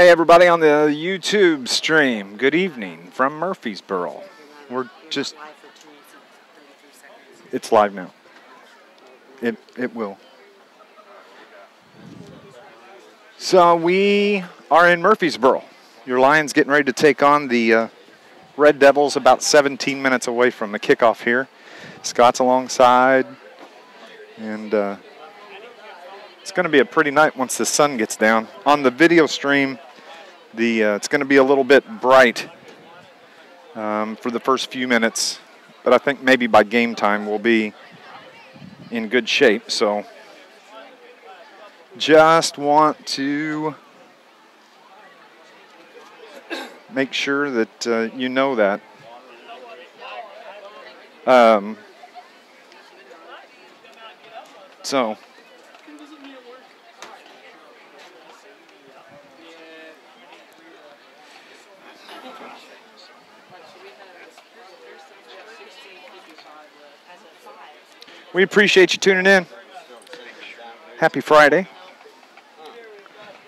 Hey everybody on the YouTube stream, good evening from Murphysboro. We're just, it's live now. It will. So we are in Murphysboro. Your Lions getting ready to take on the Red Devils about 17 minutes away from the kickoff here. Scott's alongside, and it's going to be a pretty night once the sun gets down. On the video stream, it's going to be a little bit bright for the first few minutes, but I think maybe by game time we'll be in good shape. So just want to make sure that you know that. So we appreciate you tuning in. Happy Friday.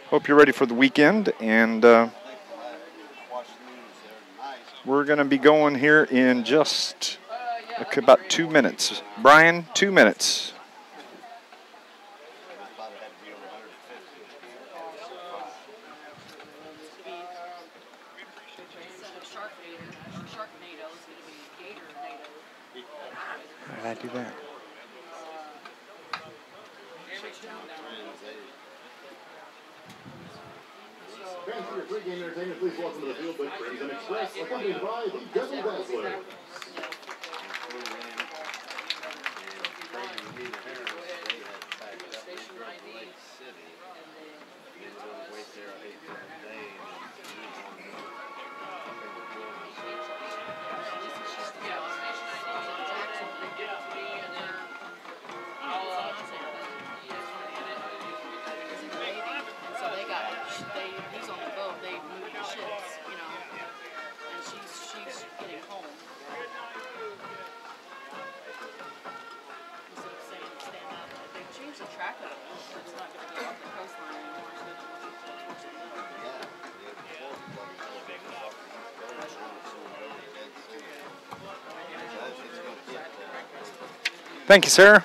Hope you're ready for the weekend, and we're going to be going here in just about 2 minutes. Brian, 2 minutes. How did I do that? Fans for your pregame entertainment, please welcome to the field with Praise and Express, accompanied by the Devil Dazzler. Thank you, sir.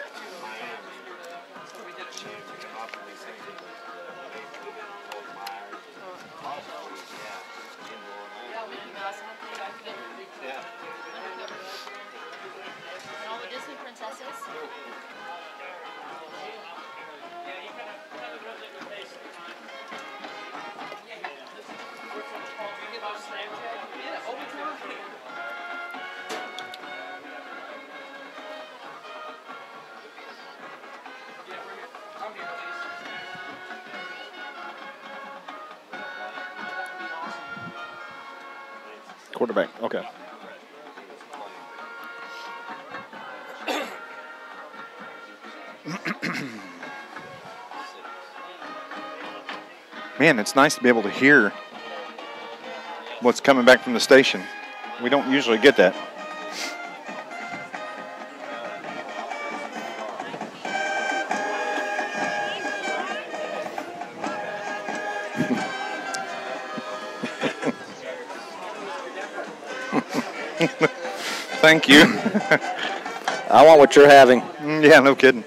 Quarterback, okay. Man, it's nice to be able to hear what's coming back from the station. We don't usually get that. Thank you. I want what you're having. Yeah, no kidding.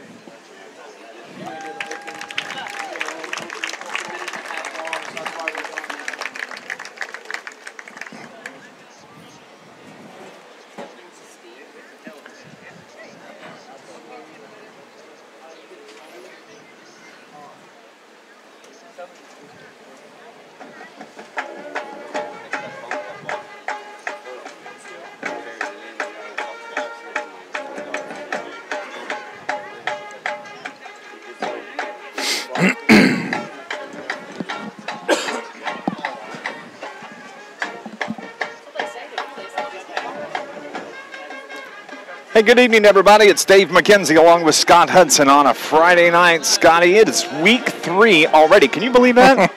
Hey, good evening, everybody. It's Dave McKenzie along with Scott Hudson on a Friday night. Scotty, it is week 3 already. Can you believe that?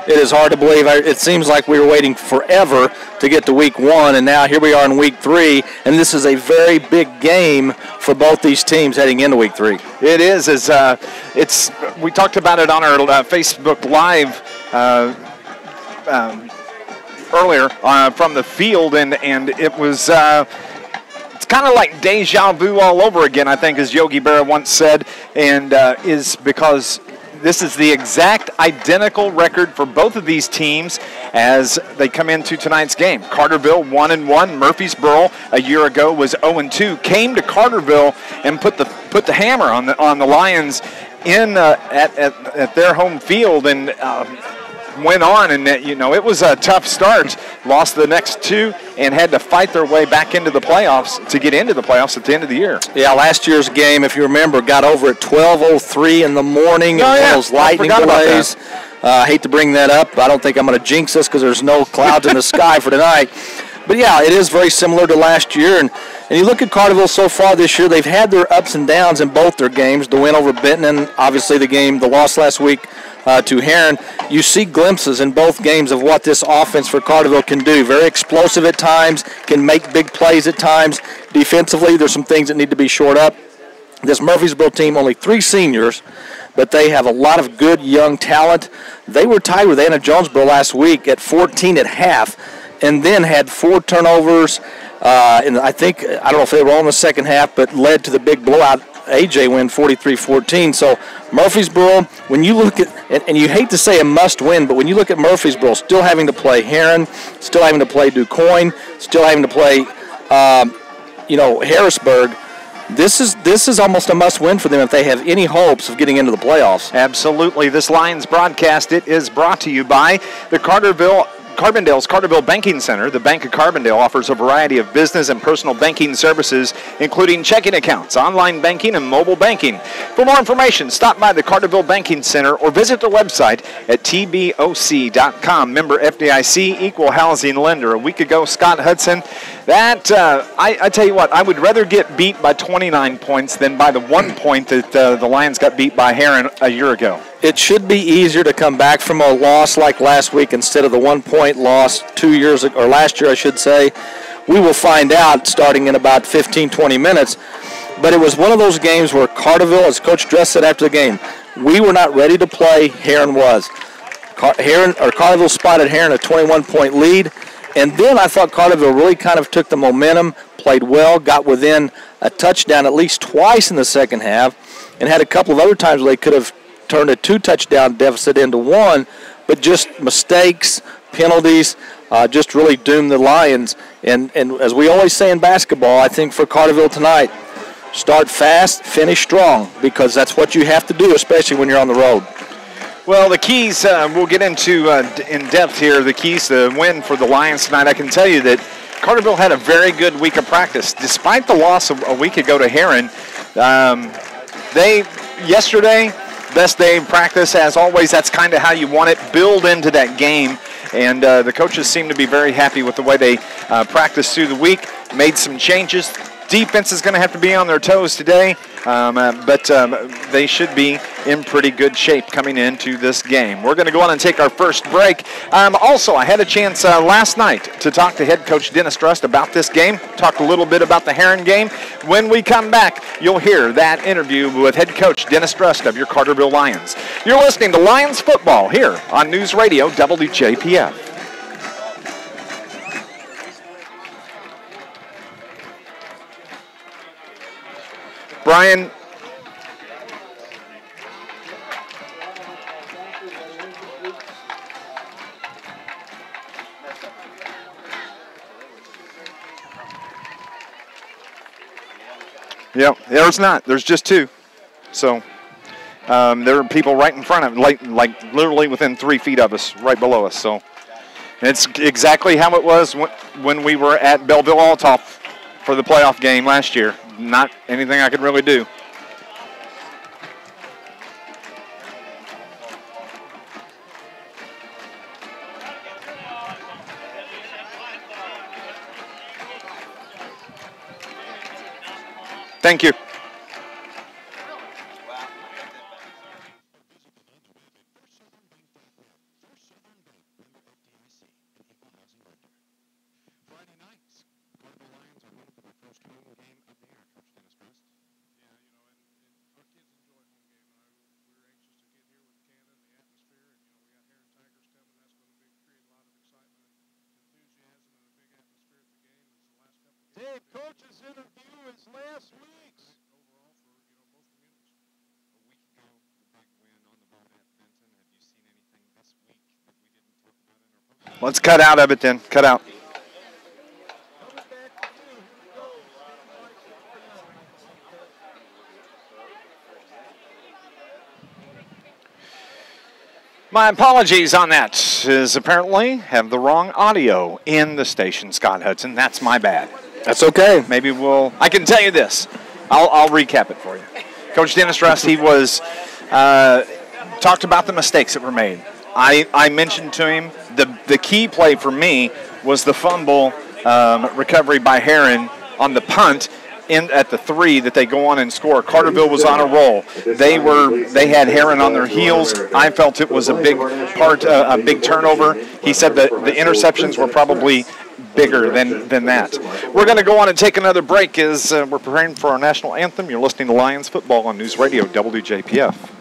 It is hard to believe. It seems like we were waiting forever to get to week 1, and now here we are in week 3, and this is a very big game for both these teams heading into week 3. It is. We talked about it on our Facebook Live earlier from the field, and it was it's kind of like deja vu all over again, I think, as Yogi Berra once said, and is because this is the exact identical record for both of these teams as they come into tonight's game. Carterville 1-1. Murphysboro a year ago was 0-2. Came to Carterville and put the hammer on the Lions in at their home field, and went on, and it was a tough start. Lost the next two and had to fight their way back into the playoffs to get into the playoffs at the end of the year. Yeah, last year's game, if you remember, got over at 12:03 in the morning. Oh, yeah. Those lightning delays. I hate to bring that up. I don't think I'm going to jinx this because there's no clouds in the sky for tonight. But yeah, it is very similar to last year. And you look at Carterville so far this year, they've had their ups and downs in both their games. The win over Benton and obviously the loss last week to Heron. You see glimpses in both games of what this offense for Carterville can do. Very explosive at times, can make big plays at times. Defensively, there's some things that need to be shored up. This Murphysboro team, only 3 seniors, but they have a lot of good young talent. They were tied with Anna Jonesboro last week at 14 at half, and then had 4 turnovers. And I don't know if they were all in the second half, but led to the big blowout AJ win 43-14. So Murphysboro, when you look at, and you hate to say a must win, but when you look at Murphysboro still having to play Heron, still having to play DuQuoin, still having to play, Harrisburg, this is almost a must win for them if they have any hopes of getting into the playoffs. Absolutely. This Lions broadcast, it is brought to you by the Carbondale's Carterville Banking Center. The Bank of Carbondale offers a variety of business and personal banking services, including checking accounts, online banking, and mobile banking. For more information, stop by the Carterville Banking Center or visit their website at tboc.com. Member FDIC, equal housing lender. A week ago, Scott Hudson, I tell you what, I would rather get beat by 29 points than by the 1 point that the Lions got beat by Heron a year ago. It should be easier to come back from a loss like last week instead of the 1 point loss 2 years ago, or last year, I should say. We will find out starting in about 15, 20 minutes. But it was one of those games where Carterville, as Coach Dress said after the game, we were not ready to play. Heron was. Carterville spotted Heron a 21-point lead. And then I thought Carterville really kind of took the momentum, played well, got within a touchdown at least twice in the second half, and had a couple of other times where they could have turned a 2-touchdown deficit into 1, but just mistakes, penalties, just really doomed the Lions. And as we always say in basketball, I think for Carterville tonight, start fast, finish strong, because that's what you have to do, especially when you're on the road. Well, the keys we'll get into in depth here. The keys to win for the Lions tonight. I can tell you that Carterville had a very good week of practice. Despite the loss a week ago to Heron, yesterday, best day of practice, as always. That's kind of how you want it. Build into that game. And the coaches seem to be very happy with the way they practiced through the week, made some changes. Defense is going to have to be on their toes today, but they should be in pretty good shape coming into this game. We're going to go on and take our first break. Also, I had a chance last night to talk to head coach Dennis Trust about this game, talk a little bit about the Heron game. When we come back, you'll hear that interview with head coach Dennis Trust of your Carterville Lions. You're listening to Lions Football here on News Radio WJPF. Brian, yeah, there's not. There's just 2. So there are people right in front of, like literally within 3 feet of us, right below us. So it's exactly how it was when we were at Belleville Altoff for the playoff game last year. Not anything I could really do. Thank you. Let's cut out of it then. Cut out. My apologies on that, is apparently have the wrong audio in the station, Scott Hudson. That's my bad. That's okay. Maybe I can tell you this. I'll recap it for you. Coach Dennis Russ, he was, talked about the mistakes that were made. I mentioned to him the key play for me was the fumble recovery by Heron on the punt at the 3 that they go on and score. Carterville was on a roll. They had Heron on their heels. I felt it was a big turnover. He said that the interceptions were probably bigger than that. We're going to go on and take another break as we're preparing for our national anthem. You're listening to Lions football on News Radio WJPF.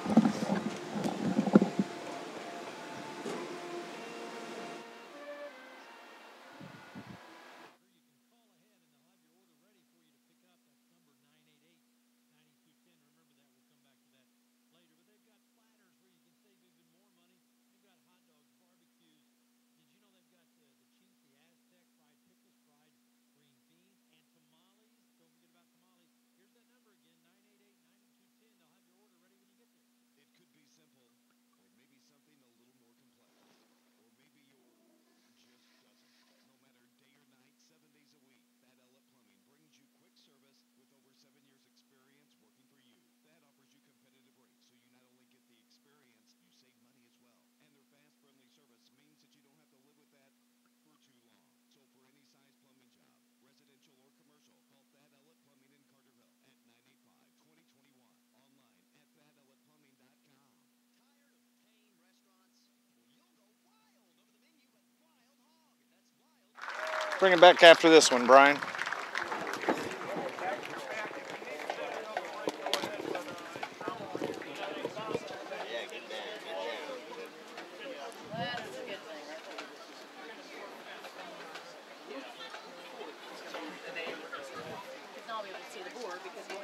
Bring it back after this one, Brian.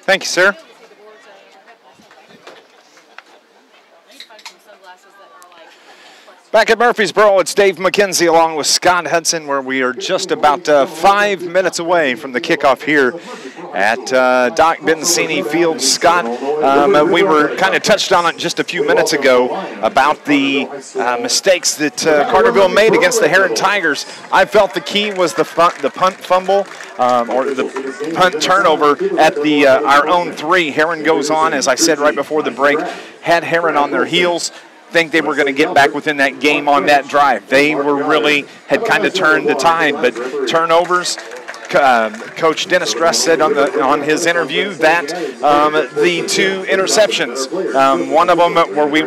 Thank you, sir. Back at Murphysboro, it's Dave McKenzie along with Scott Hudson, where we are just about 5 minutes away from the kickoff here at Doc Benzini Field. Scott, we were kind of touched on it just a few minutes ago about the mistakes that Carterville made against the Heron Tigers. I felt the key was the punt fumble or the punt turnover at our own 3. Heron goes on, as I said right before the break, had Heron on their heels. Think they were going to get back within that game on that drive. They had kind of turned the tide, but turnovers. Coach Dennis Russ said on his interview that the 2 interceptions, one of them where we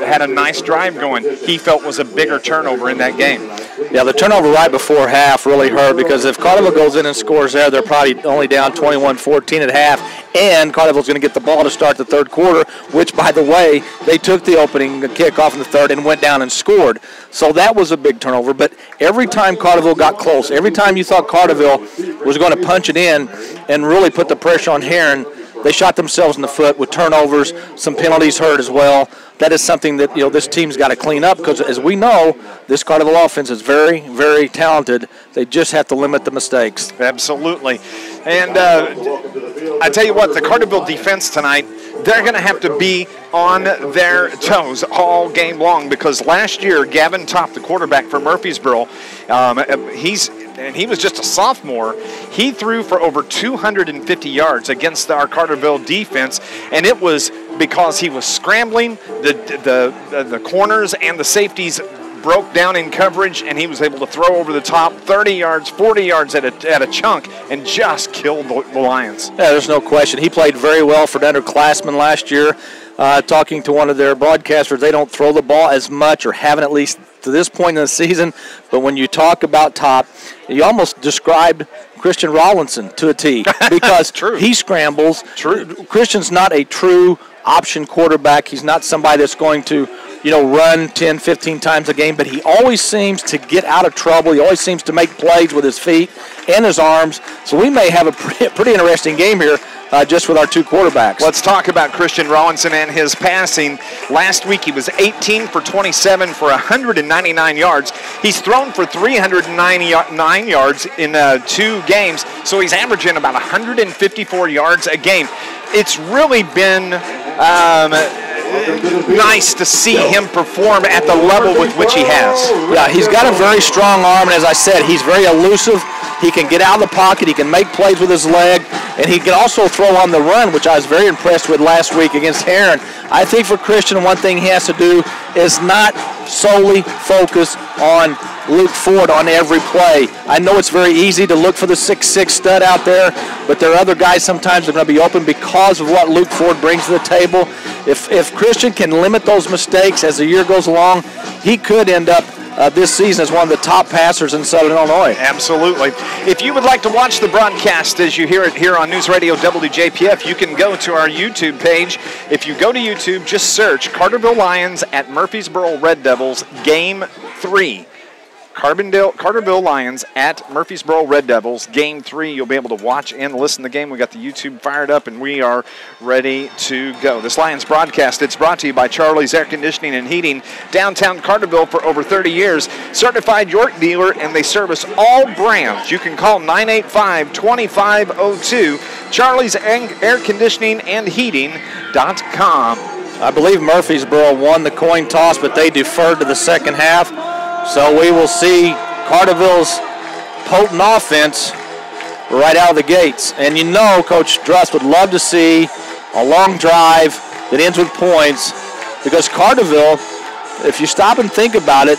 had a nice drive going, he felt was a bigger turnover in that game. Yeah, the turnover right before half really hurt because if Carterville goes in and scores there, they're probably only down 21-14 at half, and Carterville's going to get the ball to start the third quarter, which, by the way, they took the opening kickoff in the third and went down and scored. So that was a big turnover. But every time Carterville got close, every time you thought Carterville was going to punch it in and really put the pressure on Heron, they shot themselves in the foot with turnovers, some penalties hurt as well. That is something that this team's got to clean up because, as we know, this Carterville offense is very, very talented. They just have to limit the mistakes. Absolutely. And I tell you what, the Carterville defense tonight, they're going to have to be on their toes all game long because last year, Gavin Topp, the quarterback for Murphysboro, he was just a sophomore. He threw for over 250 yards against our Carterville defense, and it was because he was scrambling. The corners and the safeties broke down in coverage, and he was able to throw over the top 30 yards, 40 yards at a chunk and just killed the Lions. Yeah, there's no question. He played very well for the underclassmen last year. Talking to one of their broadcasters, they don't throw the ball as much or haven't at least to this point in the season. But when you talk about Topp, you almost described Christian Rawlinson to a T because he scrambles. True. Christian's not a true option quarterback. He's not somebody that's going to, run 10, 15 times a game, but he always seems to get out of trouble. He always seems to make plays with his feet and his arms. So we may have a pretty interesting game here just with our two quarterbacks. Let's talk about Christian Rawlinson and his passing. Last week he was 18 for 27 for 199 yards. He's thrown for 399 yards in 2 games, so he's averaging about 154 yards a game. It's really been nice to see him perform at the level with which he has. Yeah, he's got a very strong arm, and as I said, he's very elusive. He can get out of the pocket. He can make plays with his leg, and he can also throw on the run, which I was very impressed with last week against Heron. I think for Christian, one thing he has to do is not solely focus on Luke Ford on every play. I know it's very easy to look for the 6'6" stud out there, but there are other guys sometimes that are going to be open because of what Luke Ford brings to the table. If Christian can limit those mistakes as the year goes along, he could end up this season as one of the top passers in Southern Illinois. Absolutely. If you would like to watch the broadcast as you hear it here on News Radio WJPF, you can go to our YouTube page. If you go to YouTube, just search Carterville Lions at Murphysboro Red Devils Game 3. Carterville Lions at Murphysboro Red Devils Game 3. You'll be able to watch and listen to the game. We got the YouTube fired up, and we are ready to go. This Lions broadcast, it's brought to you by Charlie's Air Conditioning and Heating, downtown Carterville for over 30 years. Certified York dealer, and they service all brands. You can call 985-2502, Charlie's Air Conditioning and Heating.com. I believe Murphysboro won the coin toss, but they deferred to the second half. So we will see Carterville's potent offense right out of the gates. And Coach Druss would love to see a long drive that ends with points, because Carterville, if you stop and think about it,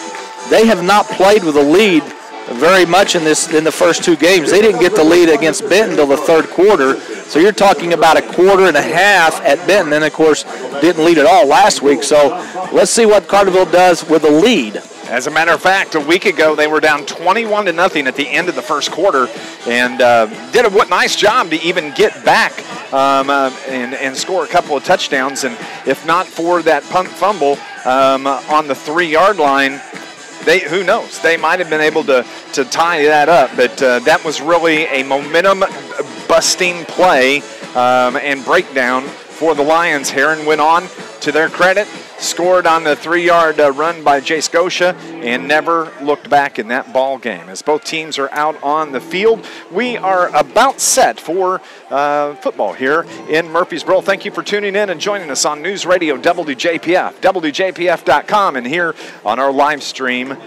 they have not played with a lead very much in the first 2 games. They didn't get the lead against Benton until the third quarter. So you're talking about a quarter and a half at Benton, and of course didn't lead at all last week. So let's see what Carterville does with a lead. As a matter of fact, a week ago they were down 21-0 at the end of the first quarter, and did a nice job to even get back and score a couple of touchdowns. And if not for that punt fumble on the 3-yard line, who knows? They might have been able to tie that up, but that was really a momentum-busting play and breakdown for the Lions. Heron went on, to their credit, scored on the 3-yard run by Jay Scotia and never looked back in that ball game. As both teams are out on the field, we are about set for football here in Murphysboro. Thank you for tuning in and joining us on News Radio WJPF, WJPF.com, and here on our live stream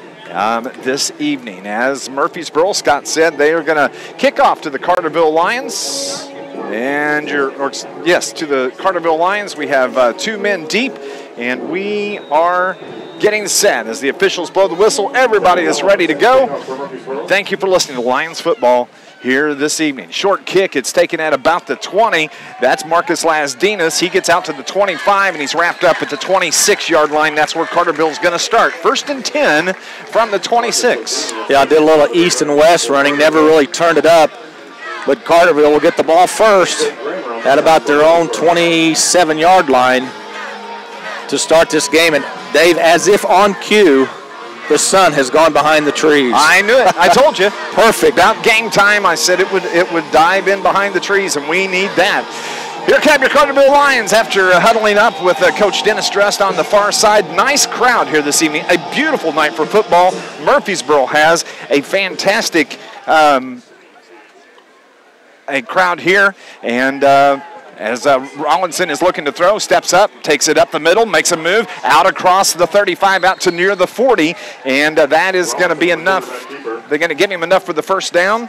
this evening. As Murphysboro, Scott said, they are going to kick off to the Carterville Lions. And to the Carterville Lions, we have 2 men deep, and we are getting set as the officials blow the whistle. Everybody is ready to go. Thank you for listening to Lions football here this evening. Short kick, it's taken at about the 20. That's Marcus Lasdinas. He gets out to the 25, and he's wrapped up at the 26-yard line. That's where Carterville's going to start. 1st and 10 from the 26. Yeah, I did a little east and west running, never really turned it up. But Carterville will get the ball first at about their own 27-yard line to start this game. And Dave, as if on cue, the sun has gone behind the trees. I knew it. I told you. Perfect. About game time, I said it would dive in behind the trees, and we need that. Here come your Carterville Lions after huddling up with Coach Dennis Drust on the far side. Nice crowd here this evening. A beautiful night for football. Murphysboro has a fantastic a crowd here, and as Rollinson is looking to throw, steps up, takes it up the middle, makes a move, out across the 35, out to near the 40, and that is going to be enough. They're going to give him enough for the first down.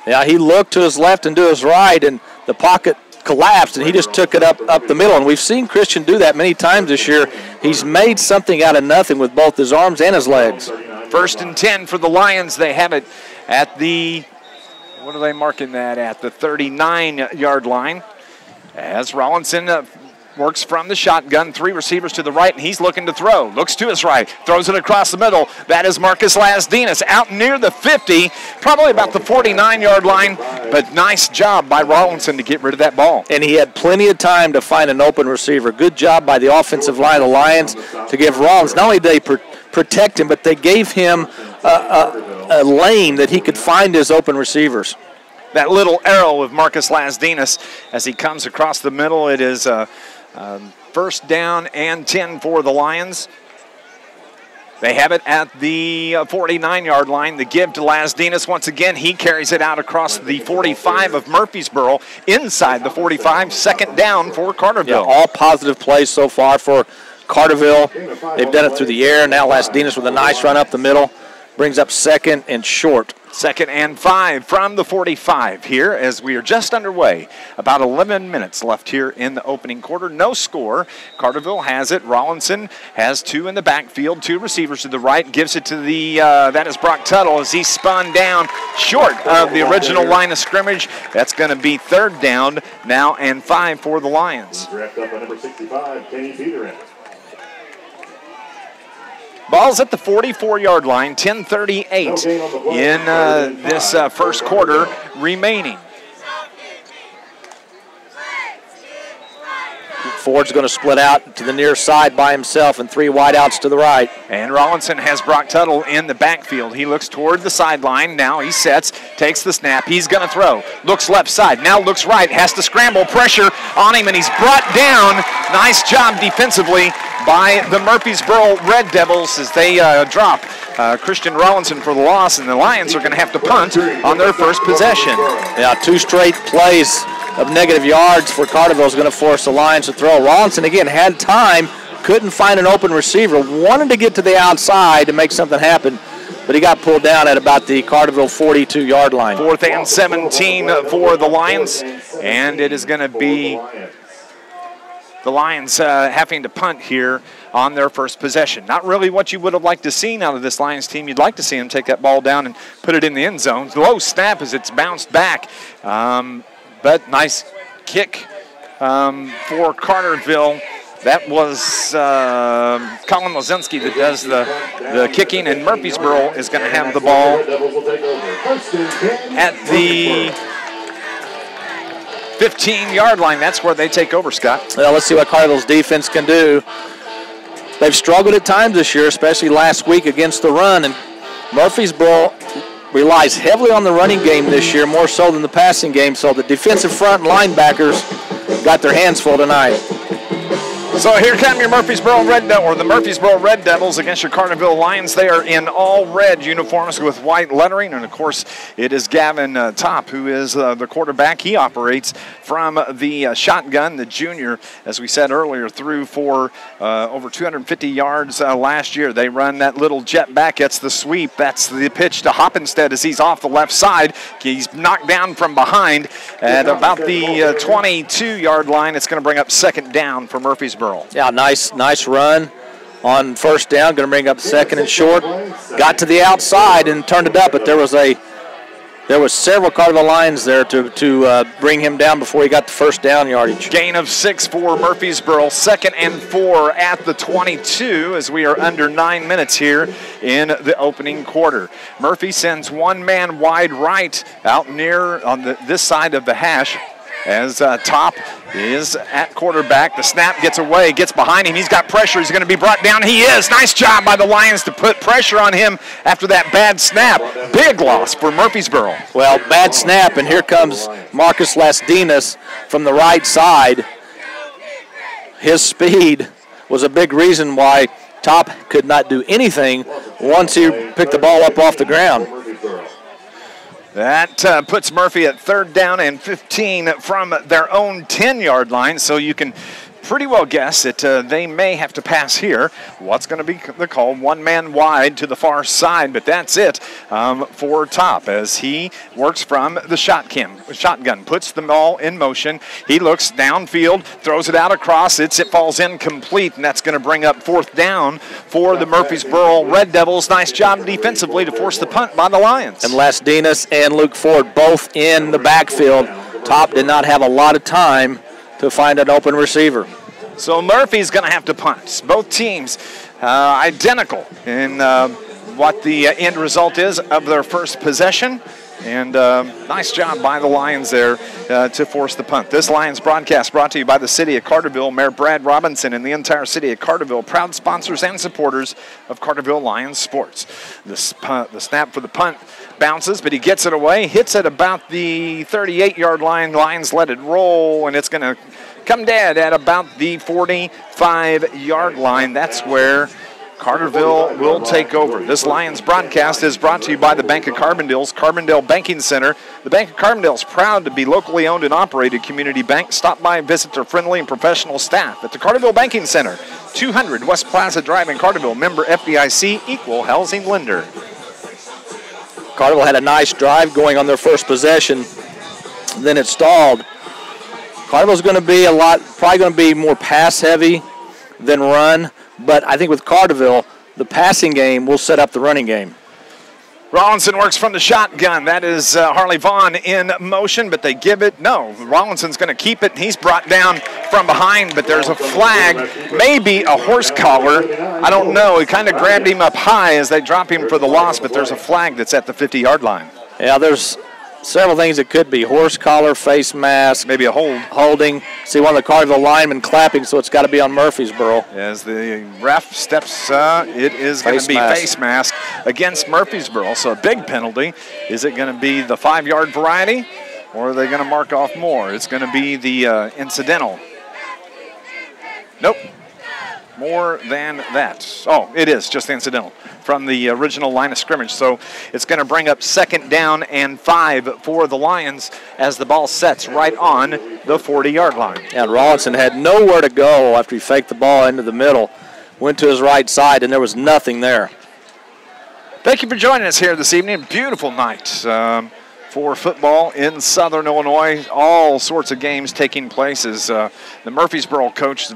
Yeah, he looked to his left and to his right, and the pocket collapsed, and he just took it up the middle, and we've seen Christian do that many times this year. He's made something out of nothing with both his arms and his legs. 1st and 10 for the Lions. They have it at the... What are they marking that at? The 39-yard line. As Rollinson works from the shotgun, 3 receivers to the right, and he's looking to throw. Looks to his right, throws it across the middle. That is Marcus Lasdinas out near the 50, probably about the 49-yard line, but nice job by Rollinson to get rid of that ball. And he had plenty of time to find an open receiver. Good job by the offensive line of the Lions to give Rollins, not only did they protect him, but they gave him a lane that he could find his open receivers. That little arrow of Marcus Lasdinas as he comes across the middle. It is first down and 10 for the Lions. They have it at the 49-yard line. The give to Lasdinas. Once again, he carries it out across the 45 of Murphysboro, inside the 45. Second down for Carterville. Yeah, all positive plays so far for Carterville. They've done it through the air. Now Lasdinas with a nice run up the middle. Brings up second and short. Second and 5 from the 45 here as we are just underway. About 11 minutes left here in the opening quarter. No score. Carterville has it. Rollinson has 2 in the backfield. 2 receivers to the right. Gives it to the, that is Brock Tuttle as he spun down short of the original line of scrimmage. That's going to be third down now and 5 for the Lions. Wrapped up by number 65, Kenny Peterin. Ball's at the 44-yard line, 10:38 in this first quarter remaining. Ford's going to split out to the near side by himself and 3 wideouts to the right. And Rollinson has Brock Tuttle in the backfield. He looks toward the sideline. Now he sets, takes the snap. He's going to throw. Looks left side. Now looks right. Has to scramble. Pressure on him, and he's brought down. Nice job defensively by the Murphysboro Red Devils as they drop Christian Rollinson for the loss, and the Lions are going to have to punt on their first possession. Yeah, 2 straight plays of negative yards for Carterville is going to force the Lions to throw. Rollinson, again, had time, couldn't find an open receiver, wanted to get to the outside to make something happen, but he got pulled down at about the Carterville 42-yard line. 4th and 17 for the Lions, and it is going to be the Lions having to punt here on their first possession. Not really what you would have liked to see out of this Lions team. You'd like to see them take that ball down and put it in the end zone. Low snap as it's bounced back. But nice kick for Carterville. That was Colin Lozinski that does the kicking, and Murphysboro is going to have the ball at the 15-yard line. That's where they take over, Scott. Well, let's see what Carterville's defense can do. They've struggled at times this year, especially last week against the run, and Murphysboro relies heavily on the running game this year, more so than the passing game, so the defensive front linebackers got their hands full tonight. So here come your Murphysboro the Murphysboro Red Devils against your Carterville Lions. They are in all red uniforms with white lettering, and of course it is Gavin Topp who is the quarterback. He operates from the shotgun, the junior, as we said earlier, threw for over 250 yards last year. They run that little jet back. It's the sweep. That's the pitch to Hoppenstead as he's off the left side. He's knocked down from behind at about the 22-yard line. It's going to bring up second down for Murphysboro. Yeah, nice run on first down. Going to bring up second and short. Got to the outside and turned it up, but there was several Carterville Lions there to bring him down before he got the first down yardage. Gain of 6 for Murphysboro. 2nd and 4 at the 22 as we are under 9 minutes here in the opening quarter. Murphy sends one man wide right out near on this side of the hash as Topp is at quarterback. The snap gets away, gets behind him. He's got pressure. He's going to be brought down. He is. Nice job by the Lions to put pressure on him after that bad snap. Big loss for Murphysboro. Well, bad snap, and here comes Marcus Lasdinas from the right side. His speed was a big reason why Topp could not do anything once he picked the ball up off the ground. That puts Murphy at 3rd down and 15 from their own 10-yard line, so you can pretty well guess that they may have to pass here. What's going to be the call? One man wide to the far side, but that's it for Topp as he works from the shotgun, puts the ball in motion. He looks downfield, throws it out across. It falls incomplete, and that's going to bring up 4th down for the Murphysboro Red Devils. Nice job defensively to force the punt by the Lions. And Lasdinas and Luke Ford both in the backfield. Topp did not have a lot of time to find an open receiver. So Murphy's going to have to punt. Both teams identical in what the end result is of their first possession. And nice job by the Lions there to force the punt. This Lions broadcast brought to you by the City of Carterville, Mayor Brad Robinson, and the entire City of Carterville, proud sponsors and supporters of Carterville Lions sports. The snap for the punt bounces, but he gets it away, hits it about the 38-yard line. Lions let it roll, and it's going to come dead at about the 45-yard line. That's where Carterville will take over. This Lions broadcast is brought to you by the Bank of Carbondale's Carbondale Banking Center. The Bank of Carbondale is proud to be locally owned and operated community bank. Stop by and visit their friendly and professional staff at the Carterville Banking Center, 200 West Plaza Drive in Carterville. Member FDIC, equal housing lender. Carterville had a nice drive going on their first possession. Then it stalled. Carterville's going to be probably going to be more pass heavy than run. But I think with Carterville, the passing game will set up the running game. Rollinson works from the shotgun. That is Harley Vaughn in motion, but they give it. No, Rollinson's going to keep it. He's brought down from behind, but there's a flag, maybe a horse collar. I don't know. He kind of grabbed him up high as they drop him for the loss, but there's a flag that's at the 50-yard line. Yeah, there's several things it could be. Horse collar, face mask. Maybe a holding. See one of the Carterville linemen clapping, so it's got to be on Murphysboro. As the ref steps, it is going to be face mask against Murphysboro. So a big penalty. Is it going to be the 5-yard variety, or are they going to mark off more? It's going to be the incidental. Nope. More than that. Oh, it is just incidental from the original line of scrimmage. So it's going to bring up 2nd down and 5 for the Lions as the ball sets right on the 40-yard line. And Rollinson had nowhere to go after he faked the ball into the middle, went to his right side, and there was nothing there. Thank you for joining us here this evening. Beautiful night for football in Southern Illinois. All sorts of games taking place as the Murphysboro coach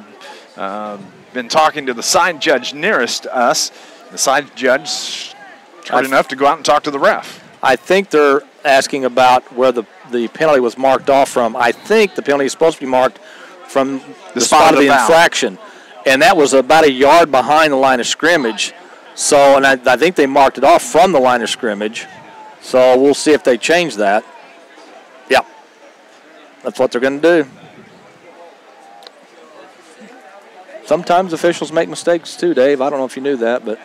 been talking to the side judge nearest us. The side judge tried enough to go out and talk to the ref. I think they're asking about where the penalty was marked off from. I think the penalty is supposed to be marked from the spot of the infraction. And that was about a yard behind the line of scrimmage. So, and I think they marked it off from the line of scrimmage. So we'll see if they change that. Yeah, that's what they're going to do. Sometimes officials make mistakes too, Dave. I don't know if you knew that, but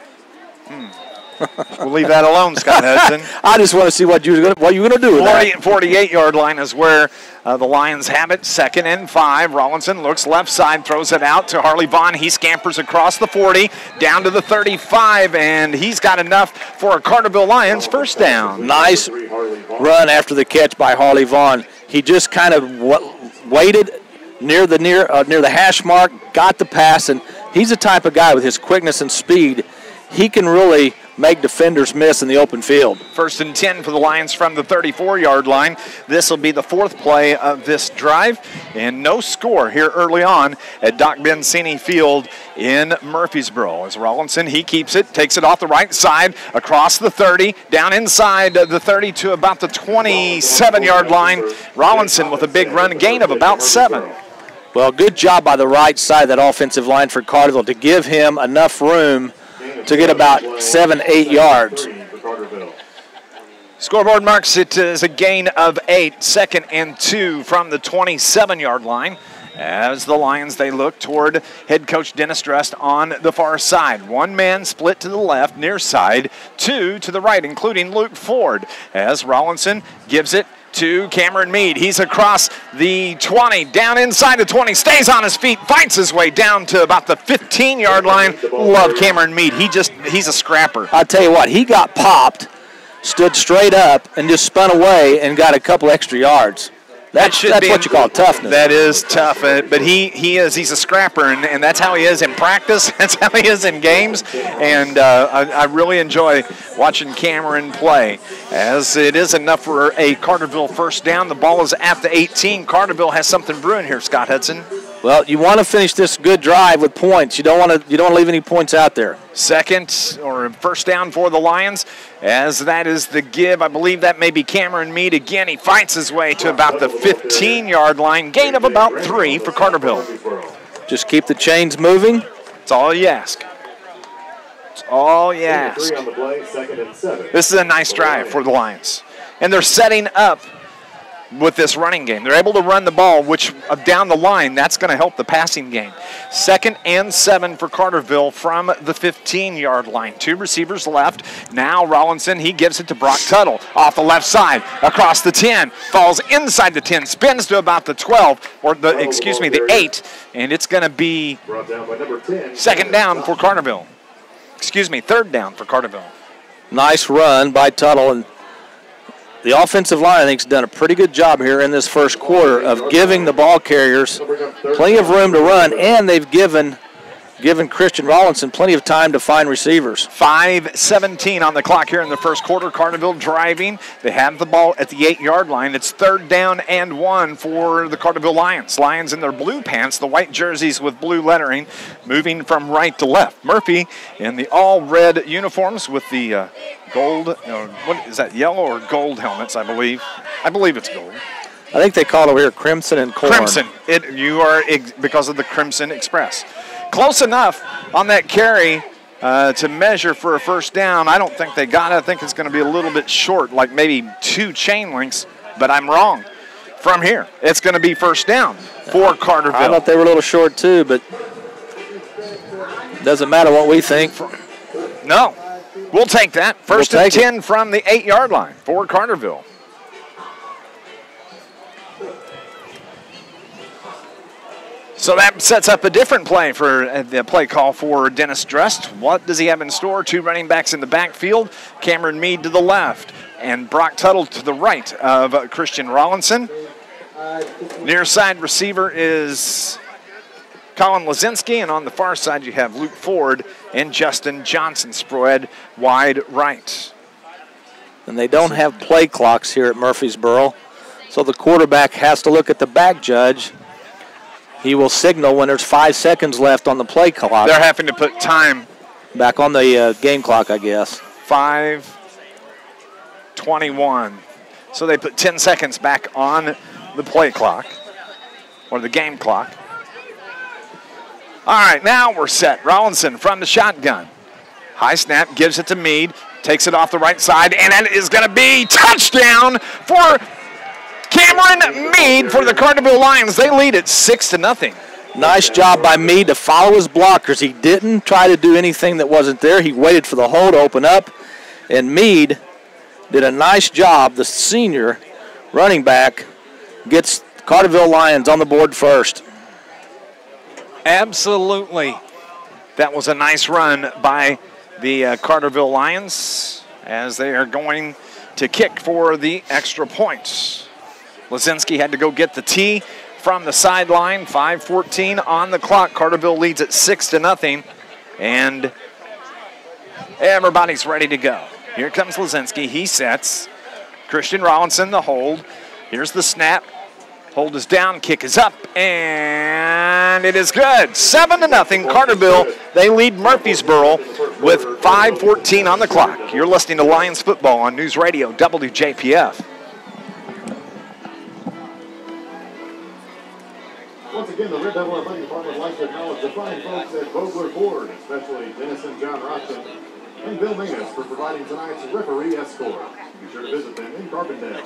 we'll leave that alone, Scott Hudson. I just want to see what you're going to do with that. 48-yard line is where the Lions have it. 2nd and 5. Rollinson looks left side, throws it out to Harley Vaughn. He scampers across the 40, down to the 35, and he's got enough for a Carterville Lions first down. Nice run after the catch by Harley Vaughn. He just kind of waited near the hash mark, got the pass, and he's the type of guy with his quickness and speed, he can really make defenders miss in the open field. 1st and 10 for the Lions from the 34-yard line. This will be the 4th play of this drive, and no score here early on at Doc Bensini Field in Murphysboro. As Rollinson, he keeps it, takes it off the right side, across the 30, down inside the 30 to about the 27-yard line. Rollinson with a big run, gain of about 7. Well, good job by the right side of that offensive line for Carterville to give him enough room to get about 7-8 yards. Scoreboard marks it as a gain of 8, 2nd and 2 from the 27-yard line. As the Lions, they look toward head coach Dennis Drest on the far side. 1 man split to the left, near side, 2 to the right, including Luke Ford. As Rollinson gives it to Cameron Mead. He's across the 20, down inside the 20, stays on his feet, fights his way down to about the 15-yard line. Love Cameron Mead. He's a scrapper. I'll tell you what, he got popped, stood straight up, and just spun away and got a couple extra yards. That's what you call toughness. That is tough, but he's a scrapper, and that's how he is in practice. That's how he is in games, and I really enjoy watching Cameron play, as it is enough for a Carterville first down. The ball is at the 18. Carterville has something brewing here, Scott Hudson. Well, you want to finish this good drive with points. You don't want to leave any points out there. 2nd or first down for the Lions, as that is the give. I believe that may be Cameron Mead again. He fights his way to about the 15-yard line. Gain of about 3 for Carterville. Just keep the chains moving. It's all you ask. It's all you ask. 3 on the play, 2nd and 7. This is a nice drive for the Lions. And they're setting up with this running game. They're able to run the ball, which down the line, that's going to help the passing game. 2nd and 7 for Carterville from the 15-yard line. 2 receivers left. Now Rollinson, he gives it to Brock Tuttle off the left side, across the 10, falls inside the 10, spins to about the 12, or the 8, and it's going to be Brought down by number 10. 2nd down for Carterville. 3rd down for Carterville. Nice run by Tuttle, and the offensive line, I think, has done a pretty good job here in this first quarter of giving the ball carriers plenty of room to run, and they've given Christian Rollinson plenty of time to find receivers. 5:17 on the clock here in the first quarter. Carterville driving. They have the ball at the 8-yard line. It's 3rd down and 1 for the Carterville Lions. Lions in their blue pants, the white jerseys with blue lettering, moving from right to left. Murphy in the all-red uniforms with the gold, what is that, yellow or gold helmets, I believe. I believe it's gold. I think they call it over here crimson and corn. Crimson. You are because of the Crimson Express. Close enough on that carry to measure for a first down. I don't think they got it. I think it's going to be a little bit short, like maybe 2 chain links, but I'm wrong. From here, it's going to be first down for Carterville. I thought they were a little short too, but doesn't matter what we think. No, we'll take that. First and 10 from the 8-yard line for Carterville. So that sets up a different play for the play call for Dennis Drest. What does he have in store? 2 running backs in the backfield. Cameron Mead to the left and Brock Tuttle to the right of Christian Rollinson. Near side receiver is Colin Lazinski, and on the far side you have Luke Ford and Justin Johnson spread wide right. And they don't have play clocks here at Murphysboro, so the quarterback has to look at the back judge. He will signal when there's 5 seconds left on the play clock. They're having to put time back on the game clock, I guess. 5:21. So they put 10 seconds back on the play clock, or the game clock. All right, now we're set. Rollinson from the shotgun. High snap, gives it to Mead, takes it off the right side, and that is going to be touchdown for Cameron Mead for the Carterville Lions. They lead it 6-0. Nice job by Mead to follow his blockers. He didn't try to do anything that wasn't there. He waited for the hole to open up, and Mead did a nice job. The senior running back gets Carterville Lions on the board first. Absolutely. That was a nice run by the Carterville Lions as they are going to kick for the extra points. Lazinski had to go get the tee from the sideline. 5:14 on the clock. Carterville leads at 6-0, and everybody's ready to go. Here comes Lazinski. He sets. Christian Rollinson, the hold. Here's the snap. Hold is down, kick is up, and it is good. 7-0, Carterville. They lead Murphysboro with 5:14 on the clock. You're listening to Lions football on News Radio WJPF. Once again, the Red Devil Athletic Department would like to acknowledge the fine folks at Vogler Ford, especially Dennis and John Rochton and Bill Mingus for providing tonight's referee escort. Be sure to visit them in Carbondale.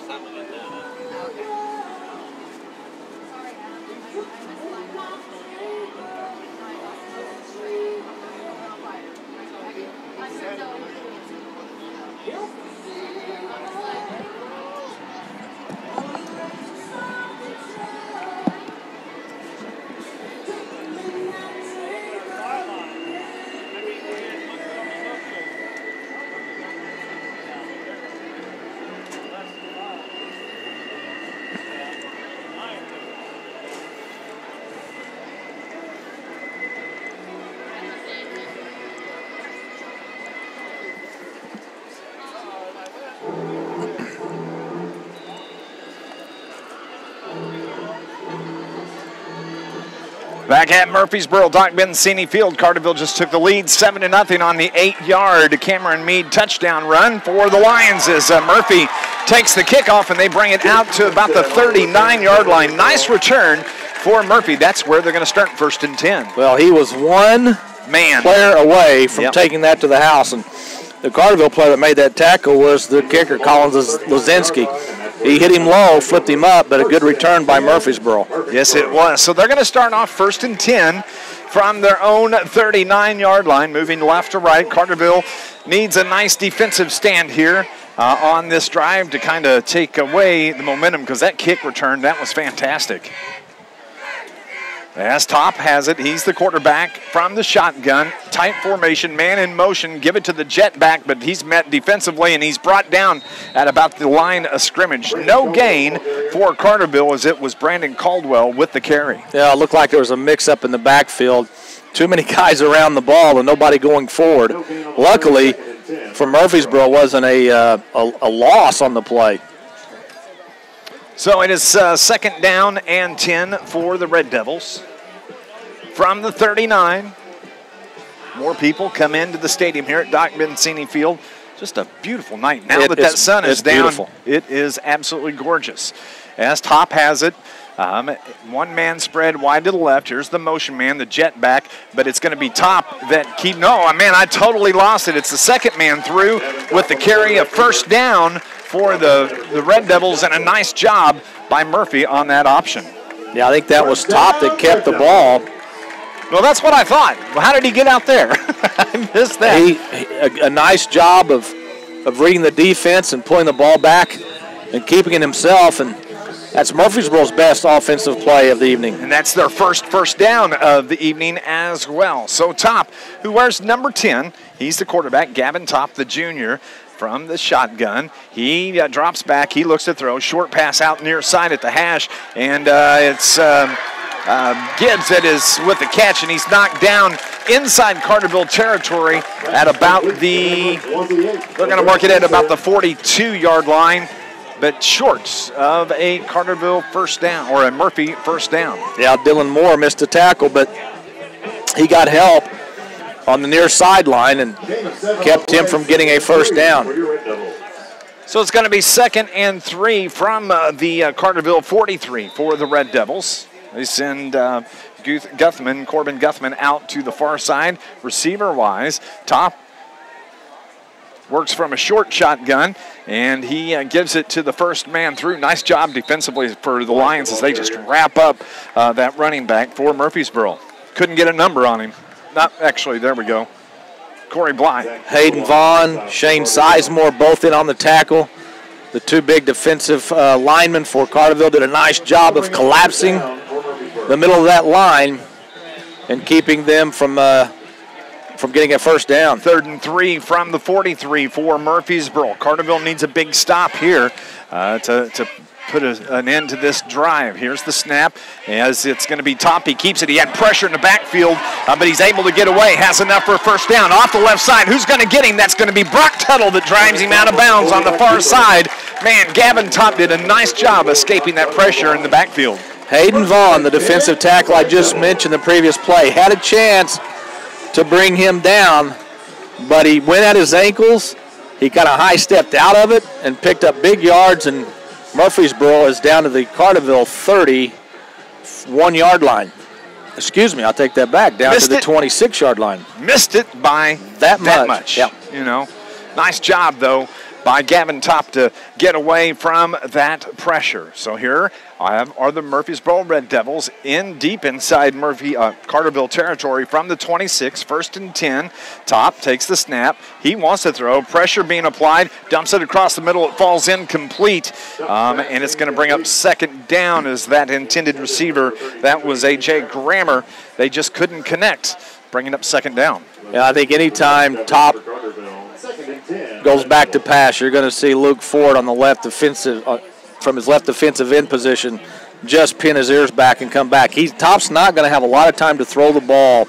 Back at Murphysboro, Doc Benzini Field, Carterville just took the lead 7-0 on the 8-yard Cameron Mead touchdown run for the Lions as Murphy takes the kickoff and they bring it out to about the 39-yard line. Nice return for Murphy. That's where they're going to start 1st and 10. Well, he was one player away from taking that to the house, and the Carterville player that made that tackle was the kicker, Collins Lazinski. He hit him low, flipped him up, but a good return by Murphysboro. Yes, it was. So they're going to start off 1st and 10 from their own 39-yard line, moving left to right. Carterville needs a nice defensive stand here on this drive to kind of take away the momentum, because that kick return, that was fantastic. As Top has it, he's the quarterback from the shotgun. Tight formation, man in motion, give it to the jet back, but he's met defensively, and he's brought down at about the line of scrimmage. No gain for Carterville, as it was Brandon Caldwell with the carry. Yeah, it looked like there was a mix-up in the backfield. Too many guys around the ball and nobody going forward. Luckily, for Murphysboro, wasn't a loss on the play. So it is 2nd down and 10 for the Red Devils. From the 39, more people come into the stadium here at Doc Bensini Field. Just a beautiful night. Now that sun is down, beautiful. It is absolutely gorgeous. As Top has it, one-man spread wide to the left. Here's the motion man, the jet back, but it's going to be Top that I totally lost it. It's the second man through with the carry, a 1st down for the Red Devils, and a nice job by Murphy on that option. Yeah, I think that was Top that kept the ball. Well, that's what I thought. Well, how did he get out there? I missed that. A nice job of reading the defense and pulling the ball back and keeping it himself, and that's Murphysboro's best offensive play of the evening. And that's their first down of the evening as well. So Top, who wears number 10, he's the quarterback, Gavin Top, the junior, from the shotgun. He drops back. He looks to throw. Short pass out near side at the hash. And it's Gibbs that is with the catch, and he's knocked down inside Carterville territory at about they're going to mark it at about the 42-yard line, but short of a Carterville 1st down, or a Murphy 1st down. Yeah, Dylan Moore missed a tackle, but he got help on the near sideline and kept him from getting a 1st down. So it's going to be 2nd and 3 from the Carterville 43 for the Red Devils. They send Corbin Guthman out to the far side. Receiver-wise, Top works from a short shotgun, and he gives it to the 1st man through. Nice job defensively for the Lions as they just wrap up that running back for Murphysboro. Couldn't get a number on him. Not actually, there we go. Corey Bly. Hayden Vaughn, Shane Sizemore both in on the tackle. The two big defensive linemen for Carterville did a nice job of collapsing the middle of that line and keeping them from getting a 1st down. 3rd and 3 from the 43 for Murphysboro. Carterville needs a big stop here to put an end to this drive. Here's the snap as it's going to be Top. He keeps it. He had pressure in the backfield, but he's able to get away. Has enough for a 1st down. Off the left side. Who's going to get him? That's going to be Brock Tuttle that drives him out of bounds on the far side. Man, Gavin Top did a nice job escaping that pressure in the backfield. Hayden Vaughn, the defensive tackle I just mentioned the previous play, had a chance to bring him down, but he went at his ankles. He kind of high-stepped out of it and picked up big yards, and Murphysboro is down to the Carterville 31-yard line. Excuse me, I'll take that back. Down to the 26-yard line. Missed it by that much. Yep. Nice job, though, by Gavin Top to get away from that pressure. So here are the Murphysboro Red Devils in deep inside Carterville territory from the 26, 1st and 10. Top takes the snap. He wants to throw. Pressure being applied. Dumps it across the middle. It falls incomplete. And it's going to bring up 2nd down as that intended receiver. That was A.J. Grammer. They just couldn't connect, bringing up 2nd down. Yeah, I think anytime Top goes back to pass, you're going to see Luke Ford on the left defensive, from his left defensive end position, just pin his ears back and come back. Top's not going to have a lot of time to throw the ball,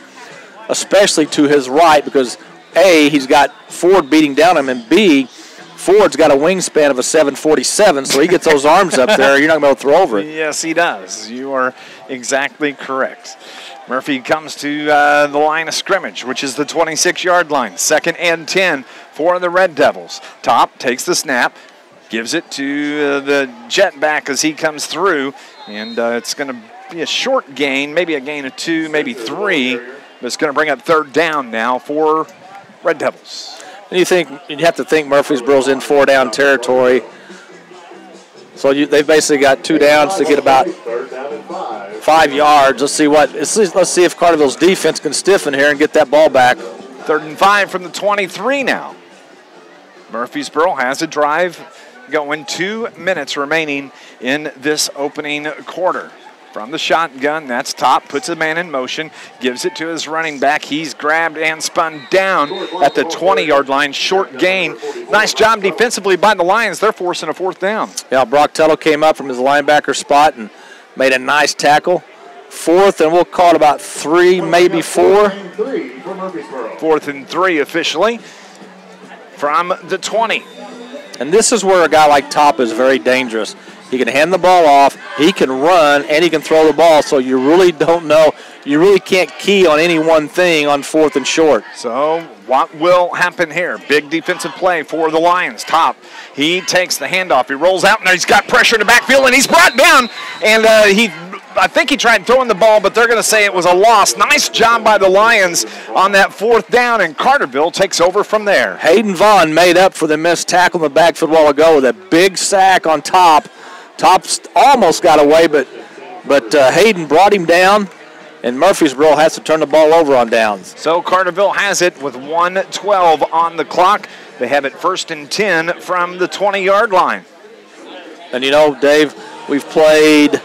especially to his right, because A, he's got Ford beating down him, and B, Ford's got a wingspan of a 747, so he gets those arms up there, you're not going to be able to throw over it. Yes, he does. You are exactly correct. Murphy comes to the line of scrimmage, which is the 26-yard line. 2nd and 10 for the Red Devils. Top takes the snap, gives it to the jet back as he comes through, and it's going to be a short gain, maybe a gain of 2, maybe 3, but it's going to bring up third down now for Red Devils. And you'd have to think Murphysboro's in 4-down territory. So they've basically got 2 downs to get about 5 yards. Let's see if Carterville's defense can stiffen here and get that ball back. 3rd and 5 from the 23 now. Murphysboro has a drive going, 2 minutes remaining in this opening quarter. From the shotgun, that's Top, puts a man in motion, gives it to his running back. He's grabbed and spun down at the 20-yard line, short gain. Nice job defensively by the Lions. They're forcing a 4th down. Yeah, Brocktello came up from his linebacker spot and made a nice tackle. 4th, and we'll call it about 3, maybe 4. 4th and 3 officially from the 20. And this is where a guy like Top is very dangerous. He can hand the ball off, he can run, and he can throw the ball, so you really don't know. You really can't key on any one thing on 4th and short. So what will happen here? Big defensive play for the Lions. Top, he takes the handoff. He rolls out, and he's got pressure in the backfield, and he's brought down. And I think he tried throwing the ball, but they're going to say it was a loss. Nice job by the Lions on that 4th down, and Carterville takes over from there. Hayden Vaughn made up for the missed tackle in the backfield a while ago with a big sack on Top. Top's almost got away, but Hayden brought him down, and Murphysboro has to turn the ball over on downs. So Carterville has it with 1:12 on the clock. They have it 1st and 10 from the 20-yard line. And you know, Dave, we've played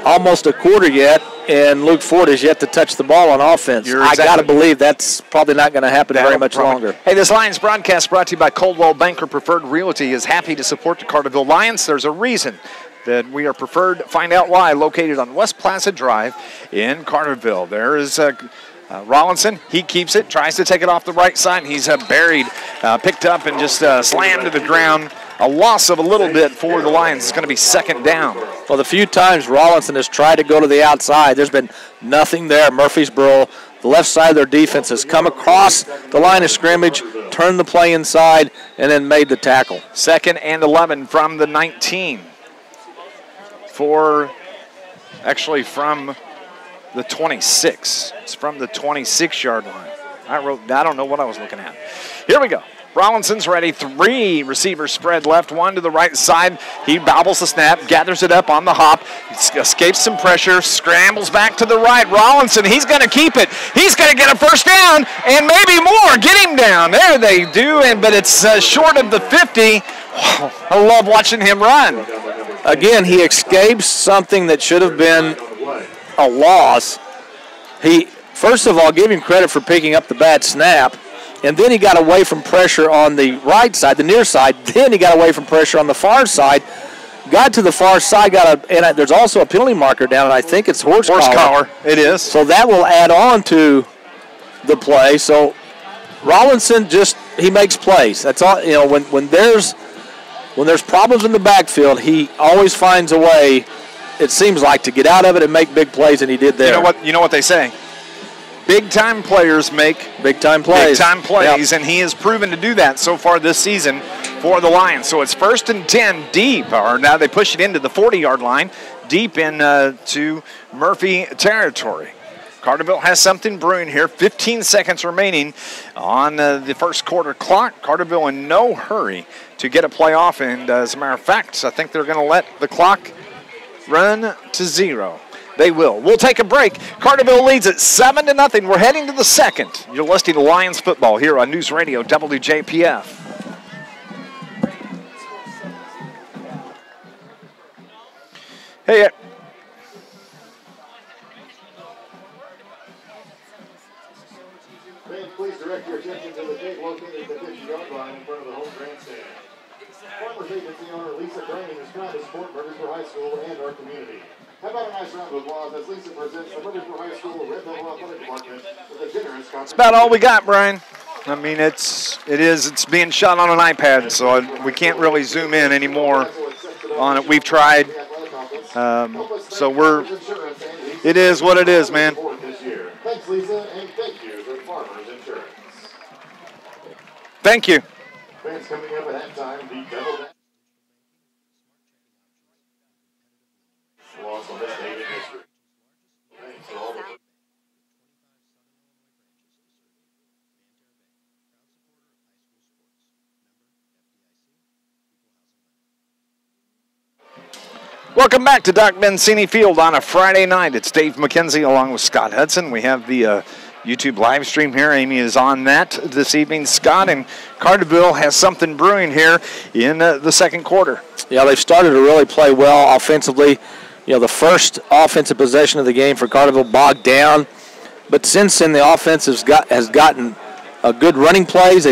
almost a quarter yet, and Luke Ford has yet to touch the ball on offense. I got to believe that's probably not going to happen very much longer. Hey, this Lions broadcast brought to you by Coldwell Banker Preferred Realty is happy to support the Carterville Lions. There's a reason that we are preferred. Find out why. Located on West Plaza Drive in Carterville. There is Rollinson. He keeps it, tries to take it off the right side, and he's buried, picked up, and just slammed to the ground. A loss of a little bit for the Lions. It's going to be 2nd down. Well, the few times Rollinson has tried to go to the outside, there's been nothing there. Murphysboro, the left side of their defense, has come across the line of scrimmage, turned the play inside, and then made the tackle. 2nd and 11 from the 19. From the 26. It's from the 26-yard line. I don't know what I was looking at. Here we go. Rollinson's ready. 3 receivers spread left, 1 to the right side. He bobbles the snap, gathers it up on the hop, escapes some pressure, scrambles back to the right. Rollinson, he's going to keep it. He's going to get a 1st down and maybe more. Get him down. There they do, but it's short of the 50. Wow, I love watching him run. Again, he escapes something that should have been a loss. First of all, give him credit for picking up the bad snap. And then he got away from pressure on the right side, the near side. Then he got away from pressure on the far side. Got to the far side, and there's also a penalty marker down, and I think it's horse collar. It is. So that will add on to the play. So Rollinson he makes plays. That's all. You know, when there's problems in the backfield, he always finds a way, it seems like, to get out of it and make big plays, and he did there. You know what they say? Big-time players make big-time plays. Yep. And he has proven to do that so far this season for the Lions. So it's 1st and 10 deep, or now they push it into the 40-yard line, deep into Murphy territory. Carterville has something brewing here. 15 seconds remaining on the first quarter clock. Carterville in no hurry to get a play off, and as a matter of fact, I think they're going to let the clock run to 0. They will. We'll take a break. Carterville leads at 7-0. We're heading to the 2nd. You're listening to Lions football here on NewsRadio WJPF. Hey. Fans, please direct your attention to the gate located at the 50-yard line in front of the home grandstand. Farmers Agency owner Lisa Graham is proud to support Murphysboro High School and our community. How about a nice round of applause as Lisa presents the Murphysboro High School Red Devil Athletic Department with a generous contribution. That's about all we got, Brian. I mean, it's being shot on an iPad, so we can't really zoom in anymore on it. We've tried, so it is what it is, man. Thanks, Lisa, and thank you for Farmers Insurance. Thank you. Fans coming up at halftime, the Devil. Loss on this date in history. Welcome back to Doc Bencini Field on a Friday night. It's Dave McKenzie along with Scott Hudson. We have the YouTube live stream here. Amy is on that this evening. Scott, and Carterville has something brewing here in the second quarter. Yeah, they've started to really play well offensively. You know, the first offensive possession of the game for Carterville bogged down. But since then, the offense has gotten good running plays.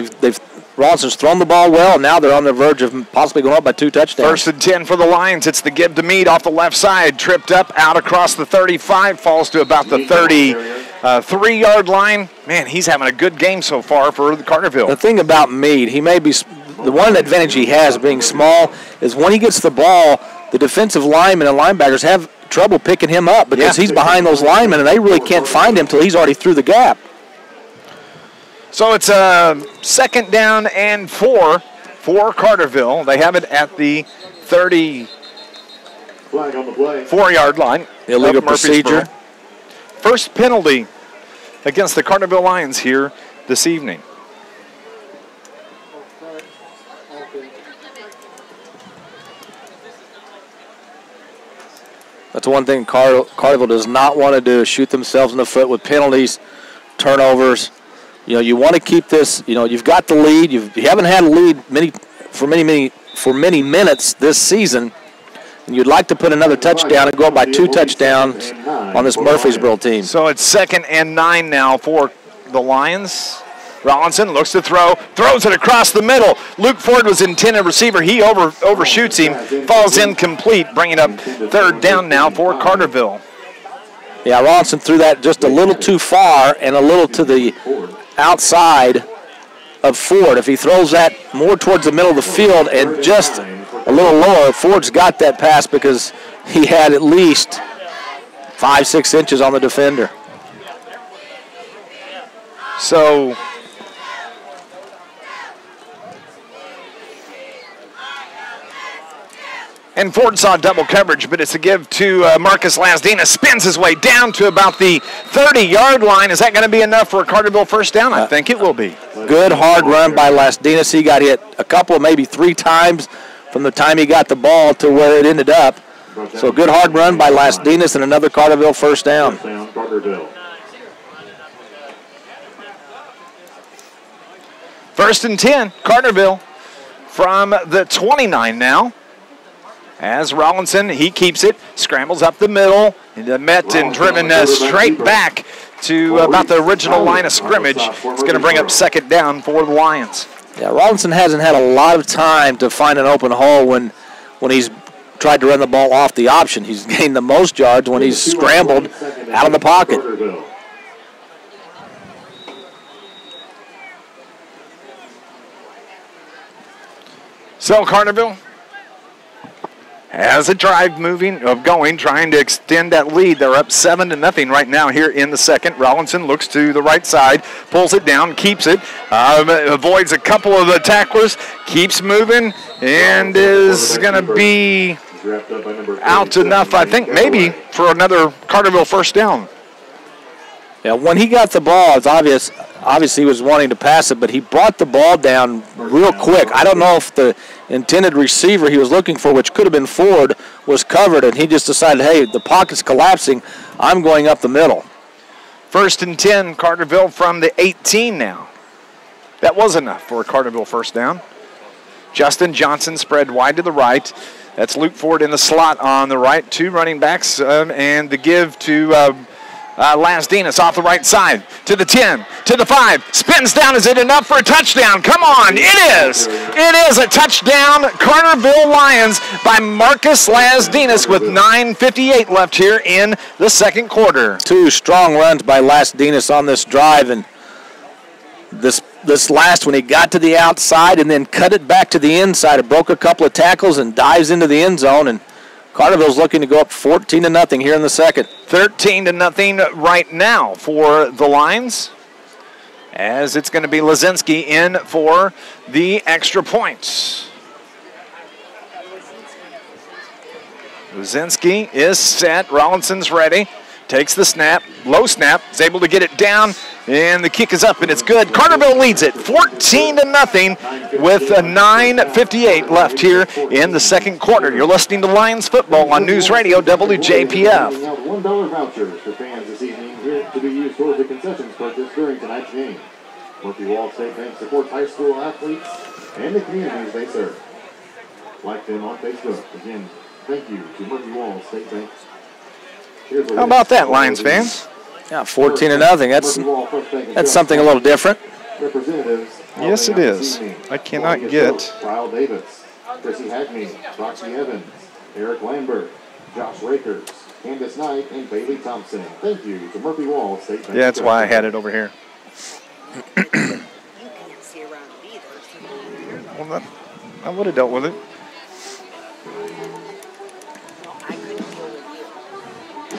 Rawlinson's thrown the ball well, and now they're on the verge of possibly going up by 2 touchdowns. 1st and 10 for the Lions. It's the give to Meade off the left side. Tripped up, out across the 35, falls to about the 33-yard line. Man, he's having a good game so far for Carterville. The thing about Meade, he may be the one advantage he has being small is when he gets the ball, the defensive linemen and linebackers have trouble picking him up because he's behind those linemen, and they really can't find him until he's already through the gap. So it's a 2nd down and 4 for Carterville. They have it at the 34-yard line. Illegal procedure. First penalty against the Carterville Lions here this evening. That's one thing Carterville does not want to do is shoot themselves in the foot with penalties, turnovers. You know, you want to keep this. You know, you've got the lead. You haven't had a lead for many minutes this season, and you'd like to put another touchdown and go up by 2 touchdowns on this Murphysboro team. So it's 2nd and 9 now for the Lions. Rollinson looks to throw, throws it across the middle. Luke Ford was intended receiver. He overshoots him, falls incomplete, bringing up 3rd down now for Carterville. Yeah, Rollinson threw that just a little too far and a little to the outside of Ford. If he throws that more towards the middle of the field and just a little lower, Ford's got that pass because he had at least 5-6 inches on the defender. So and Ford saw double coverage, but it's a give to Marcus Lasdina. Spins his way down to about the 30-yard line. Is that going to be enough for a Carterville first down? I think it will be. Good hard run by Lasdina. He got hit a couple, maybe 3 times from the time he got the ball to where it ended up. So a good hard run by Lasdina and another Carterville first down. 1st and 10, Carterville from the 29 now. As Rollinson, he keeps it, scrambles up the middle, met and driven straight back to about the original line of scrimmage. It's going to bring up 2nd down for the Lions. Yeah, Rollinson hasn't had a lot of time to find an open hole when he's tried to run the ball off the option. He's gained the most yards when he's scrambled out of the pocket. So Carterville has a drive going, trying to extend that lead. They're up 7-0 right now here in the second. Rollinson looks to the right side, pulls it down, keeps it, avoids a couple of the tacklers, keeps moving, and is going to be out enough, I think, maybe for another Carterville first down. Yeah, when he got the ball, it's obvious he was wanting to pass it, but he brought the ball down real quick. I don't know if the intended receiver he was looking for, which could have been Ford, was covered, and he just decided, hey, the pocket's collapsing, I'm going up the middle. 1st and 10, Carterville from the 18 now. That was enough for a Carterville first down. Justin Johnson spread wide to the right. That's Luke Ford in the slot on the right. 2 running backs, and the give to Lasdinas off the right side, to the 10, to the 5, spins down. Is it enough for a touchdown? Come on, it is. It is a touchdown, Carterville Lions by Marcus Lasdinas with 9:58 left here in the second quarter. 2 strong runs by Lasdinas on this drive, and this last one, he got to the outside and then cut it back to the inside. It broke a couple of tackles and dives into the end zone, and Carterville's looking to go up 14-0 here in the second. 13-0 right now for the Lions, as it's going to be Lazinski in for the extra points. Lazinski is set. Rollinson's ready. Takes the snap, low snap, is able to get it down, And the kick is up, and it's good. Carterville leads it 14-0 with 9:58 left here in the second quarter. You're listening to Lions football on News Radio WJPF. $1 vouchers for fans this evening here to be used towards the concessions purchase during tonight's game. Murphy Wall State Bank supports high school athletes and the communities they serve. Like them on Facebook. Again, thank you to Murphy Wall State Bank. How about that, Lions fans? Yeah, 14-0. That's something a little different. Yes, it is. I cannot get. Kyle Davis, Chrissy Hagney, Roxy Evans, Eric Lambert, Josh Rakers, Candace Knight, and Bailey Thompson. Thank you to Murphy Wall State Bank. Yeah, that's why I had it over here. Well, I would have dealt with it.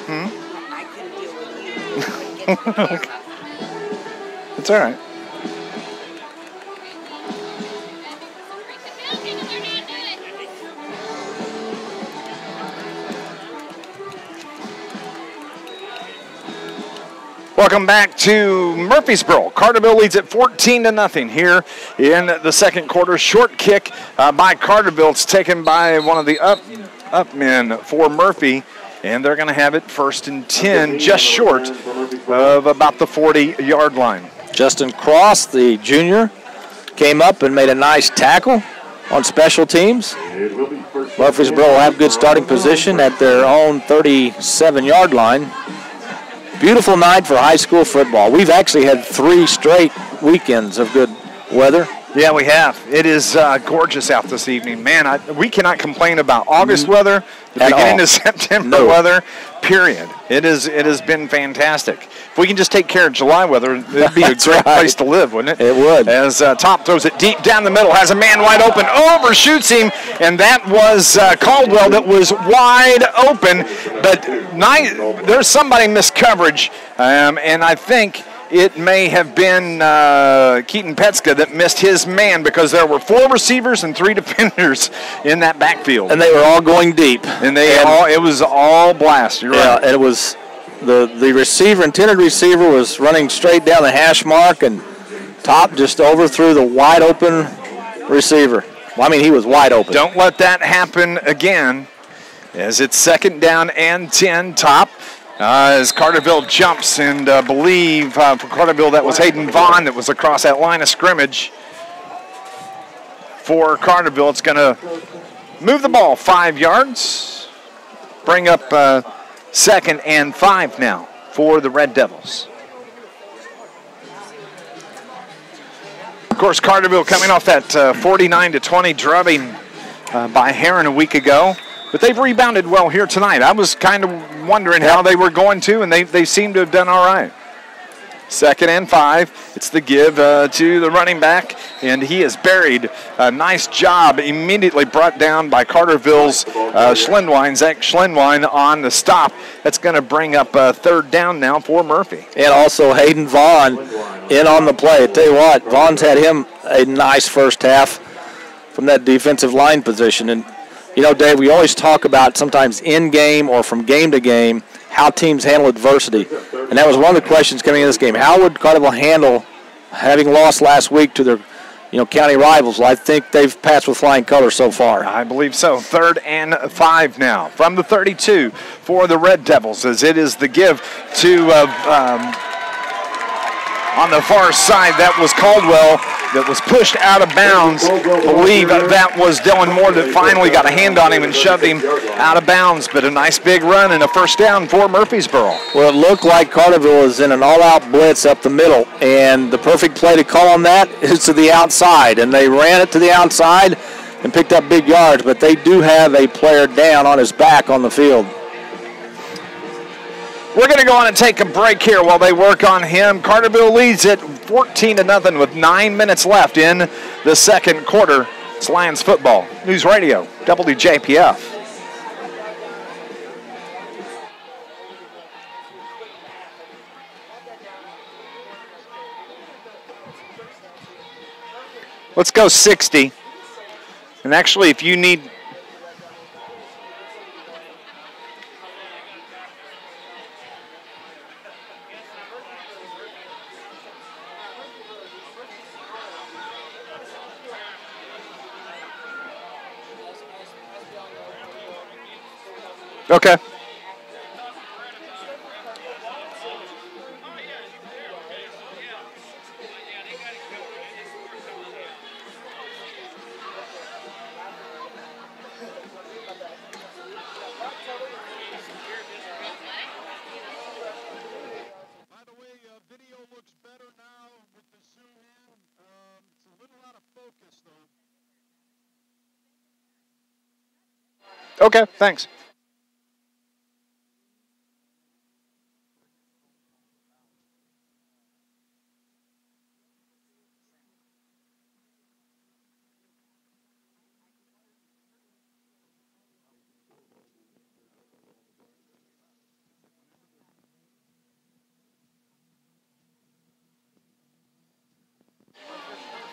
I couldn't deal with you. You couldn't get to the camera. It's all right. Welcome back to Murphysboro. Carterville leads at 14-0 here in the second quarter. Short kick by Carterville. It's taken by one of the up men for Murphy, and they're going to have it 1st and 10, just short of about the 40-yard line. Justin Cross, the junior, came up and made a nice tackle on special teams. Murphysboro will have good starting position at their own 37-yard line. Beautiful night for high school football. We've actually had 3 straight weekends of good weather. Yeah, we have. It is gorgeous out this evening. Man, we cannot complain about August weather, the beginning of September weather, period. It has been fantastic. If we can just take care of July weather, it'd be a great place to live, wouldn't it? It would. As Top throws it deep down the middle, has a man wide open, overshoots him, and that was Caldwell that was wide open. But there's somebody missed coverage, and I think it may have been Keaton Petska that missed his man, because there were 4 receivers and 3 defenders in that backfield. And they were all going deep. And it was all blast. You're right. And it was the receiver, intended receiver, was running straight down the hash mark, and Top just overthrew the wide open receiver. Well, I mean, he was wide open. Don't let that happen again, as it's 2nd down and 10. Top. As Carterville jumps, and believe for Carterville that was Hayden Vaughn that was across that line of scrimmage. For Carterville, it's going to move the ball 5 yards, bring up 2nd and 5 now for the Red Devils. Of course, Carterville coming off that 49-20 drubbing by Heron a week ago. But they've rebounded well here tonight. I was kind of wondering how they were going to, and they seem to have done all right. 2nd and 5. It's the give to the running back, and he is buried. A nice job immediately brought down by Carterville's Schlendwein, Zach Schlendwein, on the stop. That's going to bring up 3rd down now for Murphy. And also Hayden Vaughn in on the play. I tell you what, Vaughn's had him a nice first half from that defensive line position. And you know, Dave, we always talk about sometimes in-game or from game to game how teams handle adversity. And that was one of the questions coming in this game. How would Carterville handle having lost last week to their county rivals? Well, I think they've passed with flying colors so far. I believe so. 3rd and 5 now from the 32 for the Red Devils, as it is the give to on the far side. That was Caldwell that was pushed out of bounds. I believe that was Dylan Moore that finally got a hand on him and shoved him out of bounds. But a nice big run and a 1st down for Murphysboro. Well, it looked like Carterville was in an all-out blitz up the middle, and the perfect play to call on that is to the outside. And they ran it to the outside and picked up big yards, but they do have a player down on his back on the field. We're going to go on and take a break here while they work on him. Carterville leads it 14-0 with 9 minutes left in the second quarter. It's Lions football. News Radio WJPF. Let's go 60. And actually, if you need... Okay. Okay, thanks.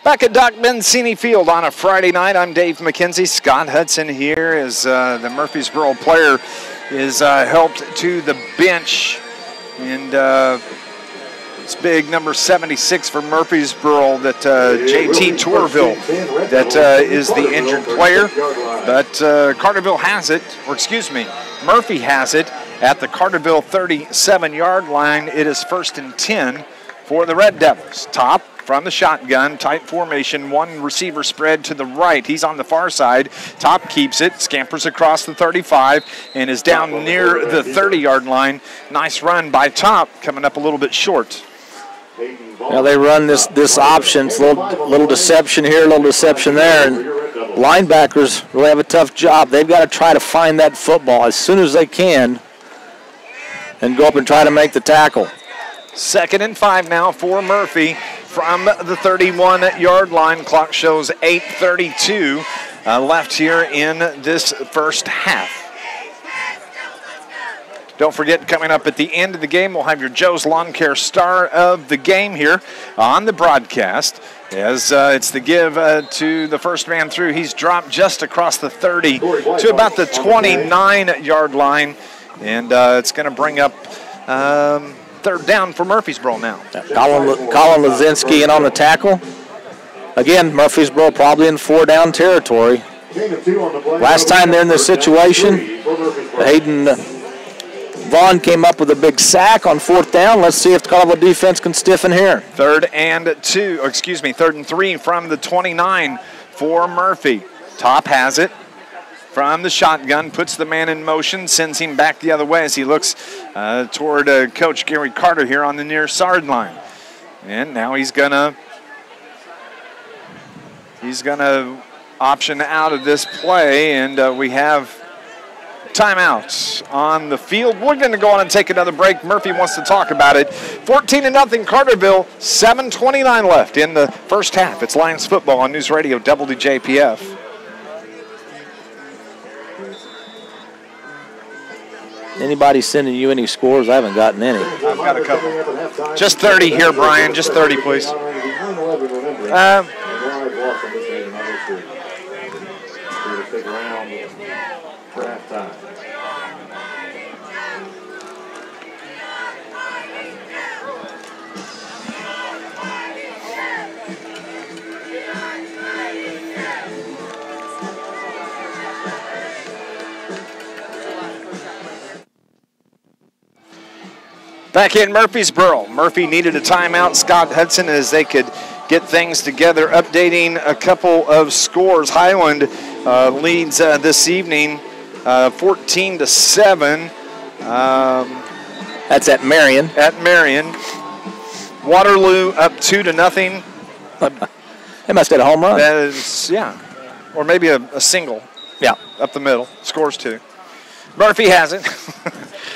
Back at Doc Bensini Field on a Friday night, I'm Dave McKenzie. Scott Hudson here as the Murphysboro player is helped to the bench. And it's big number 76 for Murphysboro, that JT Tourville, that is the injured player. But Carterville has it, or excuse me, Murphy has it at the Carterville 37-yard line. It is 1st and 10 for the Red Devils. Top from the shotgun, tight formation, one receiver spread to the right. He's on the far side. Top keeps it, scampers across the 35, and is down near the 30-yard line. Nice run by Top, coming up a little bit short. Now they run this option. It's a little deception here, a little deception there, and linebackers really have a tough job. They've got to try to find that football as soon as they can and go up and try to make the tackle. 2nd and 5 now for Murphy from the 31-yard line. Clock shows 8:32 left here in this first half. Don't forget, coming up at the end of the game, we'll have your Joe's Lawn Care star of the game here on the broadcast. As it's the give to the first man through. He's dropped just across the 30 to about the 29-yard line. And it's going to bring up 3rd down for Murphysboro now. Colin Lazinski in on the tackle. Again, Murphysboro probably in 4-down territory. Last time they're in this situation, Hayden Vaughn came up with a big sack on 4th down. Let's see if the Carterville defense can stiffen here. 3rd and 3 from the 29 for Murphy. Top has it from the shotgun, puts the man in motion, sends him back the other way as he looks toward Coach Gary Carter here on the near sideline. And now he's gonna option out of this play, and we have timeouts on the field. We're going to go on and take another break. Murphy wants to talk about it. 14-0 Carterville, 7:29 left in the first half. It's Lions football on NewsRadio WJPF. Anybody sending you any scores? I haven't gotten any. I've got a couple. Just 30 here, Brian. Just 30, please. Back in Murphysboro. Murphy needed a timeout. Scott Hudson, as they could get things together, updating a couple of scores. Highland leads this evening 14-7. That's at Marion. Waterloo up 2-0. They must have had a home run. That is, yeah. Or maybe a single. Yeah. Up the middle. Scores 2. Murphy has it.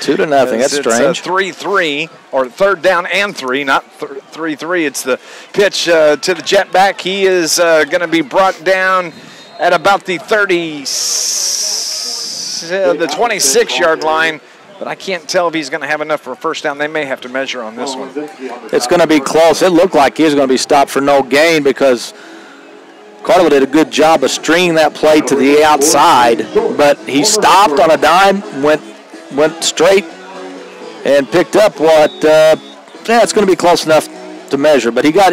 2-0. That's strange. 3-3, or 3rd down and 3, not 3-3. It's the pitch to the jet back. He is going to be brought down at about the 26-yard line, but I can't tell if he's going to have enough for a first down. They may have to measure on this one. It's going to be close. It looked like he was going to be stopped for no gain because Carterville did a good job of stringing that play to the outside, but he stopped on a dime, went straight, and picked up what, it's going to be close enough to measure, but he got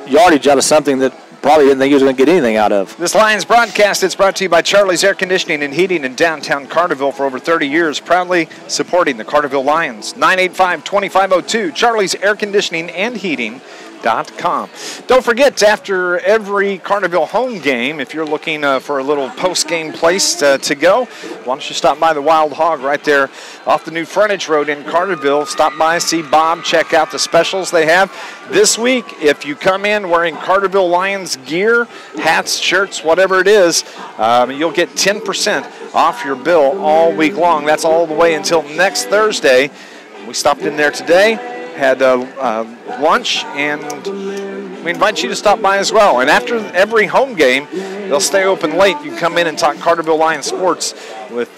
yardage out of something that probably didn't think he was going to get anything out of. This Lions broadcast is brought to you by Charlie's Air Conditioning and Heating in downtown Carterville for over 30 years, proudly supporting the Carterville Lions. 985-2502, Charlie's Air Conditioning and Heating.com. Don't forget, after every Carterville home game, if you're looking for a little post-game place to go, why don't you stop by the Wild Hog right there off the new frontage road in Carterville. Stop by, see Bob, check out the specials they have. This week, if you come in wearing Carterville Lions gear, hats, shirts, whatever it is, you'll get 10% off your bill all week long. That's all the way until next Thursday. We stopped in there today, had lunch, and we invite you to stop by as well. And after every home game, they'll stay open late. You can come in and talk Carterville Lions sports with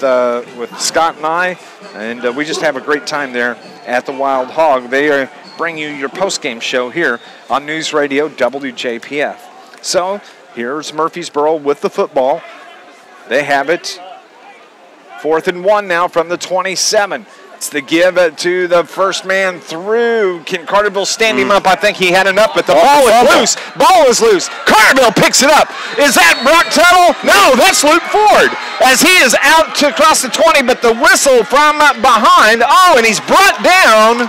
Scott and I, and we just have a great time there at the Wild Hog. They bring you your post-game show here on News Radio WJPF. So here's Murphysboro with the football. They have it 4th and 1 now from the 27. It's the give to the first man through. Can Carterville stand him up? I think he had enough, but the ball is loose. Ball is loose. Carterville picks it up. Is that Brock Tuttle? No, that's Luke Ford. As he is out to cross the 20, but the whistle from behind. Oh, and he's brought down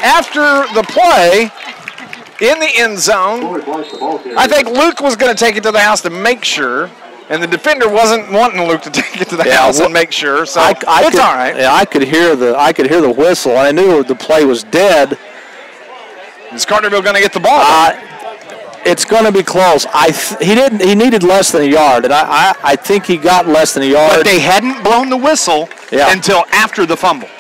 after the play in the end zone. I think Luke was going to take it to the house to make sure. And the defender wasn't wanting Luke to take it to the house and make sure, so it's all right. Yeah, I could hear the whistle. I knew the play was dead. Is Carterville going to get the ball? It's going to be close. He needed less than a yard, and I think he got less than a yard. But they hadn't blown the whistle until after the fumble.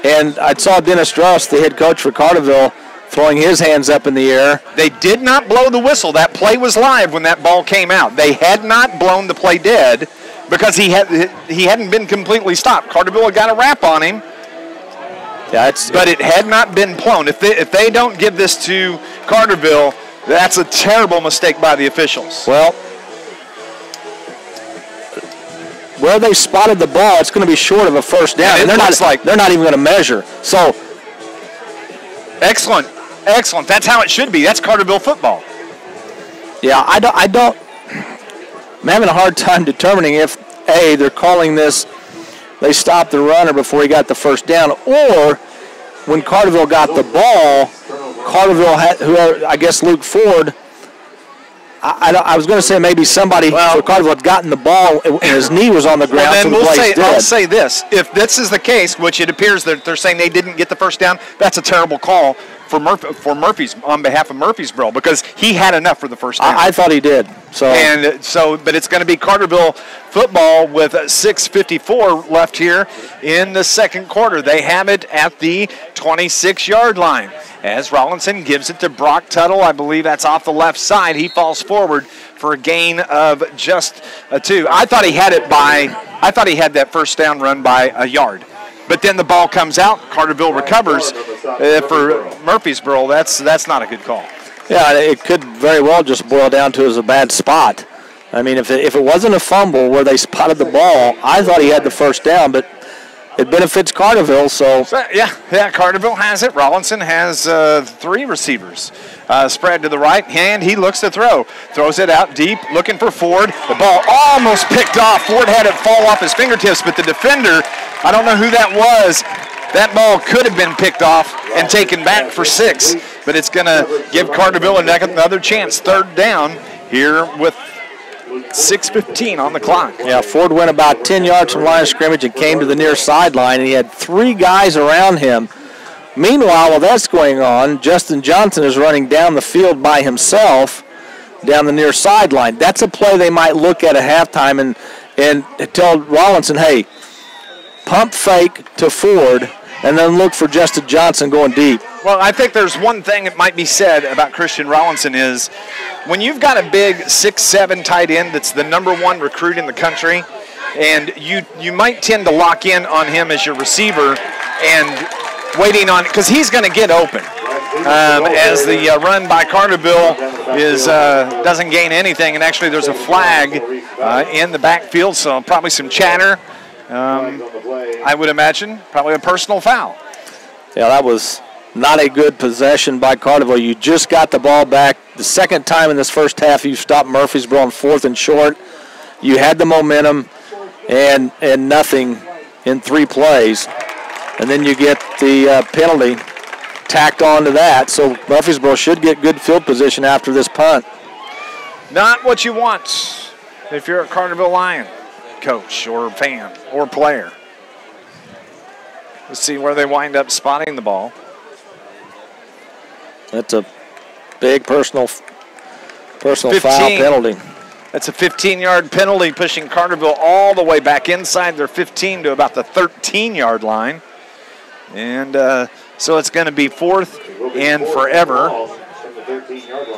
And I saw Dennis Druss, the head coach for Carterville, throwing his hands up in the air. They did not blow the whistle. That play was live when that ball came out. They had not blown the play dead because he hadn't been completely stopped. Carterville got a wrap on him, but it had not been blown. If they don't give this to Carterville, that's a terrible mistake by the officials. Well, where they spotted the ball, it's going to be short of a first down. And they're not even going to measure. So, excellent. That's how it should be. That's Carterville football. Yeah, I'm having a hard time determining if, A, they're calling this, they stopped the runner before he got the first down, or when Carterville got the ball, Carterville had, I guess Luke Ford, I was going to say maybe somebody for Carterville had gotten the ball and his knee was on the ground. Well, then I'll say this. If this is the case, which it appears that they're saying they didn't get the first down, that's a terrible call for Murphy's on behalf of Murphysboro because he had enough for the first down. I thought he did. But it's going to be Carterville football with 6:54 left here in the second quarter. They have it at the 26-yard line. As Rollinson gives it to Brock Tuttle, I believe that's off the left side. He falls forward for a gain of just a 2. I thought he had that first down run by a yard. But then the ball comes out. Carterville recovers for Murphysboro. That's not a good call. Yeah, it could very well just boil down to as a bad spot. I mean, if it wasn't a fumble where they spotted the ball, I thought he had the first down, but it benefits Carterville. So Carterville has it. Rollinson has 3 receivers spread to the right hand. He looks to throw. Throws it out deep, looking for Ford. The ball almost picked off. Ford had it fall off his fingertips, but the defender, I don't know who that was. That ball could have been picked off and taken back for 6, but it's going to give Carterville another chance. Third down here with 6:15 on the clock. Yeah, Ford went about 10 yards from line of scrimmage and came to the near sideline, and he had 3 guys around him. Meanwhile, while that's going on, Justin Johnson is running down the field by himself down the near sideline. That's a play they might look at halftime and tell Rollinson, hey, pump fake to Ford and then look for Justin Johnson going deep. Well, I think there's one thing that might be said about Christian Rollinson is when you've got a big 6'7" tight end that's the #1 recruit in the country, and you might tend to lock in on him as your receiver and waiting on, because he's going to get open. As the run by Carterville doesn't gain anything, and actually there's a flag in the backfield, so probably some chatter. I would imagine probably a personal foul. Yeah, that was not a good possession by Carterville. You just got the ball back the second time in this first half you stopped Murphysboro on 4th and short. You had the momentum and nothing in 3 plays. And then you get the penalty tacked on to that. So Murphysboro should get good field position after this punt. Not what you want if you're a Carterville Lion coach or fan or player. Let's see where they wind up spotting the ball. That's a big personal foul penalty. That's a 15-yard penalty, pushing Carterville all the way back inside their 15 to about the 13-yard line. And so it's going to be 4th and forever.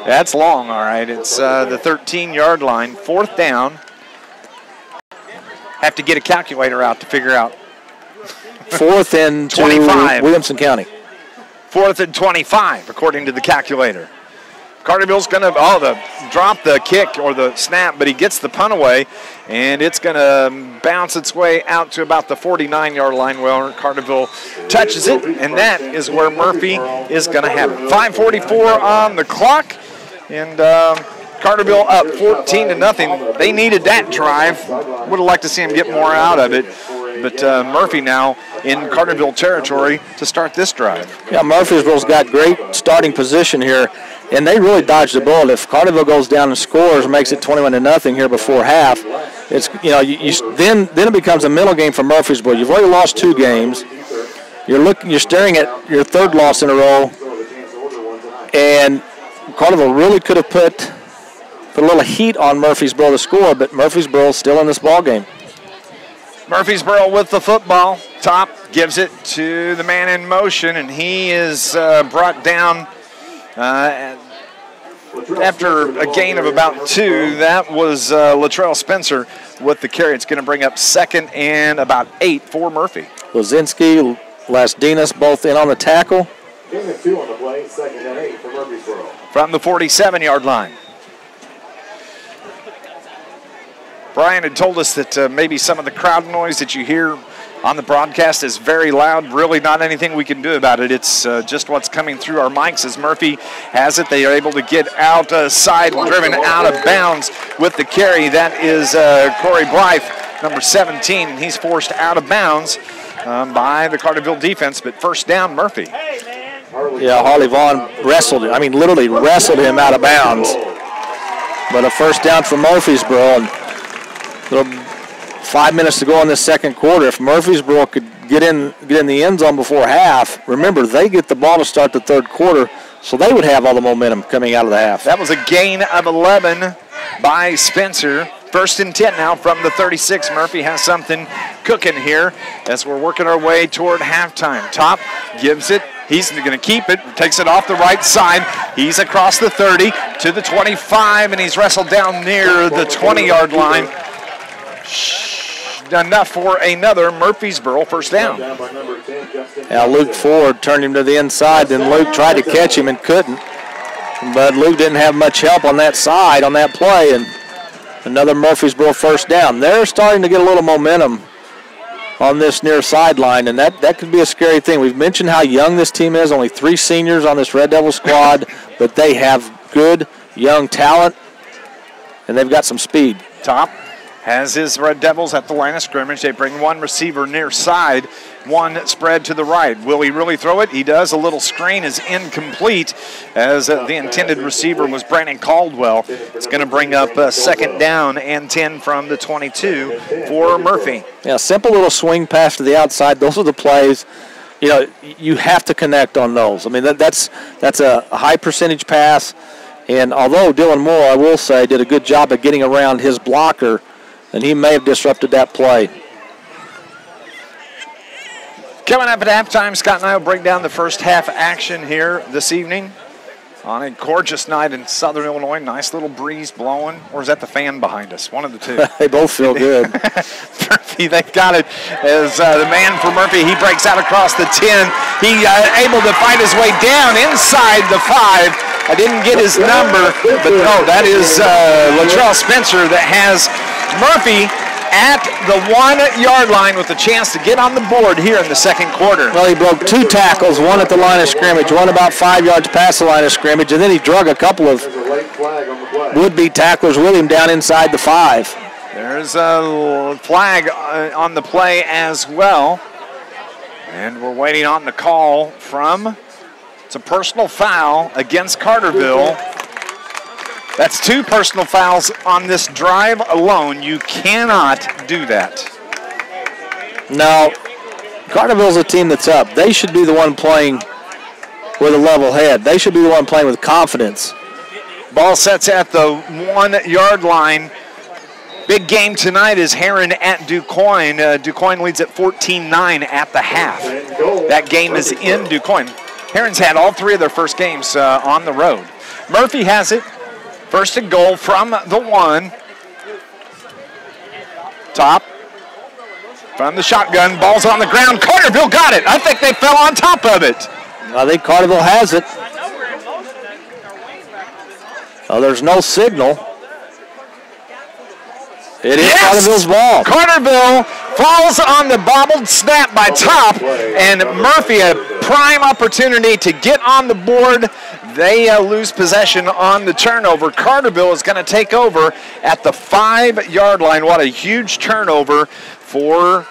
That's long, all right. It's the 13-yard line, 4th down. Have to get a calculator out to figure out. 4th and 25. Williamson County. 4th and 25, according to the calculator. Carterville's going to drop the kick or the snap, but he gets the punt away, and it's going to bounce its way out to about the 49-yard line where Carterville touches it, and that is where Murphy is going to have it. 5:44 on the clock, and Carterville up 14-0. They needed that drive. Would have liked to see him get more out of it. But Murphy now in Carterville territory to start this drive. Yeah, Murphysboro's got great starting position here, and they really dodged the bullet. If Carterville goes down and scores, makes it 21-0 here before half, it's then it becomes a mental game for Murphysboro. You've already lost 2 games. You're staring at your 3rd loss in a row, and Carterville really could have put a little heat on Murphysboro to score, but Murphysboro's still in this ball game. Murphysboro with the football. Top gives it to the man in motion, and he is brought down after a gain of about 2. That was Latrell Spencer with the carry. It's going to bring up 2nd and about 8 for Murphy. Lozinski, Lasdinas both in on the tackle. Gain of 2 on the play, 2nd and 8 for Murphysboro. From the 47-yard line. Brian had told us that maybe some of the crowd noise that you hear on the broadcast is very loud. Really not anything we can do about it. It's just what's coming through our mics as Murphy has it. They are able to get outside, driven out of bounds with the carry. That is Corey Blythe, number 17. And he's forced out of bounds by the Carterville defense, but first down, Murphy. Yeah, Harley Vaughn literally wrestled him out of bounds. But a first down for Murphysboro. And 5 minutes to go in this second quarter. If Murphysboro could get in the end zone before half, remember, they get the ball to start the 3rd quarter, so they would have all the momentum coming out of the half. That was a gain of 11 by Spencer. 1st and 10 now from the 36. Murphy has something cooking here as we're working our way toward halftime. Top gives it. He's going to keep it, takes it off the right side. He's across the 30 to the 25, and he's wrestled down near the 20-yard line. Enough for another Murphysboro first down. Now Luke Ford turned him to the inside, then Luke tried to catch him and couldn't. But Luke didn't have much help on that side on that play, and another Murphysboro first down. They're starting to get a little momentum on this near sideline, and that could be a scary thing. We've mentioned how young this team is, only 3 seniors on this Red Devil squad, but they have good young talent, and they've got some speed. Top has his Red Devils at the line of scrimmage. They bring 1 receiver near side, 1 spread to the right. Will he really throw it? He does. A little screen is incomplete as the intended receiver was Brandon Caldwell. It's going to bring up a 2nd down and 10 from the 22 for Murphy. Yeah, simple little swing pass to the outside. Those are the plays. You have to connect on those. I mean, that's a high percentage pass. And although Dylan Moore, I will say, did a good job of getting around his blocker, and he may have disrupted that play. Coming up at halftime, Scott and I will break down the first half action here this evening on a gorgeous night in southern Illinois. Nice little breeze blowing. Or is that the fan behind us? One of the two. They both feel good. Murphy, they've got it as the man for Murphy. He breaks out across the 10. He able to fight his way down inside the 5. I didn't get his number, but no, that is Latrell Spencer that has Murphy at the 1-yard line with a chance to get on the board here in the second quarter. Well, he broke 2 tackles, 1 at the line of scrimmage, 1 about 5 yards past the line of scrimmage, and then he drug a couple of late flag on the play. Would-be tacklers with him down inside the 5. There's a flag on the play as well. And we're waiting on the call from, it's a personal foul against Carterville. That's 2 personal fouls on this drive alone. You cannot do that. Now, Carterville's a team that's up. They should be the one playing with a level head. They should be the one playing with confidence. Ball sets at the 1-yard line. Big game tonight is Heron at DuQuoin. DuQuoin leads at 14-9 at the half. That game is in DuQuoin. Heron's had all 3 of their first games on the road. Murphy has it. First and goal from the 1. Top. From the shotgun. Ball's on the ground. Carterville got it. I think they fell on top of it. I think Carterville has it. Oh, there's no signal. It is Carterville's ball. Carterville falls on the bobbled snap by Top, and Murphy a prime opportunity to get on the board. They lose possession on the turnover. Carterville is going to take over at the 5-yard line. What a huge turnover for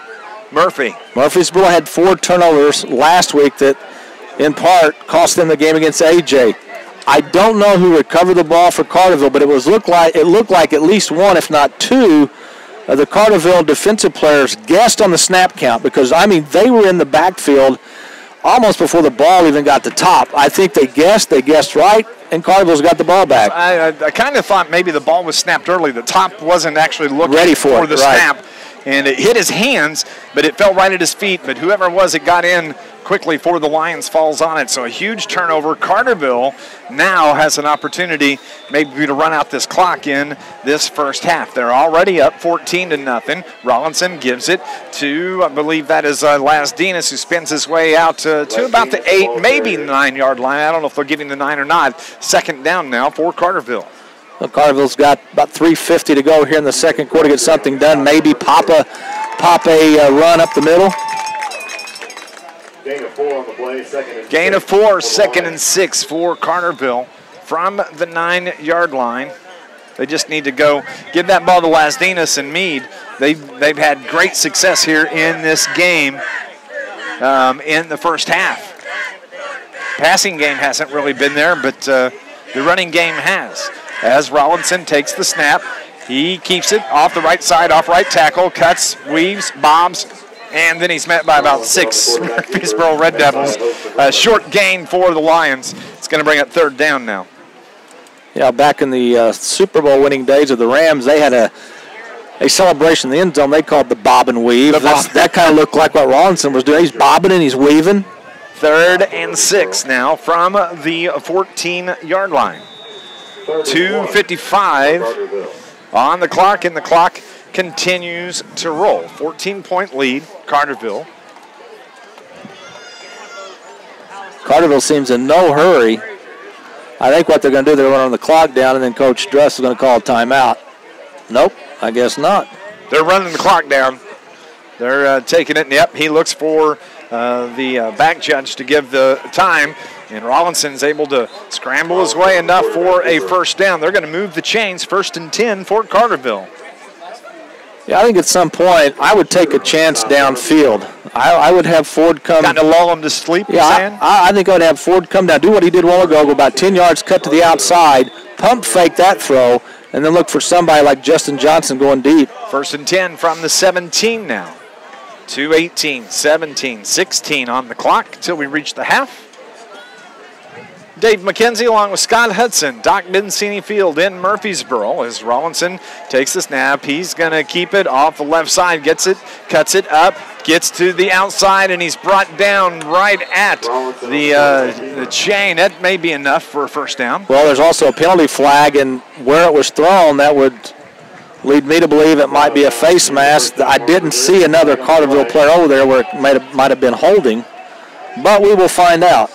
Murphy. Murphysboro had 4 turnovers last week that, in part, cost them the game against AJ. I don't know who recovered the ball for Carterville, but it looked like at least 1, if not 2, of the Carterville defensive players guessed on the snap count because, I mean, they were in the backfield almost before the ball even got to Top. I think they guessed right, and Carterville's got the ball back. I kind of thought maybe the ball was snapped early. The Top wasn't actually looking ready for the snap, and it hit his hands, but it fell right at his feet. But whoever it was, it got in quickly for the Lions, falls on it. So a huge turnover. Carterville now has an opportunity maybe to run out this clock in this first half. They're already up 14-0. Rollinson gives it to, I believe that is Lasdinas, who spins his way out to about the 8, maybe 9-yard line. I don't know if they're getting the 9 or not. Second down now for Carterville. Well, Carterville's got about 3:50 to go here in the second quarter to get something done. Maybe pop a run up the middle. Gain of 4 on the play, Gain of 4, 2nd and 6 for Carterville from the 9-yard line. They just need to go give that ball to Lasdinas and Meade. They've had great success here in this game in the first half. Passing game hasn't really been there, but the running game has. As Rollinson takes the snap, he keeps it off the right side, off right tackle, cuts, weaves, bobs, and then he's met by about 6 Murphysboro Red Devils. A short gain for the Lions. It's going to bring up 3rd down now. Yeah, back in the Super Bowl winning days of the Rams, they had a celebration in the end zone they called the bob and weave. That kind of looked like what Rollinson was doing. He's bobbing and he's weaving. 3rd and 6 now from the 14-yard line. 2:55 on the clock, and the clock continues to roll. 14-point lead, Carterville. Carterville seems in no hurry. I think what they're going to do, they're going to run the clock down, and then Coach Dress is going to call a timeout. Nope, I guess not. They're running the clock down. They're taking it, and yep, he looks for the back judge to give the time, and Rollinson's able to scramble his way enough for a first down. They're going to move the chains, 1st and 10 for Carterville. Yeah, I think at some point I would take a chance downfield. I would have Ford come. Kind of lull him to sleep, you're saying? I think I would have Ford come down, do what he did a while ago, go about 10 yards, cut to the outside, pump fake that throw, and then look for somebody like Justin Johnson going deep. 1st and 10 from the 17 now. 2:18, 17, 16 on the clock until we reach the half. Dave McKenzie along with Scott Hudson. Doc Bincini Field in Murphysboro as Rollinson takes the snap. He's going to keep it off the left side, gets it, cuts it up, gets to the outside, and he's brought down right at the chain. That may be enough for a first down. Well, there's also a penalty flag, and where it was thrown, that would lead me to believe it might be a face mask. I didn't see another Carterville player over there where it might have been holding, but we will find out.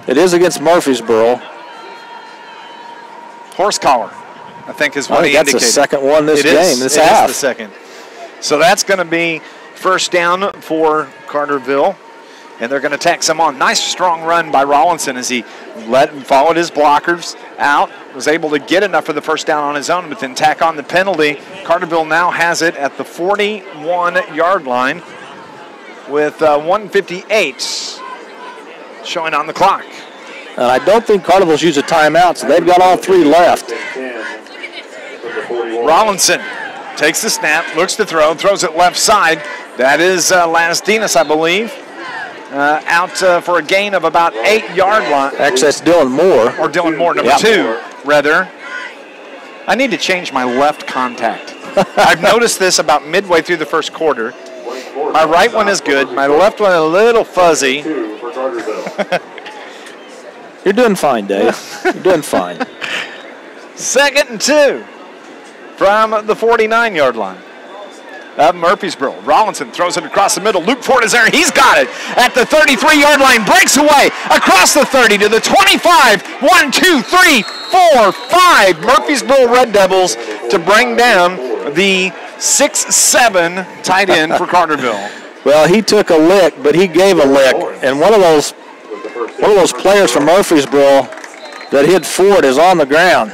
It is against Murphysboro. Horse collar, I think is what he indicated. That's the second one this game, this half. It is the second. So that's going to be first down for Carterville. and they're going to tack some on. Nice strong run by Rollinson as he followed his blockers out, was able to get enough for the first down on his own, but then tack on the penalty. Carterville now has it at the 41-yard line with 1:58 showing on the clock. And I don't think Carterville's used a timeout, so they've got all 3 left. Rollinson takes the snap, looks to throw, throws it left side. That is Lasdinas, I believe, out for a gain of about 8-yard line. Actually, that's Dylan Moore. Or Dylan Moore, number 2, rather. I need to change my left contact. I've noticed this about midway through the first quarter. My right one is good. My left one a little fuzzy. You're doing fine, Dave. You're doing fine. 2nd and 2 from the 49-yard line of Murphysboro. Rollinson throws it across the middle. Luke Ford is there. He's got it at the 33-yard line. Breaks away across the 30 to the 25. 1, 2, 3, 4, 5. Murphysboro Red Devils to bring down the 6'7" tight end for Carterville. Well, he took a lick, but he gave a lick. And one of those players from Murphysboro that hit Ford is on the ground.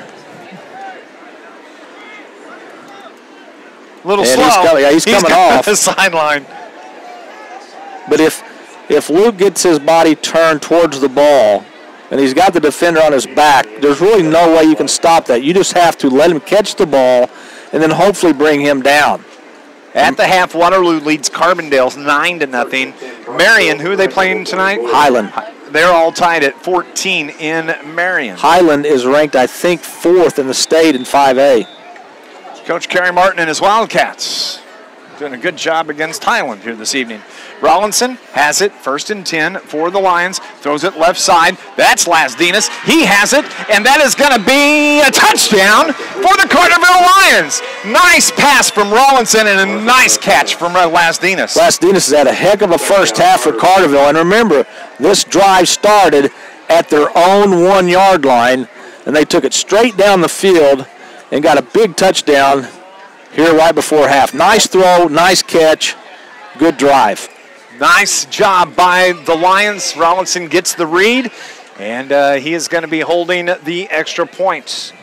A little and slow. He's coming off the sideline. But if Luke gets his body turned towards the ball and he's got the defender on his back, there's really no way you can stop that. You just have to let him catch the ball and then hopefully bring him down. At the half, Waterloo leads Carbondale 9-0. Marion, who are they playing tonight? Highland. They're all tied at 14 in Marion. Highland is ranked, I think, 4th in the state in 5A. Coach Kerry Martin and his Wildcats doing a good job against Highland here this evening. Rollinson has it, 1st and 10 for the Lions. Throws it left side. That's Lasdinas. He has it, and that is going to be a touchdown for the Carterville Lions. Nice pass from Rollinson and a nice catch from Lasdinas. Lasdinas has had a heck of a first half for Carterville, and remember, this drive started at their own 1-yard line, and they took it straight down the field and got a big touchdown here right before half. Nice throw, nice catch, good drive. Nice job by the Lions. Rollinson gets the read, and he is going to be holding the extra points.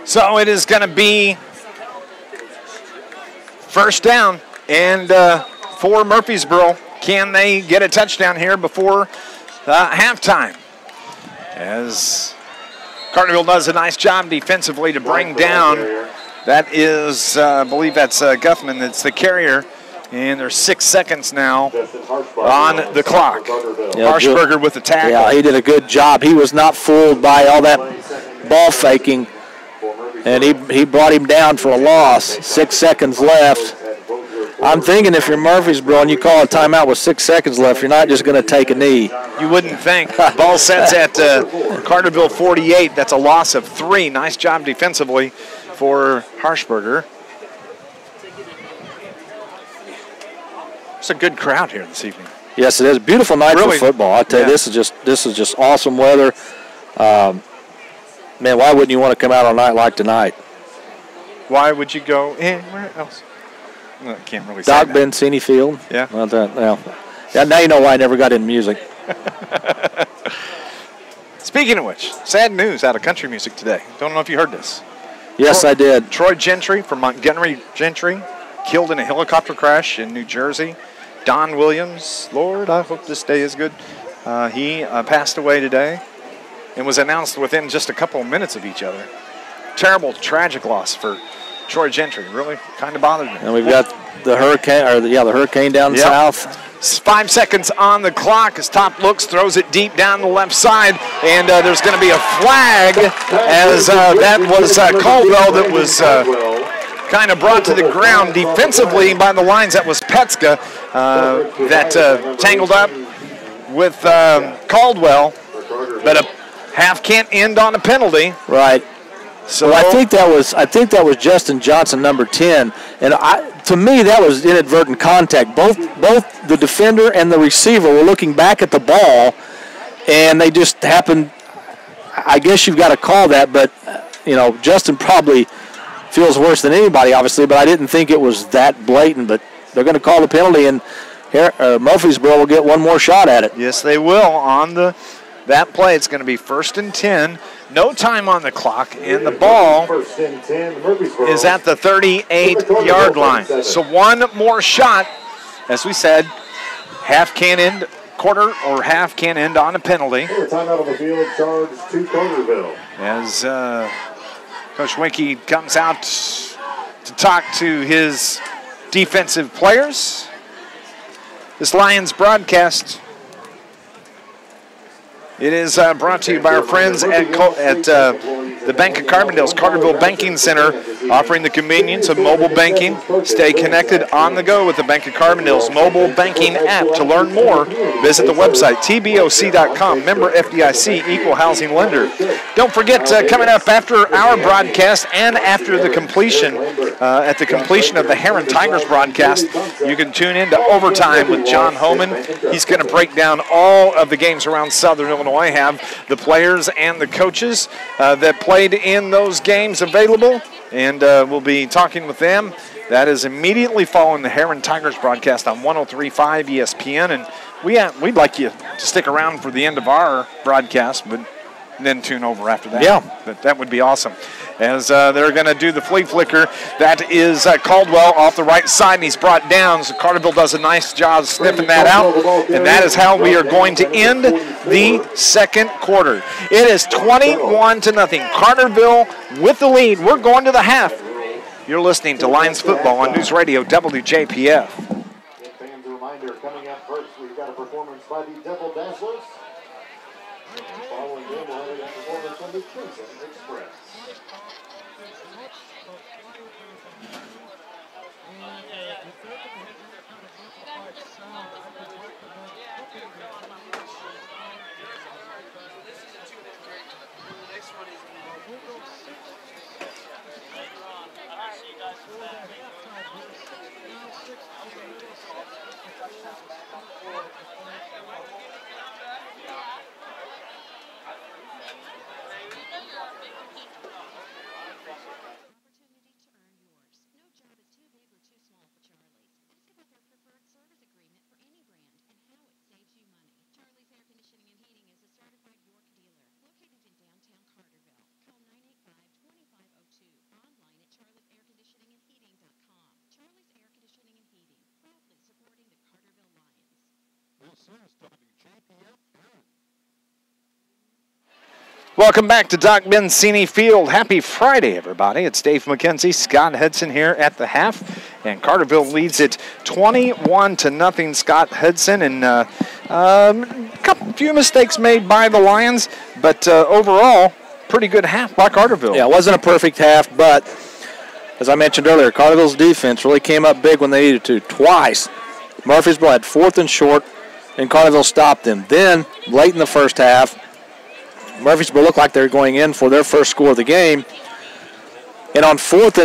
So it is going to be first down and for Murphysboro. Can they get a touchdown here before halftime? As Carterville does a nice job defensively to bring down. That is, I believe that's Guthman. That's the carrier. And there's 6 seconds now on the clock. Yeah, Harshberger with the tackle. Yeah, he did a good job. He was not fooled by all that ball faking. And he brought him down for a loss. 6 seconds left. I'm thinking if you're Murphysboro and you call a timeout with 6 seconds left, you're not just going to take a knee. You wouldn't think. Ball sets at Carterville 48. That's a loss of 3. Nice job defensively for Harshberger. It's a good crowd here this evening. Yes, it is. Beautiful night for football. I tell you, this is just awesome weather. Man, why wouldn't you want to come out on a night like tonight? Why would you go anywhere else? No, I can't really say Doc that. Bencini Field. Yeah. Well, yeah. Now you know why I never got into music. Speaking of which, sad news out of country music today. Don't know if you heard this. Yes, I did. Troy Gentry from Montgomery Gentry killed in a helicopter crash in New Jersey. Don Williams, Lord, I hope this day is good. He passed away today and was announced within just a couple of minutes of each other. Terrible, tragic loss for Troy Gentry. Really kind of bothered me. And we've got the hurricane down south. 5 seconds on the clock as Top looks, throws it deep down the left side, and there's going to be a flag as that was Caldwell that was kind of brought to the ground defensively by the Lions. That was Petska that tangled up with Caldwell, but a half can't end on a penalty. Right. So well, I think that was Justin Johnson, number 10, and to me that was inadvertent contact. Both the defender and the receiver were looking back at the ball, and they just happened. I guess you've got to call that, but Justin probably feels worse than anybody, obviously. But I didn't think it was that blatant. But they're going to call the penalty, and Murphysboro will get one more shot at it. Yes, they will on that play. It's going to be 1st and 10. No time on the clock, and the ball is at the 38-yard line. So one more shot. As we said, half can end, quarter or half can end on a penalty. Timeout on the field, charge to Carterville. As Coach Winkie comes out to talk to his defensive players. This Lions broadcast, it is brought to you by our friends at the Bank of Carbondale's Carterville Banking Center, offering the convenience of mobile banking. Stay connected on the go with the Bank of Carbondale's mobile banking app. To learn more, visit the website, tboc.com, member FDIC, equal housing lender. Don't forget, coming up after our broadcast and after the completion, at the completion of the Heron Tigers broadcast, you can tune in to Overtime with John Homan. He's going to break down all of the games around Southern Illinois, have the players and the coaches that played in those games available, and we'll be talking with them. That is immediately following the Heron Tigers broadcast on 103.5 ESPN, and we'd like you to stick around for the end of our broadcast, but then tune over after that. Yeah. But that would be awesome. As they're going to do the flea flicker, that is Caldwell off the right side, and he's brought down. So Carterville does a nice job sniffing that out, and that is how we are going to end the second quarter. It is 21-0. Carterville with the lead. We're going to the half. You're listening to Lions football on NewsRadio WJPF. Fans, a reminder, coming up first, we've got a performance by the Devil Dazzlers. Following them, we'll have a performance from the Crimson Express. Welcome back to Doc Bensini Field. Happy Friday, everybody. It's Dave McKenzie, Scott Hudson here at the half, and Carterville leads it 21-0. Scott Hudson, and a few mistakes made by the Lions, but overall, pretty good half by Carterville. Yeah, it wasn't a perfect half, but as I mentioned earlier, Carterville's defense really came up big when they needed to. Twice, Murphysboro had 4th and short, and Carterville stopped them. Then, late in the first half, Murphysboro looked like they were going in for their first score of the game. And on 1st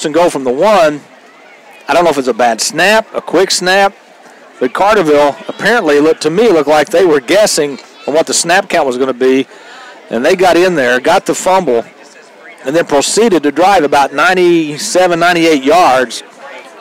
and goal from the 1, I don't know if it's a bad snap, a quick snap, but Carterville apparently looked like they were guessing on what the snap count was going to be. And they got in there, got the fumble, and then proceeded to drive about 97, 98 yards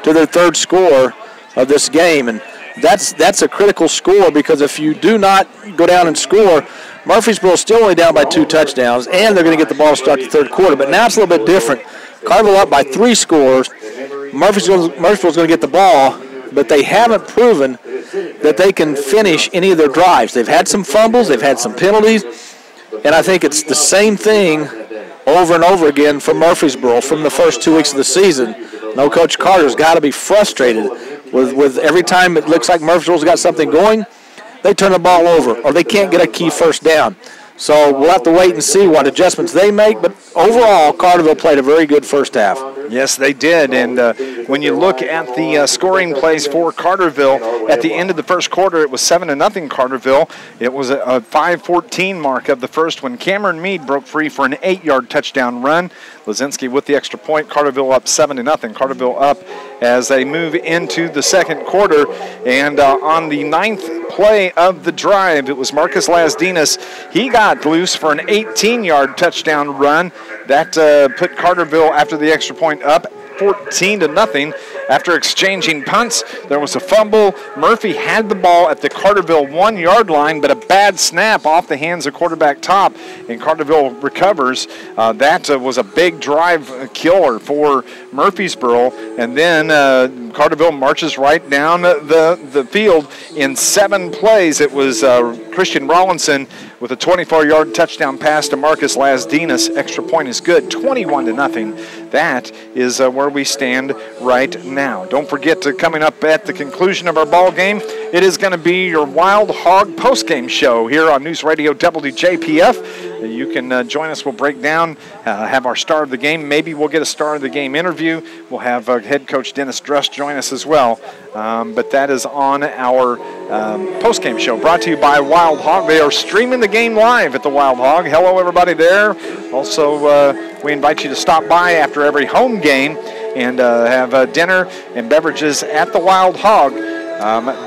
to their 3rd score of this game. And that's a critical score, because if you do not go down and score, Murphysboro is still only down by 2 touchdowns, and they're going to get the ball to start the 3rd quarter. But now it's a little bit different. Carterville up by 3 scores. Murphysboro's going to get the ball, but they haven't proven that they can finish any of their drives. They've had some fumbles, they've had some penalties, and I think it's the same thing over and over again for Murphysboro from the first 2 weeks of the season. No, Coach Carter's got to be frustrated with every time it looks like Murphysboro's got something going, they turn the ball over, or they can't get a key first down. So we'll have to wait and see what adjustments they make, but overall, Carterville played a very good first half. Yes, they did, and when you look at the scoring plays for Carterville, at the end of the first quarter, it was 7-0 Carterville. It was a 5:14 mark of the first when Cameron Mead broke free for an 8-yard touchdown run. Lazinski with the extra point. Carterville up 7-0. Carterville up as they move into the second quarter, and on the 9th play of the drive, it was Marcus Lasdinas. He got loose for an 18-yard touchdown run. That put Carterville, after the extra point, up 14-0. After exchanging punts, there was a fumble. Murphy had the ball at the Carterville 1-yard line, but a bad snap off the hands of quarterback Top, and Carterville recovers. That was a big drive killer for Murphysboro, and then Carterville marches right down the field in 7 plays. It was Christian Rawlinson with a 24-yard touchdown pass to Marcus Lasdinas. Extra point is good, 21-0. That is where we stand right now. Don't forget to coming up at the conclusion of our ball game, it is going to be your Wild Hog postgame show here on News Radio WJPF. You can join us. We'll break down, have our star of the game. Maybe we'll get a star of the game interview. We'll have head coach Dennis Druss join us as well. But that is on our postgame show, brought to you by Wild Hog. They are streaming the game live at the Wild Hog. Hello, everybody there. Also, we invite you to stop by after every home game and have dinner and beverages at the Wild Hog.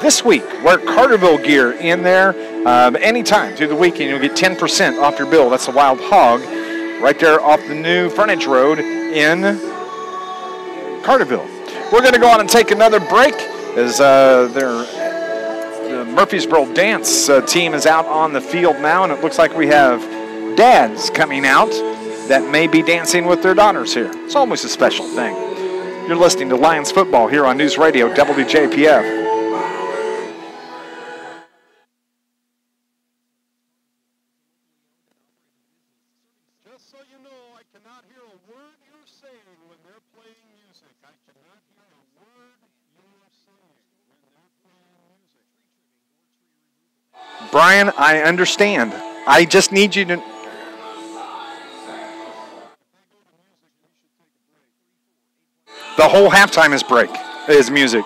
This week, wear Carterville gear in there anytime through the week, and you'll get 10% off your bill. That's the Wild Hog right there off the new frontage road in Carterville. We're going to go on and take another break as the Murphysboro dance team is out on the field now, and it looks like we have dads coming out that may be dancing with their daughters here. It's almost a special thing. You're listening to Lions football here on News Radio WJPF. Brian, I understand. I just need you to... The whole halftime is music.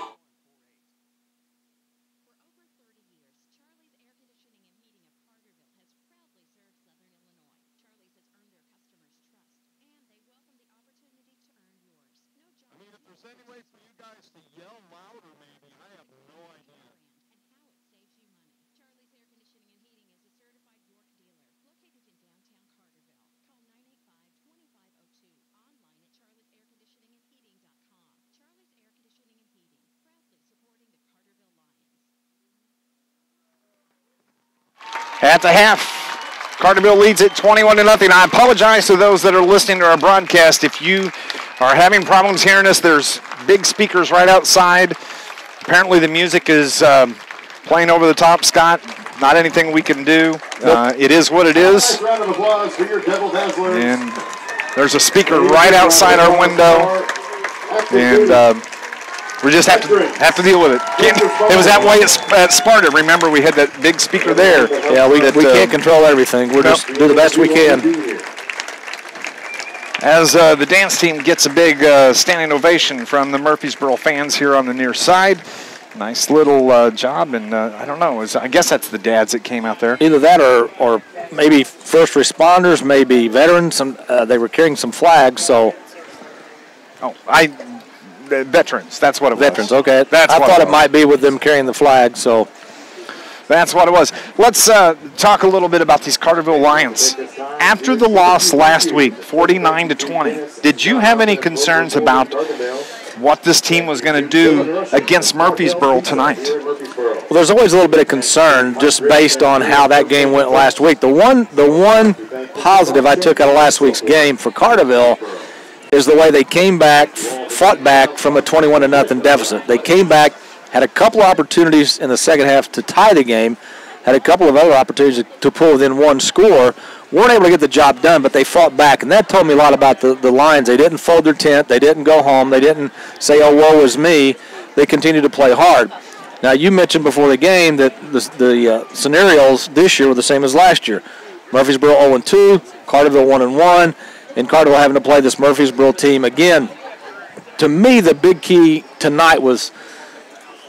At the half, Carterville leads it 21-0. I apologize to those that are listening to our broadcast. If you are having problems hearing us, there's big speakers right outside. Apparently the music is playing over the top, Scott. Not anything we can do. It is what it is. Round of applause for your Devil Dazzlers. And there's a speaker right outside our window. And we just have to deal with it. It was that way at Sparta. Remember, we had that big speaker there. Yeah, we can't control everything. We'll just do the best we can. As the dance team gets a big standing ovation from the Murphysboro fans here on the near side. Nice little job, and I don't know. I guess that's the dads that came out there. Either that or maybe first responders, maybe veterans. They were carrying some flags, so. Veterans, that's what it was. Veterans, okay. I thought it might be with them carrying the flag, so. That's what it was. Let's talk a little bit about these Carterville Lions. After the loss last week, 49-20, did you have any concerns about what this team was going to do against Murphysboro tonight? Well, there's always a little bit of concern just based on how that game went last week. The one positive I took out of last week's game for Carterville is the way they came back, fought back from a 21-0 deficit. They came back, had a couple of opportunities in the second half to tie the game, had a couple of other opportunities to pull within one score, weren't able to get the job done, but they fought back, and that told me a lot about the Lions. They didn't fold their tent. They didn't go home. They didn't say, oh, woe is me. They continued to play hard. Now, you mentioned before the game that the scenarios this year were the same as last year. Murphysboro 0-2, Carterville 1-1, and Carterville having to play this Murphysboro team again. To me, the big key tonight was,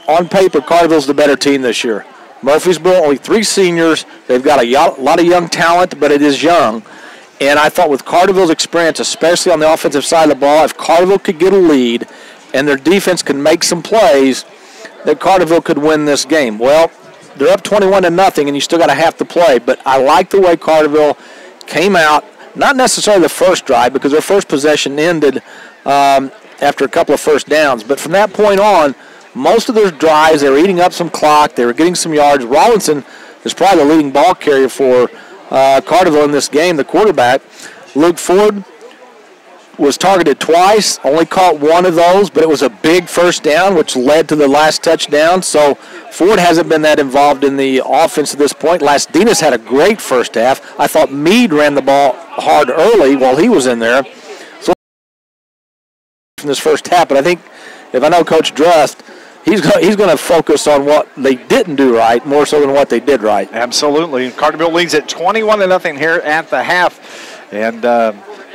on paper, Carterville's the better team this year. Murphysboro, only 3 seniors. They've got a lot of young talent, but it is young. And I thought with Carterville's experience, especially on the offensive side of the ball, if Carterville could get a lead and their defense can make some plays, that Carterville could win this game. Well, they're up 21-0, and you still got a half to play. But I like the way Carterville came out, not necessarily the first drive, because their first possession ended after a couple of first downs. But from that point on, most of their drives, they were eating up some clock. They were getting some yards. Rawlinson is probably the leading ball carrier for Carterville in this game, the quarterback. Luke Ford was targeted twice, only caught one of those, but it was a big first down, which led to the last touchdown. So Ford hasn't been that involved in the offense at this point. Lasdinas had a great first half. I thought Meade ran the ball hard early while he was in there. So in this first half, but I think if I know Coach Drust, he's going to focus on what they didn't do right more so than what they did right. Absolutely. Carterville leads at 21-0 here at the half. And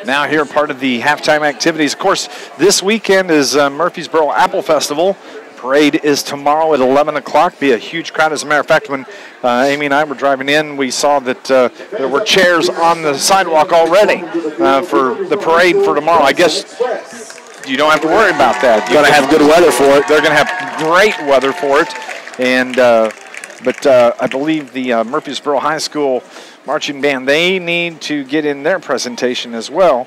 now here part of the halftime activities. Of course, this weekend is Murphysboro Apple Festival. Parade is tomorrow at 11 o'clock. Be a huge crowd. As a matter of fact, when Amy and I were driving in, we saw that there were chairs on the sidewalk already for the parade for tomorrow. I guess you don't have to worry about that. You're going to have good weather for it. They're going to have great weather for it. And but I believe the Murphysboro High School marching band, they need to get in their presentation as well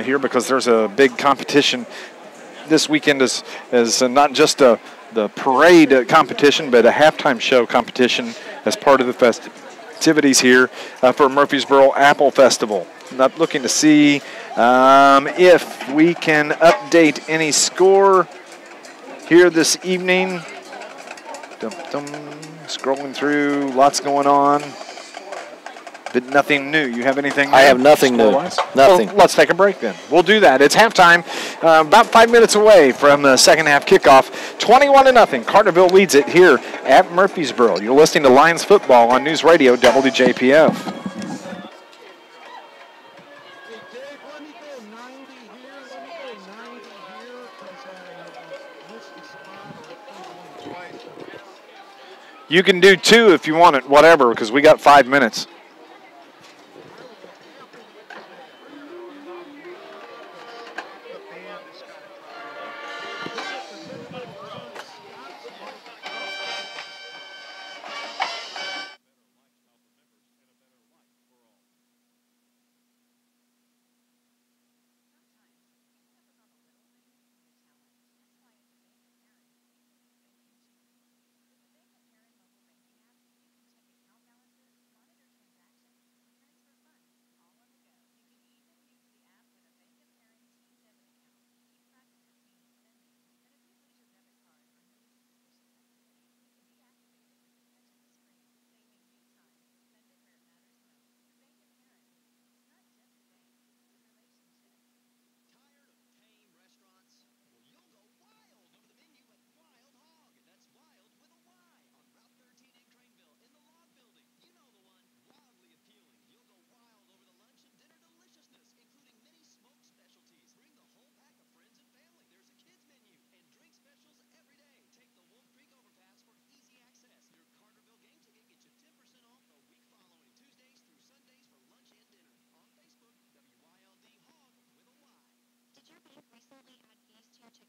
here, because there's a big competition. This weekend is not just the parade competition, but a halftime show competition as part of the festivities here for Murphysboro Apple Festival. Not looking to see if we can update any score here this evening. Scrolling through, lots going on, but nothing new. You have anything new? I have nothing new. Nothing. Well, let's take a break then. We'll do that. It's halftime, about 5 minutes away from the second half kickoff. 21-0. Carterville leads it here at Murphysboro. You're listening to Lions football on News Radio WJPF. You can do 2 if you want it, whatever, because we got 5 minutes.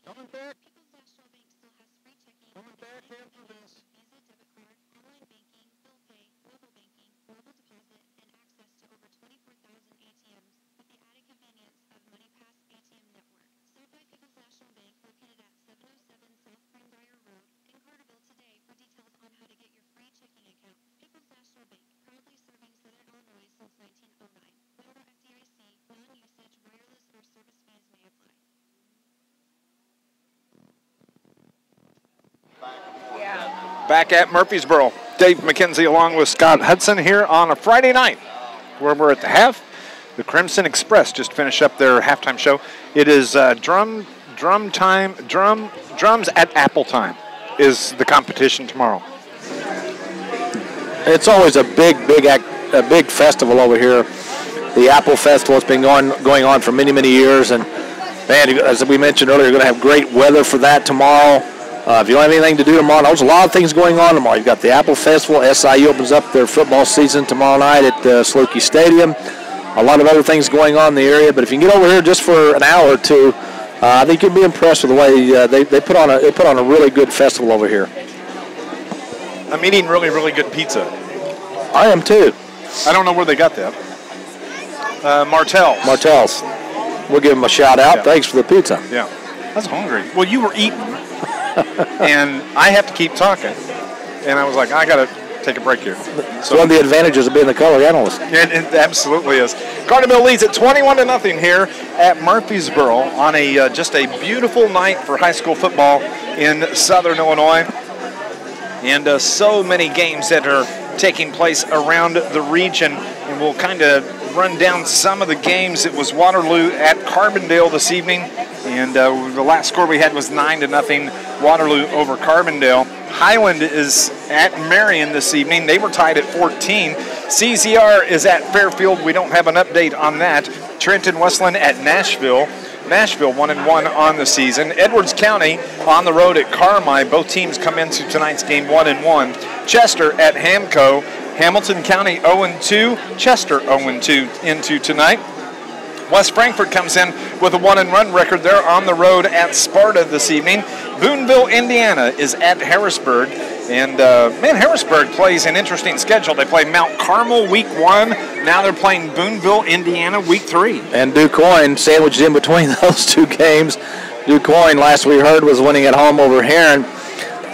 Coming back. People's National Bank still has free checking. Coming back after this. Visa, debit card, online banking, bill pay, mobile banking, mobile deposit, and access to over 24,000 ATMs with the added convenience of MoneyPass ATM network. Served by People's National Bank, located at 707 South Greenbrier Road in Carterville today for details on how to get your free checking account. People's National Bank, proudly serving Southern Illinois since 1909. Member FDIC, non-usage, wireless, or service fees may apply. Back at Murphysboro, Dave McKenzie along with Scott Hudson here on a Friday night where we're at the half. The Crimson Express just finished up their halftime show. It is drums at Apple time is the competition tomorrow. It's always a big festival over here. The Apple Festival has been going on for many years, and man, as we mentioned earlier, you're going to have great weather for that tomorrow. If you don't have anything to do tomorrow, there's a lot of things going on tomorrow. You've got the Apple Festival. SIU opens up their football season tomorrow night at Slokey Stadium. A lot of other things going on in the area, but if you can get over here just for an hour or two, I think you'll be impressed with the way they put on a really good festival over here. I'm eating really good pizza. I am too. I don't know where they got that. Martell's. We'll give them a shout out. Yeah. Thanks for the pizza. Yeah. I was hungry. Well, you were eating, and I have to keep talking. And I was like, I got to take a break here. So one of the advantages of being the color analyst. It absolutely is. Carterville leads at 21-0 here at Murphysboro on a just a beautiful night for high school football in Southern Illinois. And so many games that are taking place around the region. And we'll kind of run down some of the games. It was Waterloo at Carbondale this evening. And the last score we had was 9-0 Waterloo over Carbondale. Highland is at Marion this evening. They were tied at 14. CZR is at Fairfield. We don't have an update on that. Trenton Westland at Nashville. Nashville 1-1 on the season. Edwards County on the road at Carmi. Both teams come into tonight's game 1-1. Chester at Hamco. Hamilton County 0-2. Chester 0-2 into tonight. West Frankfort comes in with a 1-1 record. They're on the road at Sparta this evening. Boonville, Indiana is at Harrisburg. And, Harrisburg plays an interesting schedule. They play Mount Carmel week 1. Now they're playing Boonville, Indiana week 3. And DuQuoin sandwiched in between those two games. DuQuoin, last we heard, was winning at home over Heron.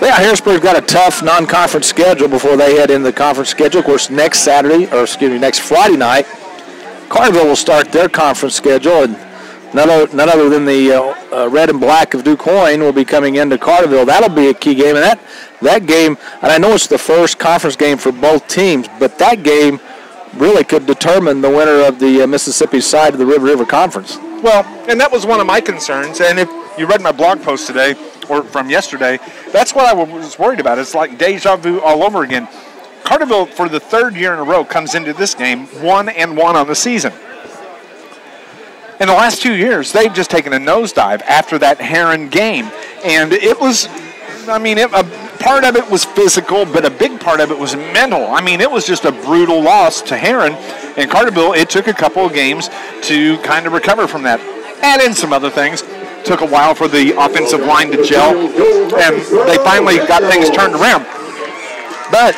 Yeah, Harrisburg's got a tough non-conference schedule before they head into the conference schedule. Of course, next Friday night, Carterville will start their conference schedule, and none other than the red and black of DuQuoin will be coming into Carterville. That'll be a key game, and that game, and I know it's the first conference game for both teams, but that game really could determine the winner of the Mississippi side of the River Conference. Well, and that was one of my concerns, and if you read my blog post today, or from yesterday, that's what I was worried about. It's like deja vu all over again. Carterville, for the third year in a row, comes into this game 1-1 on the season. In the last 2 years, they've just taken a nosedive after that Heron game. And it was, part of it was physical, but a big part of it was mental. I mean, it was just a brutal loss to Heron. And Carterville, it took a couple of games to kind of recover from that. Add in some other things. Took a while for the offensive line to gel. And they finally got things turned around. But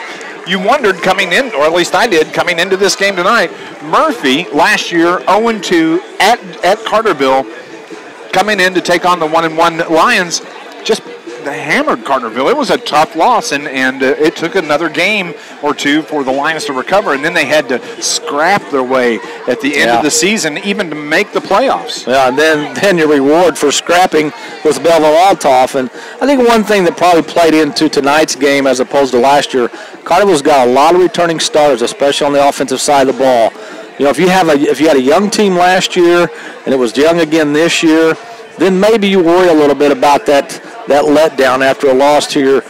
you wondered coming in, or at least I did, coming into this game tonight, Murphy last year 0-2 at Carterville, coming in to take on the 1-1 Lions, just hammered Carterville. It was a tough loss, and it took another game or two for the Lions to recover, and then they had to scrap their way at the end of the season even to make the playoffs. Yeah, and then your reward for scrapping was Belleville-Altoff, and I think one thing that probably played into tonight's game as opposed to last year, Carterville's got a lot of returning starters, especially on the offensive side of the ball. You know, if you had a young team last year and it was young again this year, then maybe you worry a little bit about that letdown after a loss to your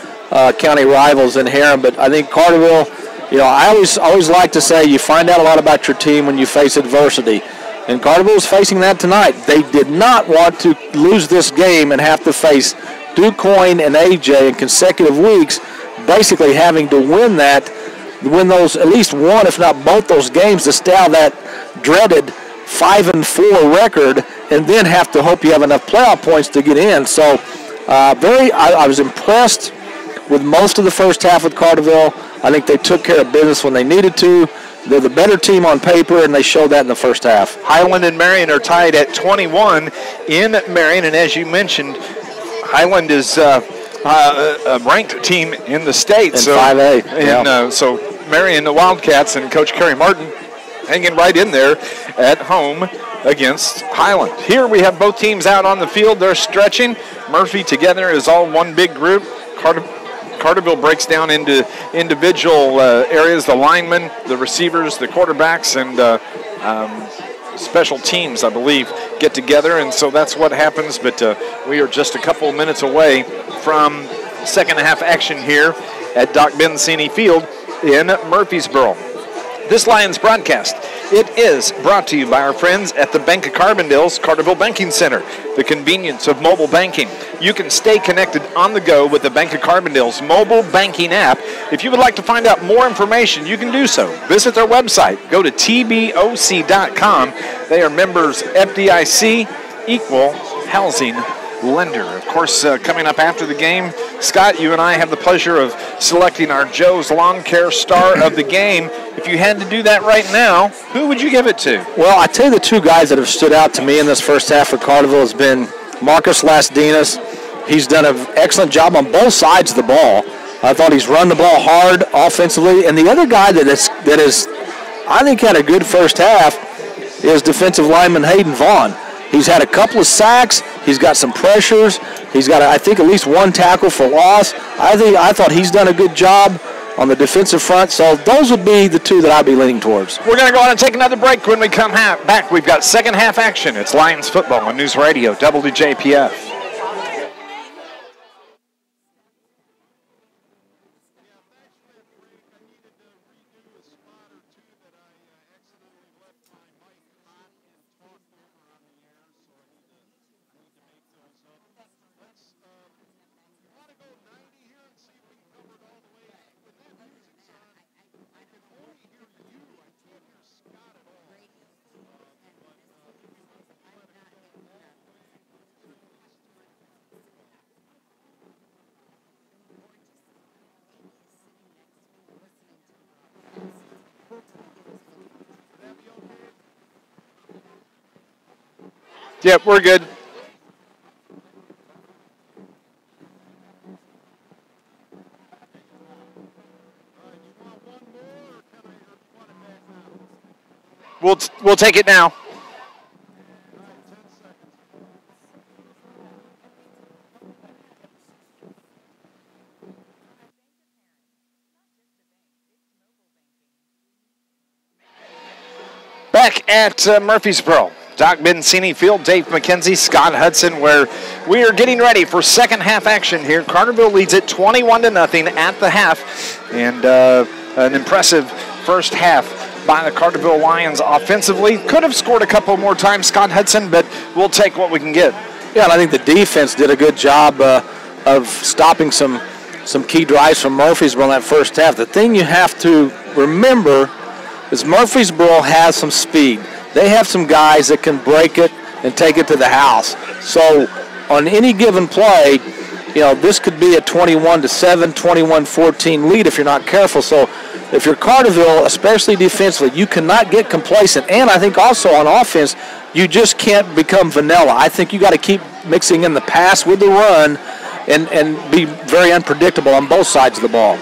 county rivals in Heron. But I think Carterville, I always like to say you find out a lot about your team when you face adversity. And Carterville is facing that tonight. They did not want to lose this game and have to face DuQuoin and AJ in consecutive weeks, basically having to win those, at least one, if not both those games, to stay out that dreaded 5-4 record and then have to hope you have enough playoff points to get in. So I was impressed with most of the first half with Carterville. I think they took care of business when they needed to. They're the better team on paper, and they showed that in the first half. Highland and Marion are tied at 21 in Marion, and as you mentioned, Highland is a ranked team in the state. In 5A. And so Marion, the Wildcats, and Coach Kerry Martin hanging right in there at home against Highland. Here we have both teams out on the field. They're stretching. Murphy together is all one big group. Carterville breaks down into individual areas, the linemen, the receivers, the quarterbacks, and special teams, I believe, get together, and so that's what happens. But we are just a couple minutes away from second half action here at Doc Benzini Field in Murphysboro. This Lions broadcast, it is brought to you by our friends at the Bank of Carbondale's Carterville Banking Center, the convenience of mobile banking. You can stay connected on the go with the Bank of Carbondale's mobile banking app. If you would like to find out more information, you can do so. Visit their website. Go to tboc.com. They are members FDIC, equal housing lender. Of course, coming up after the game, Scott, you and I have the pleasure of selecting our Joe's Lawn Care Star of the game. If you had to do that right now, who would you give it to? Well, I tell you, the two guys that have stood out to me in this first half for Carterville has been Marcus Lasdinas. He's done an excellent job on both sides of the ball. I thought he's run the ball hard offensively. And the other guy that is I think, had a good first half is defensive lineman Hayden Vaughn. He's had a couple of sacks. He's got some pressures. He's got, I think, at least one tackle for loss. I thought he's done a good job on the defensive front. So those would be the two that I'd be leaning towards. We're going to go on and take another break. When we come back, we've got second half action. It's Lions football on News Radio WJPF. Yep, we're good. We'll take it now. Back at Murphysboro. Doc Benzini Field, Dave McKenzie, Scott Hudson, where we are getting ready for second half action here. Carterville leads it 21-0 at the half, and an impressive first half by the Carterville Lions offensively. Could have scored a couple more times, Scott Hudson, but we'll take what we can get. Yeah, and I think the defense did a good job of stopping some key drives from Murphysboro in that first half. The thing you have to remember is Murphysboro has some speed. They have some guys that can break it and take it to the house. So on any given play, this could be a 21-7, 21-14 lead if you're not careful. So if you're Carterville, especially defensively, you cannot get complacent. And I think also on offense, you just can't become vanilla. I think you got to keep mixing in the pass with the run and be very unpredictable on both sides of the ball.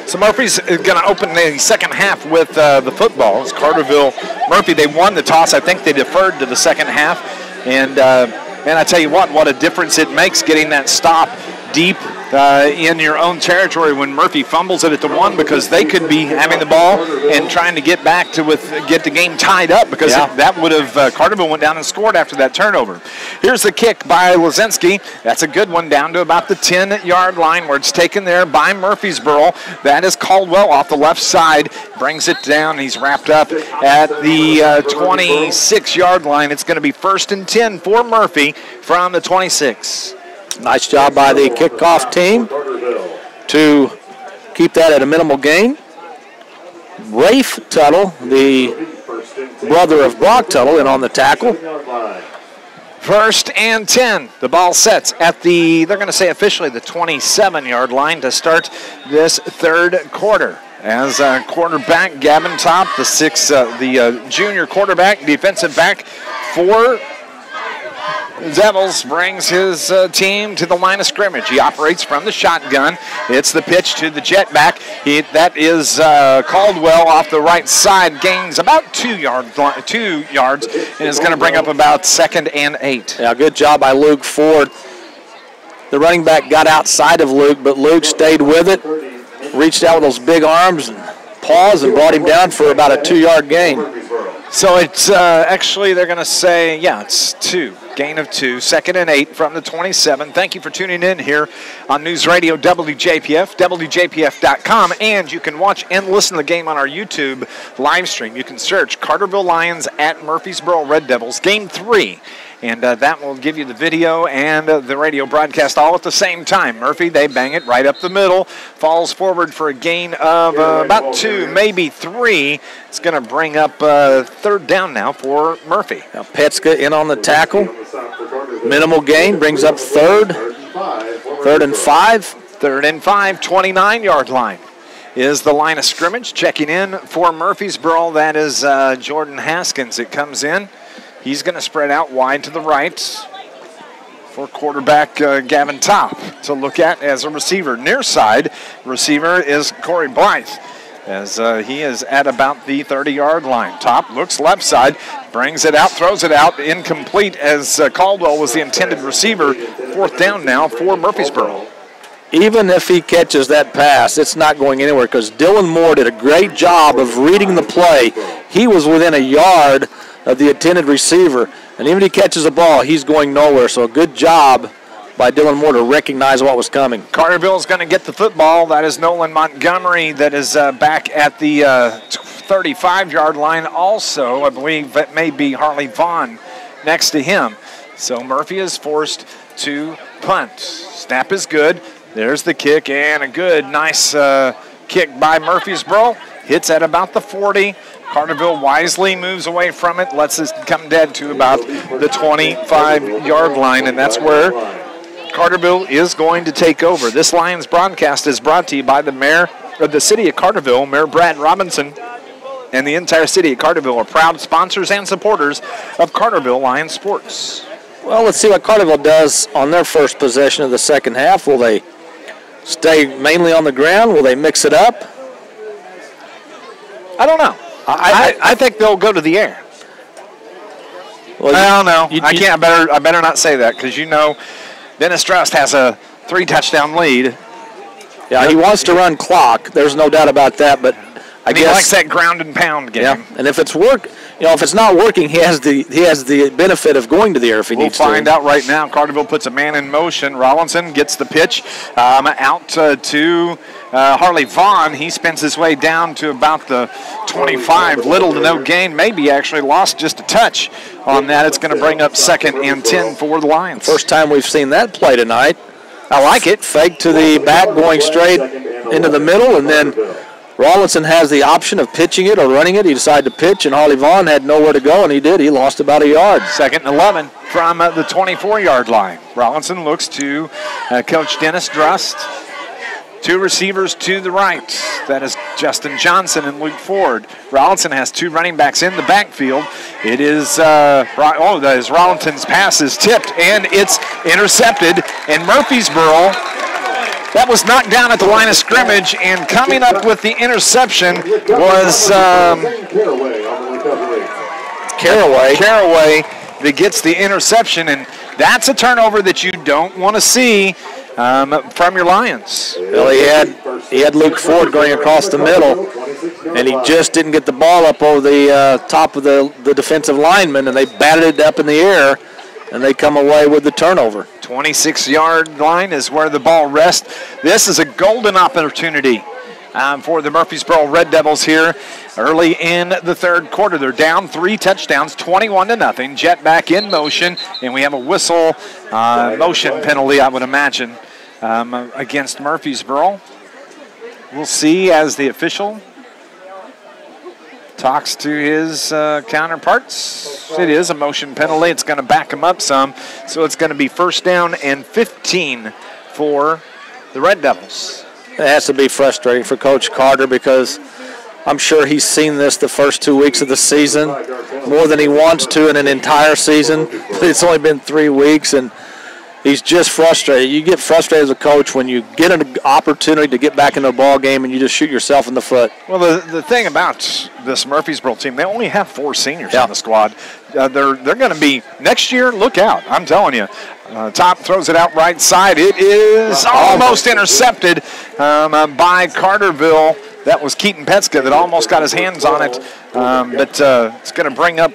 So Murphy's going to open the second half with the football. It's Carterville. Murphy, they won the toss. I think they deferred to the second half. And I tell you what a difference it makes getting that stop deep in your own territory when Murphy fumbles it at the one, because they could be having the ball and trying to get back to get the game tied up, because that would have Carterville went down and scored after that turnover. Here's the kick by Lazinski. That's a good one down to about the 10-yard line, where it's taken there by Murphysboro. That is Caldwell off the left side, brings it down. He's wrapped up at the 26-yard line. It's going to be 1st and 10 for Murphy from the 26. Nice job by the kickoff team to keep that at a minimal gain. Rafe Tuttle, the brother of Brock Tuttle, in on the tackle. 1st and 10. The ball sets at they're going to say officially the 27-yard line to start this third quarter. As quarterback Gavin Top, the junior quarterback, defensive back for Devils, brings his team to the line of scrimmage. He operates from the shotgun. It's the pitch to the jet back. That is Caldwell off the right side, gains about 2 yards, and is going to bring up about 2nd and 8. Yeah, good job by Luke Ford. The running back got outside of Luke, but Luke stayed with it, reached out with those big arms and paws and brought him down for about a 2-yard gain. So it's actually, they're going to say, yeah, it's 2. Gain of 2, 2nd and 8 from the 27. Thank you for tuning in here on News Radio WJPF, WJPF.com, and you can watch and listen to the game on our YouTube live stream. You can search Carterville Lions at Murphysboro Red Devils, Game 3. And that will give you the video and the radio broadcast all at the same time. Murphy, they bang it right up the middle. Falls forward for a gain of about 2, maybe 3. It's going to bring up 3rd down now for Murphy. Now Petska in on the tackle. Minimal gain, brings up 3rd. 3rd and 5. 3rd and 5, 29-yard line is the line of scrimmage. Checking in for Murphysboro, that is Jordan Haskins. It comes in. He's going to spread out wide to the right for quarterback Gavin Top to look at as a receiver. Near side receiver is Corey Blythe, as he is at about the 30-yard line. Top looks left side, brings it out, throws it out, incomplete as Caldwell was the intended receiver. 4th down now for Murphysboro. Even if he catches that pass, it's not going anywhere because Dylan Moore did a great job of reading the play. He was within a yard of the intended receiver, and even if he catches a ball, he's going nowhere. So a good job by Dylan Moore to recognize what was coming. Carterville is going to get the football. That is Nolan Montgomery that is back at the 35-yard line. Also, I believe that may be Harley Vaughn next to him. So Murphy is forced to punt. Snap is good. There's the kick, and a good, nice kick by Murphysboro. Hits at about the 40. Carterville wisely moves away from it, lets us come dead to about the 25-yard line, and that's where Carterville is going to take over. This Lions broadcast is brought to you by the mayor of the city of Carterville, Mayor Brad Robinson, and the entire city of Carterville are proud sponsors and supporters of Carterville Lions sports. Well, let's see what Carterville does on their first possession of the second half. Will they stay mainly on the ground? Will they mix it up? I don't know. I think they'll go to the air. Well, I don't know. I better not say that because Dennis Trust has a 3-touchdown lead. Yeah, he wants to run clock. There's no doubt about that. But I guess he likes that ground and pound game. Yeah, and if it's if it's not working, he has the benefit of going to the air if he needs to. We'll find out right now. Carterville puts a man in motion. Rollinson gets the pitch out to Harley Vaughn. He spins his way down to about the 25. Little to no gain. Maybe actually lost just a touch on that. It's going to bring up 2nd and 10 for the Lions. First time we've seen that play tonight. I like it. Fake to the back, going straight into the middle, and then Rollinson has the option of pitching it or running it. He decided to pitch, and Harley Vaughn had nowhere to go, and he did. He lost about a yard. 2nd and 11 from the 24-yard line. Rollinson looks to Coach Dennis Drust. 2 receivers to the right. That is Justin Johnson and Luke Ford. Rollinson has 2 running backs in the backfield. It is, Rollinson's pass is tipped, and it's intercepted. And Murphysboro, that was knocked down at the line of scrimmage, and coming up with the interception was Caraway that gets the interception, and that's a turnover that you don't want to see from your Lions. Well, he had Luke Ford going across the middle, and he just didn't get the ball up over the top of the defensive lineman, and they batted it up in the air, and they come away with the turnover. 26-yard line is where the ball rests. This is a golden opportunity for the Murphysboro Red Devils here early in the third quarter. They're down 3 touchdowns, 21-0. Jet back in motion, and we have a whistle motion penalty, I would imagine, against Murphysboro. We'll see as the official talks to his counterparts. It is a motion penalty. It's going to back him up some. So it's going to be first down and 15 for the Red Devils. It has to be frustrating for Coach Carter because I'm sure he's seen this the first 2 weeks of the season more than he wants to in an entire season. But it's only been 3 weeks, and he's just frustrated. You get frustrated as a coach when you get an opportunity to get back in the ball game and you just shoot yourself in the foot. Well, the thing about this Murphysboro team, they only have 4 seniors on the squad. They're going to be, next year, look out. I'm telling you. Top throws it out right side. It is almost intercepted by Carterville. That was Keaton Petska that almost got his hands on it. But it's going to bring up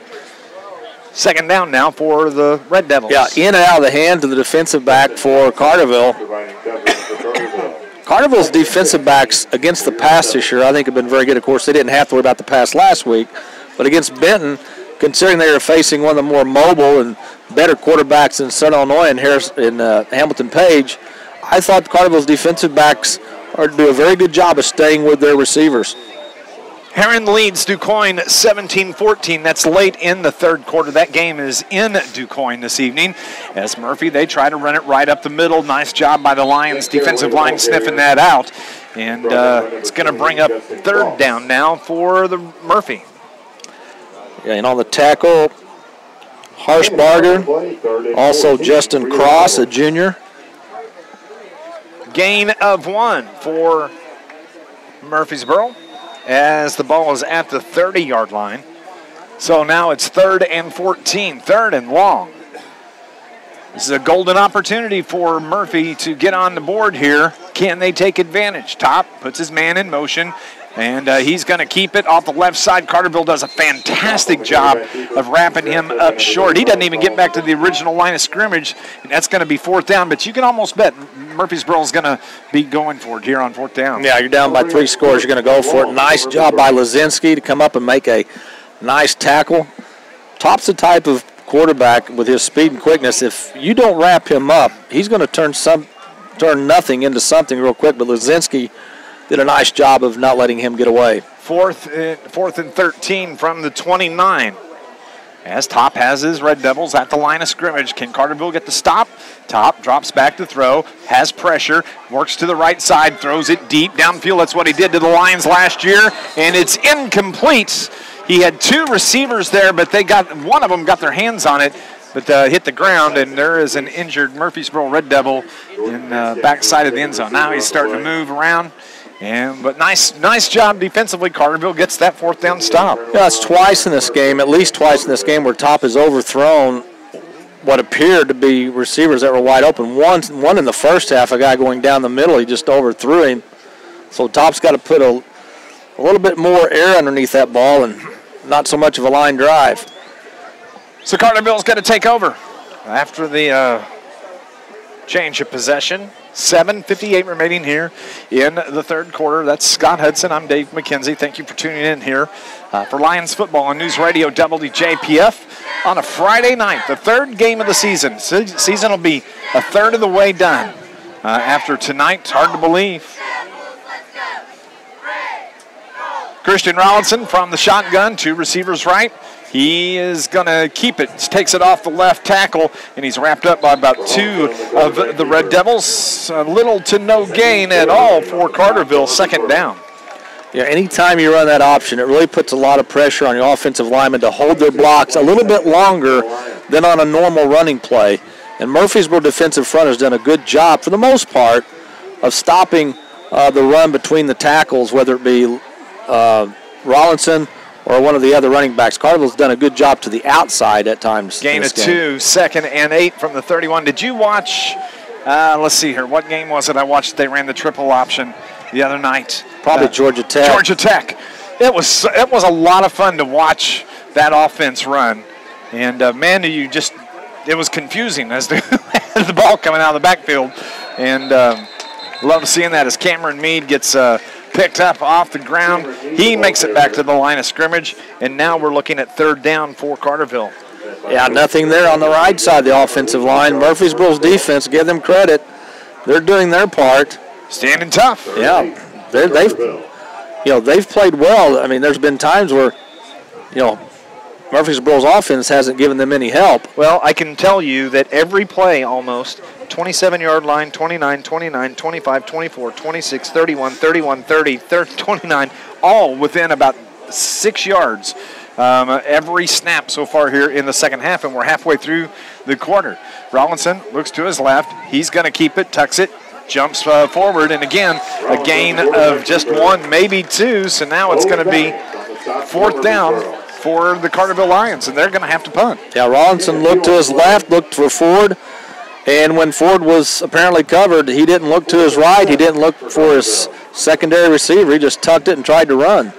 second down now for the Red Devils. Yeah, in and out of the hands of the defensive back for Carterville. Carterville's defensive backs against the pass this year, I think, have been very good. Of course, they didn't have to worry about the pass last week. But against Benton, considering they were facing one of the more mobile and better quarterbacks in Southern Illinois and Hamilton Page, I thought Carterville's defensive backs do a very good job of staying with their receivers. Heron leads DuQuoin 17-14. That's late in the third quarter. That game is in DuQuoin this evening. As Murphy, they try to run it right up the middle. Nice job by the Lions defensive line sniffing that out. And it's going to bring up third down now for the Murphy. Yeah, and on the tackle, Harshbarger, also Justin Cross, a junior. Gain of 1 for Murphysboro as the ball is at the 30-yard line. So now it's 3rd and 14, 3rd and long. This is a golden opportunity for Murphy to get on the board here. Can they take advantage? Top puts his man in motion, and he's going to keep it off the left side. Carterville does a fantastic job of wrapping him up short. He doesn't even get back to the original line of scrimmage, and that's going to be 4th down. But you can almost bet Murphysboro is going to be going for it here on 4th down. Yeah, you're down by 3 scores. You're going to go for it. Nice job by Lazinski to come up and make a nice tackle. Top's the type of quarterback with his speed and quickness. If you don't wrap him up, he's going to turn nothing into something real quick. But Lazinski did a nice job of not letting him get away. 4th and 13 from the 29. As Top has his Red Devils at the line of scrimmage. Can Carterville get the stop? Top drops back to throw, has pressure, works to the right side, throws it deep downfield. That's what he did to the Lions last year, and it's incomplete. He had 2 receivers there, but one of them got their hands on it, but hit the ground, and there is an injured Murphysboro Red Devil in backside of the end zone. Now he's starting to move around. But nice job defensively. Carterville gets that 4th down stop. Yeah, it's twice in this game, at least twice in this game, where Top has overthrown what appeared to be receivers that were wide open. One in the first half, a guy going down the middle, he just overthrew him. So Top's got to put a little bit more air underneath that ball and not so much of a line drive. So Carterville's got to take over after the change of possession. 7:58 remaining here in the third quarter. That's Scott Hudson. I'm Dave McKenzie. Thank you for tuning in here for Lions football on NewsRadio WJPF on a Friday night, the 3rd game of the season. Season will be a 1/3 of the way done after tonight. Hard to believe. Christian Rollinson from the shotgun, 2 receivers right. He is going to keep it, takes it off the left tackle, and he's wrapped up by about 2 of the Red Devils. Little to no gain at all for Carterville, 2nd down. Yeah, anytime you run that option, it really puts a lot of pressure on your offensive linemen to hold their blocks a little bit longer than on a normal running play. And Murphysboro defensive front has done a good job, for the most part, of stopping the run between the tackles, whether it be Rollinson or one of the other running backs. Carterville's done a good job to the outside at times. Gain of 2, 2nd and 8 from the 31. Did you watch, let's see here, what game was it? I watched they ran the triple option the other night. Probably Georgia Tech. Georgia Tech. It was a lot of fun to watch that offense run. And, man, it was confusing as the ball coming out of the backfield. And love seeing that as Cameron Meade gets picked up off the ground. He makes it back to the line of scrimmage, and now we're looking at 3rd down for Carterville. Yeah, nothing there on the right side of the offensive line. Murphysboro's defense, give them credit. They're doing their part. Standing tough. Yeah, they've played well. I mean, there's been times where Murphysboro's offense hasn't given them any help. Well, I can tell you that every play almost, 27-yard line, 29, 29, 25, 24, 26, 31, 31, 30, 29, all within about 6 yards. Every snap so far here in the second half, and we're halfway through the quarter. Rollinson looks to his left. He's going to keep it, tucks it, jumps forward, and again, a gain of just 1, maybe 2, so now it's going to be 4th down for the Carterville Lions, and they're going to have to punt. Yeah, Rollinson looked to his left, looked for Ford, and when Ford was apparently covered, he didn't look to his right, he didn't look for his secondary receiver, he just tucked it and tried to run.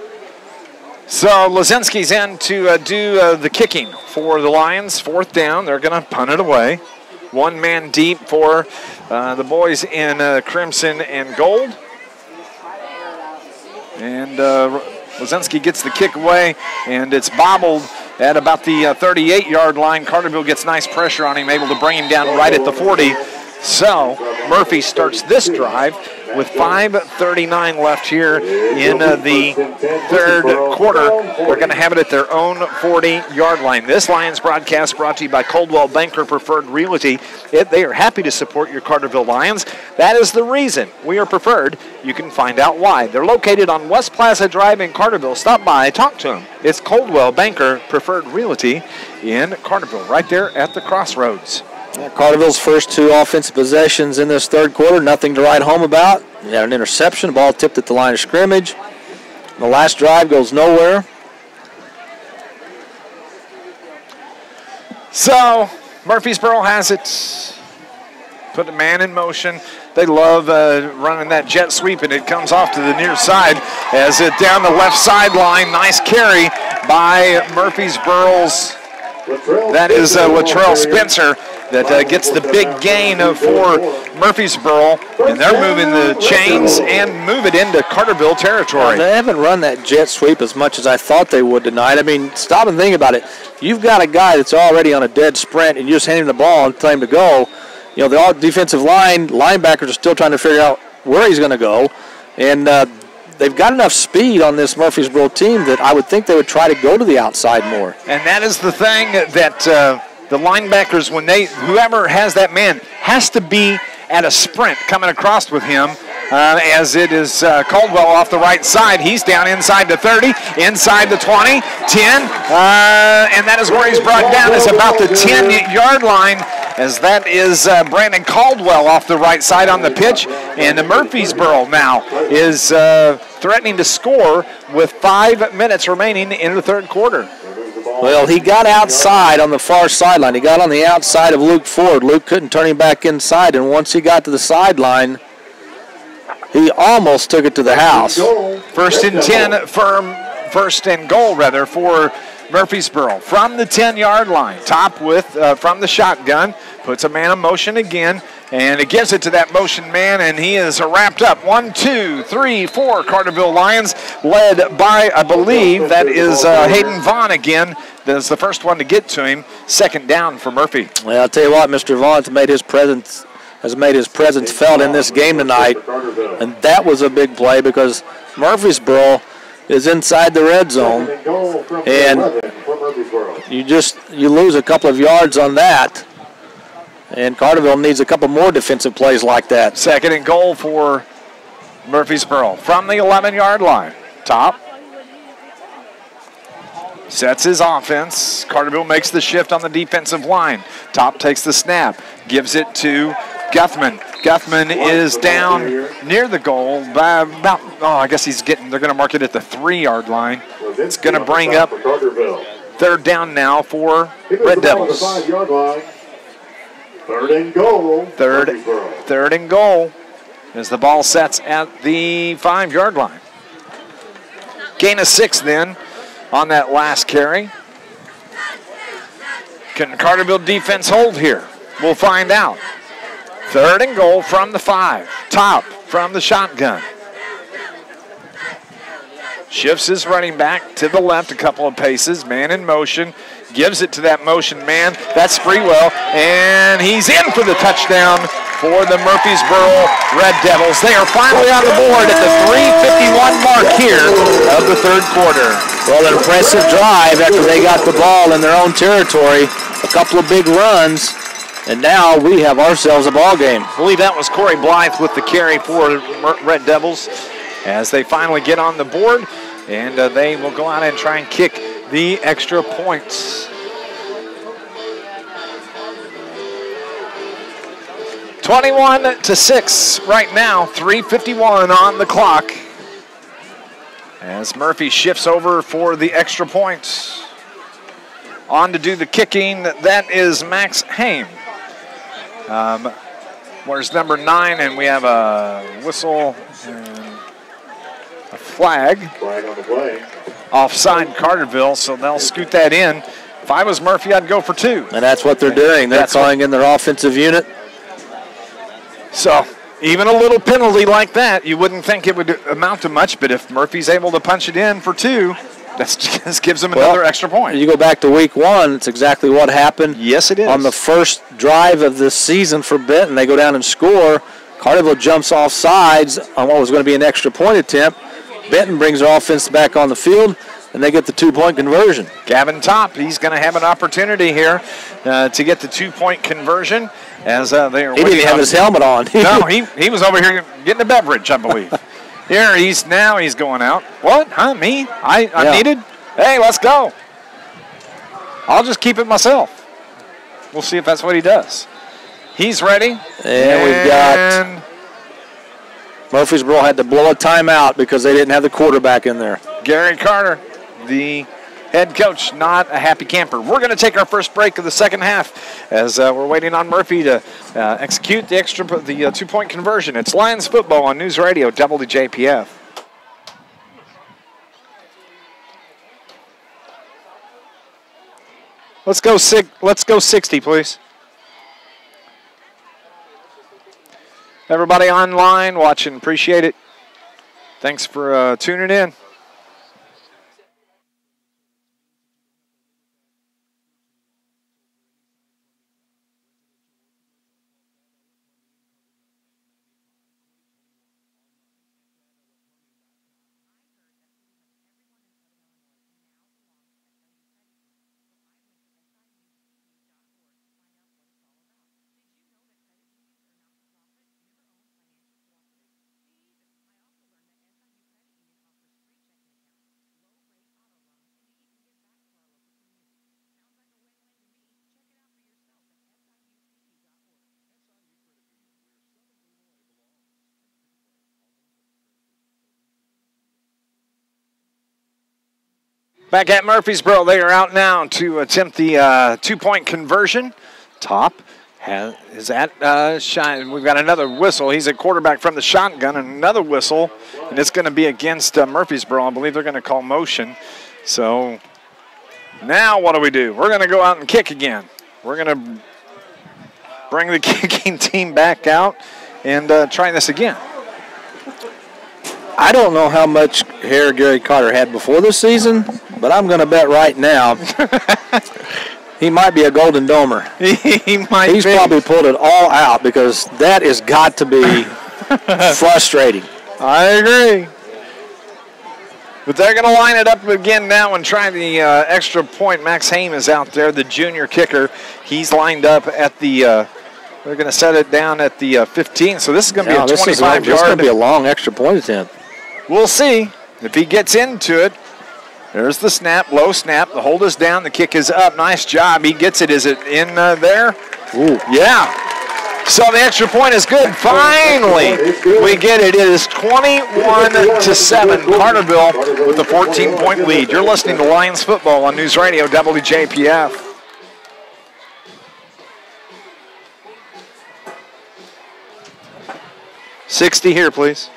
So Lazinski's in to do the kicking for the Lions. 4th down, they're going to punt it away. 1 man deep for the boys in crimson and gold. And Lazinski gets the kick away, and it's bobbled at about the 38-yard line. Carterville gets nice pressure on him, able to bring him down right at the 40. So Murphy starts this drive with 5:39 left here in the third quarter. They're going to have it at their own 40-yard line. This Lions broadcast brought to you by Coldwell Banker Preferred Realty. They are happy to support your Carterville Lions. That is the reason we are preferred. You can find out why. They're located on West Plaza Drive in Carterville. Stop by, talk to them. It's Coldwell Banker Preferred Realty in Carterville, right there at the crossroads. Carterville's first 2 offensive possessions in this third quarter, nothing to write home about. They had an interception, ball tipped at the line of scrimmage. The last drive goes nowhere. So Murphysboro has it. Put a man in motion. They love running that jet sweep, and it comes off to the near side as it down the left sideline. Nice carry by Murphysboro's. That is Latrell Spencer that gets the big gain for Murphysboro, and they're moving the chains and move it into Carterville territory. They haven't run that jet sweep as much as I thought they would tonight. I mean, stop and think about it. You've got a guy that's already on a dead sprint, and you just hand him the ball and tell him to go. The defensive linebackers are still trying to figure out where he's going to go, and they've got enough speed on this Murphysboro team that I would think they would try to go to the outside more. And that is the thing that the linebackers, whoever has that man, has to be at a sprint coming across with him. As it is Caldwell off the right side. He's down inside the 30, inside the 20, 10, and that is where he's brought down. Is about the 10-yard line, as that is Brandon Caldwell off the right side on the pitch. And the Murphysboro now is threatening to score with 5 minutes remaining in the third quarter. Well, he got outside on the far sideline. He got on the outside of Luke Ford. Luke couldn't turn him back inside, and once he got to the sideline, he almost took it to the house. First and goal for Murphysboro from the 10-yard line. Top with from the shotgun, puts a man in motion again, and it gives it to that motion man, and he is wrapped up. 1, 2, 3, 4 Carterville Lions, led by, I believe, that is Hayden Vaughn again. That's the first one to get to him. 2nd down for Murphy. Well, I'll tell you what, Mr. Vaughn's made his presence felt in this game tonight, and that was a big play because Murphysboro is inside the red zone, and you lose a couple of yards on that, and Carterville needs a couple more defensive plays like that. 2nd and goal for Murphysboro from the 11-yard line. Top sets his offense. Carterville makes the shift on the defensive line. Top takes the snap, gives it to Guthman. Guthman is down near the goal by about, I guess they're going to mark it at the 3-yard line. It's going to bring up 3rd down now for Red Devils. 3rd and goal. Third and goal as the ball sets at the 5-yard line. Gain of 6 then on that last carry. Can Carterville defense hold here? We'll find out. 3rd and goal from the 5. Top from the shotgun. Shifts his running back to the left a couple of paces. Man in motion. Gives it to that motion man. That's Freewell. And he's in for the touchdown for the Murphysboro Red Devils. They are finally on the board at the 3:51 mark here of the third quarter. Well, an impressive drive after they got the ball in their own territory. A couple of big runs, and now we have ourselves a ball game. I believe that was Corey Blythe with the carry for Red Devils as they finally get on the board, and they will go out and try and kick the extra points. 21-6 right now, 3:51 on the clock. As Murphy shifts over for the extra points. On to do the kicking, that is Max Haim. Where's number 9? And we have a whistle and a flag. Flag on the play. Offside Carterville, so they'll scoot that in. If I was Murphy, I'd go for 2. And that's what they're doing. They're calling in their offensive unit. So even a little penalty like that, you wouldn't think it would amount to much, but if Murphy's able to punch it in for 2, that just gives them another extra point. You go back to week 1, it's exactly what happened. Yes, it is. On the first drive of this season for Benton, they go down and score. Carterville jumps off sides on what was going to be an extra point attempt. Benton brings their offense back on the field, and they get the 2-point conversion. Gavin Topp, he's going to have an opportunity here to get the 2-point conversion. As they are he didn't even have his helmet on. No, he was over here getting a beverage, I believe. Here he's going out. What? Huh? Me? I'm needed? Hey, let's go. I'll just keep it myself. We'll see if that's what he does. He's ready. And we've got Murphysboro had to blow a timeout because they didn't have the quarterback in there. Gary Carter, the head coach, not a happy camper. We're going to take our first break of the second half as we're waiting on Murphy to execute the 2-point conversion. It's Lions football on News Radio WJPF. Let's go 60, please. Everybody online watching, appreciate it. Thanks for tuning in. Back at Murphysboro, they are out now to attempt the 2-point conversion. Top is at shine. We've got another whistle. He's a quarterback from the shotgun, and another whistle, and it's going to be against Murphysboro. I believe they're going to call motion. So now what do? We're going to go out and kick again. We're going to bring the kicking team back out and try this again. I don't know how much hair Gary Carter had before this season, but I'm going to bet right now he might be a Golden Domer. He's probably pulled it all out because that has got to be frustrating. I agree. But they're going to line it up again now and try the extra point. Max Haim is out there, the junior kicker. He's lined up at the they're going to set it down at the 15. So this is going to be a 25-yard. This is going to be a long extra point attempt. We'll see if he gets into it. There's the snap, low snap. The hold is down. The kick is up. Nice job. He gets it. Is it in there? Ooh. Yeah. So the extra point is good. Finally, we get it. It is 21-7. Carterville with a 14-point lead. You're listening to Lions football on News Radio WJPF. $60 here, please.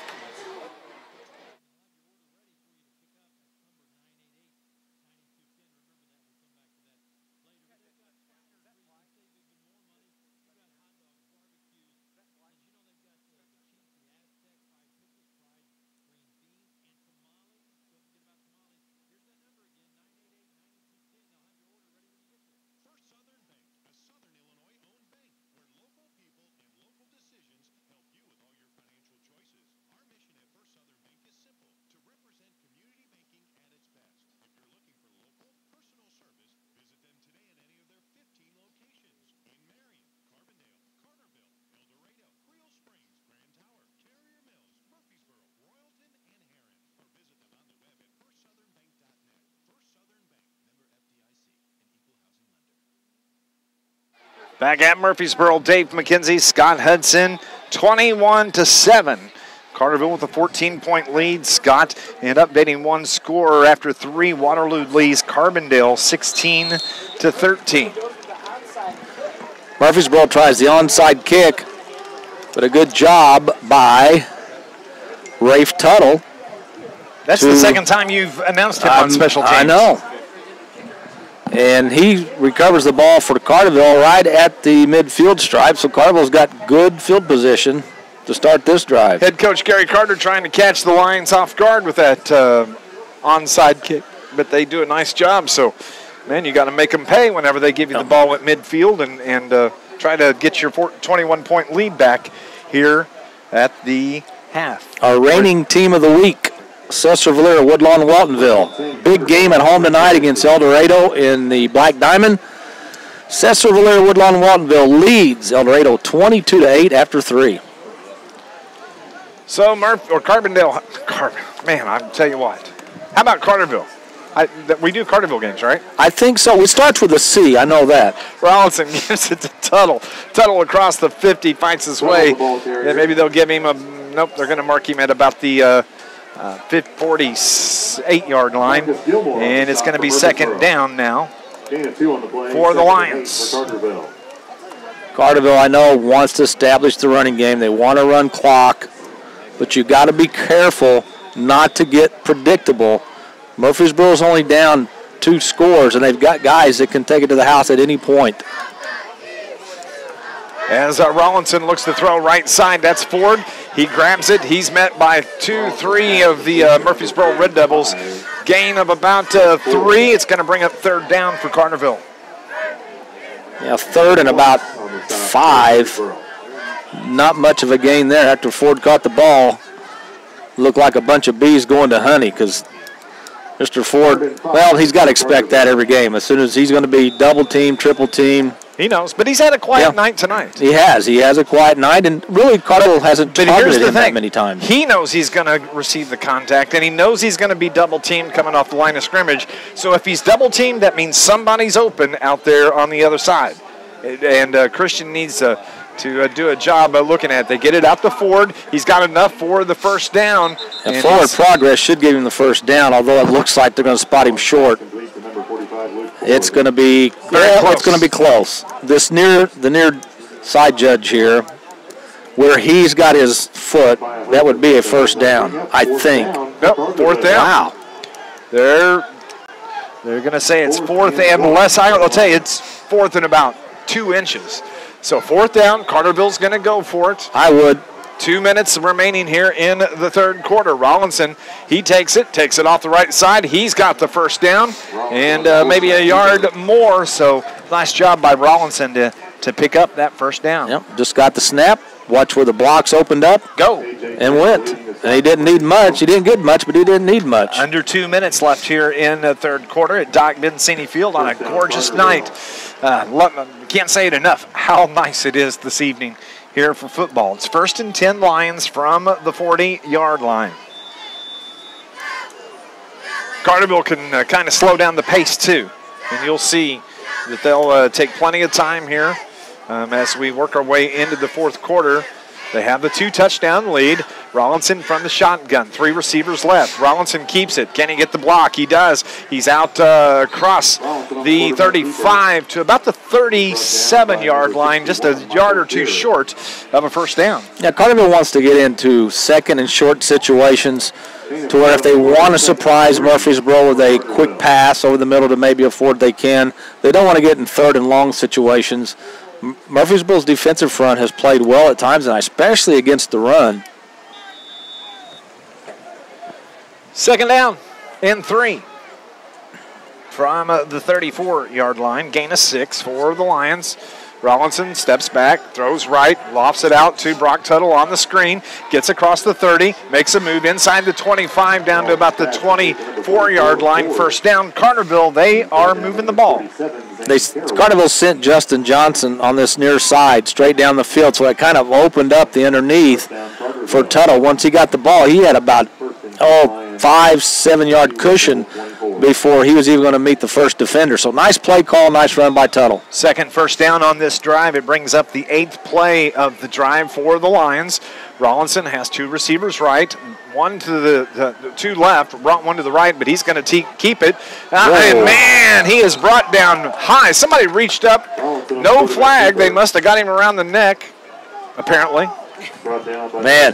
Back at Murphysboro, Dave McKenzie, Scott Hudson, 21-7. Carterville with a 14-point lead. Scott and updating one score after 3. Waterloo leads Carbondale 16-13. Murphysboro tries the onside kick, but a good job by Rafe Tuttle. That's the second time you've announced him on special teams. I know. And he recovers the ball for Carterville right at the midfield stripe, so Carterville's got good field position to start this drive. Head coach Gary Carter trying to catch the Lions off guard with that onside kick, but they do a nice job. So, man, you got to make them pay whenever they give you the ball at midfield and try to get your 21-point lead back here at the half. Our reigning team of the week, Cesar Valera, Woodlawn, Waltonville. Big game at home tonight against El Dorado in the Black Diamond. Cesar Valera, Woodlawn, Waltonville leads El Dorado 22-8 after 3. So Carbondale, man, I'll tell you what. How about Carterville? We do Carterville games, right? I think so. It starts with a C. I know that. Rollinson gives it to Tuttle. Tuttle across the 50, fights his way. Yeah, maybe they'll give him nope, they're going to mark him at about the 48-yard line. And it's going to be second down now for the Lions. Carterville, I know, wants to establish the running game. They want to run clock, but you got to be careful not to get predictable. Murphysboro's only down 2 scores, and they've got guys that can take it to the house at any point. As Rollinson looks to throw right side, that's Ford. He grabs it. He's met by 2-3 of the Murphysboro Red Devils. Gain of about 3. It's going to bring up third down for Carterville. Yeah, third and about 5. Not much of a gain there after Ford caught the ball. Looked like a bunch of bees going to honey because Mr. Ford, well, he's got to expect that every game. As soon as he's going to be double team, triple team. He knows, but he's had a quiet night tonight. He has. He has a quiet night, and really Carterville hasn't targeted him that many times. He knows he's going to receive the contact, and he knows he's going to be double teamed coming off the line of scrimmage. So if he's double teamed, that means somebody's open out there on the other side. And Christian needs to do a job of looking at it. They get it out to Ford. He's got enough for the first down. And forward progress should give him the first down, although it looks like they're going to spot him short. It's going to be it's going to be close. The near side judge here, where he's got his foot, that would be a first down, I think. Yep, fourth down. Wow. They're going to say it's fourth and less. I'll tell you, it's fourth and about 2 inches. So fourth down, Carterville's going to go for it. I would. 2 minutes remaining here in the third quarter. Rollinson, he takes it off the right side. He's got the first down and maybe a yard more. So nice job by Rollinson to pick up that first down. Yep, just got the snap. Watch where the blocks opened up. Go. And went. And he didn't need much. He didn't get much, but he didn't need much. Under 2 minutes left here in the third quarter at Doc Bencini Field on a gorgeous night. Can't say it enough how nice it is this evening here for football. It's 1st and 10 Lions from the 40-yard line. Carterville can kind of slow down the pace too, and you'll see that they'll take plenty of time here as we work our way into the fourth quarter. They have the 2-touchdown lead. Rollinson from the shotgun. 3 receivers left. Rollinson keeps it. Can he get the block? He does. He's out across the 35 to about the 37-yard line, just a yard or 2 short of a first down. Yeah, Carterville wants to get into second and short situations to where if they want to surprise Murphysboro with a quick pass over the middle to maybe a Ford, they can. They don't want to get in third and long situations. Murphysboro's defensive front has played well at times, and especially against the run. Second down and 3 from the 34-yard line. Gain of 6 for the Lions. Rollinson steps back, throws right, lofts it out to Brock Tuttle on the screen, gets across the 30, makes a move inside the 25 down to about the 24-yard line. First down, Carterville, they are moving the ball. Carterville sent Justin Johnson on this near side straight down the field, so it kind of opened up the underneath for Tuttle. Once he got the ball, he had about 5-7 yard cushion before he was even going to meet the first defender. So nice play call, nice run by Tuttle. Second first down on this drive. It brings up the 8th play of the drive for the Lions. Rollinson has 2 receivers right, one to the 2 left, brought one to the right, but he's going to keep it. And man, he is brought down high. Somebody reached up, no flag. They must have got him around the neck, apparently. Man.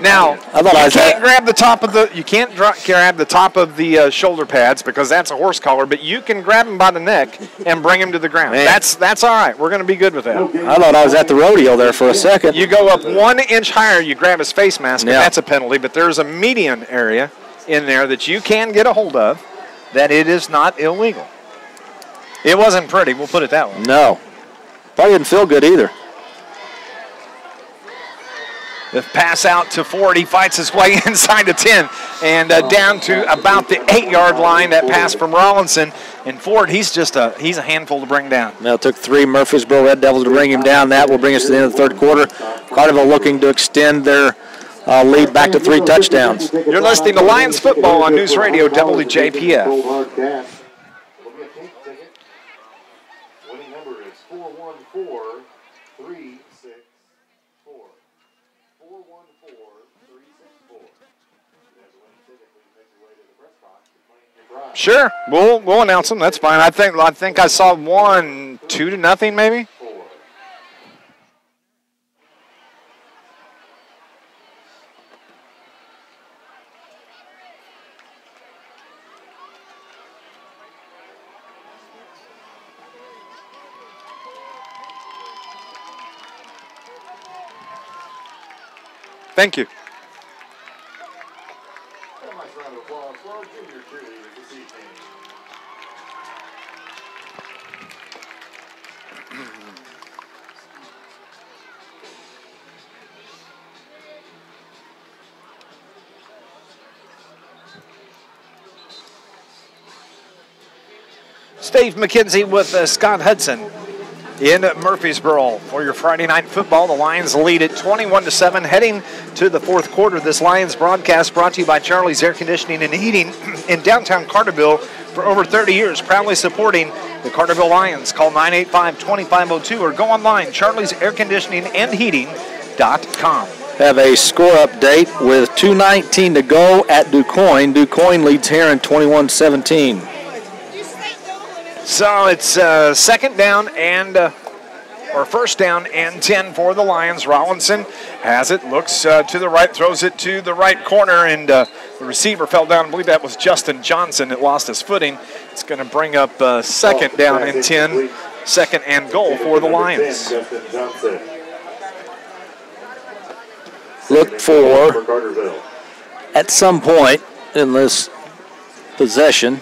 Now, I thought you can't grab the top of the grab the top of the shoulder pads because that's a horse collar, but you can grab him by the neck and bring him to the ground. Man. That's all right. We're going to be good with that. I thought I was at the rodeo there for a second. You go up 1 inch higher, you grab his face mask, and that's a penalty, but there's a median area in there that you can get a hold of that it is not illegal. It wasn't pretty, we'll put it that way. No. Probably didn't feel good either. The pass out to Ford. He fights his way inside the 10 and down to about the 8-yard line. That pass from Rollinson. And Ford, he's a handful to bring down. Now it took 3 Murphysboro Red Devils to bring him down. That will bring us to the end of the third quarter. Carterville looking to extend their lead back to 3 touchdowns. You're listening to Lions football on News Radio WJPF. Winning number is 414364. 414364. Sure, we'll announce them. That's fine. I think I saw 1, 2-0 maybe. Thank you. Steve McKenzie with Scott Hudson in Murphysboro for your Friday night football. The Lions lead at 21-7 heading to the fourth quarter. This Lions broadcast brought to you by Charlie's Air Conditioning and Heating in downtown Carterville for over 30 years, proudly supporting the Carterville Lions. Call 985-2502 or go online, charliesAirConditioningandHeating.com. Have a score update with 2:19 to go at DuQuoin. DuQuoin leads Heron 21-17. So it's first down and 10 for the Lions. Rollinson has it, looks to the right, throws it to the right corner, and the receiver fell down. I believe that was Justin Johnson that lost his footing. It's going to bring up second down and 10, second and goal for the Lions. Look for, at some point in this possession,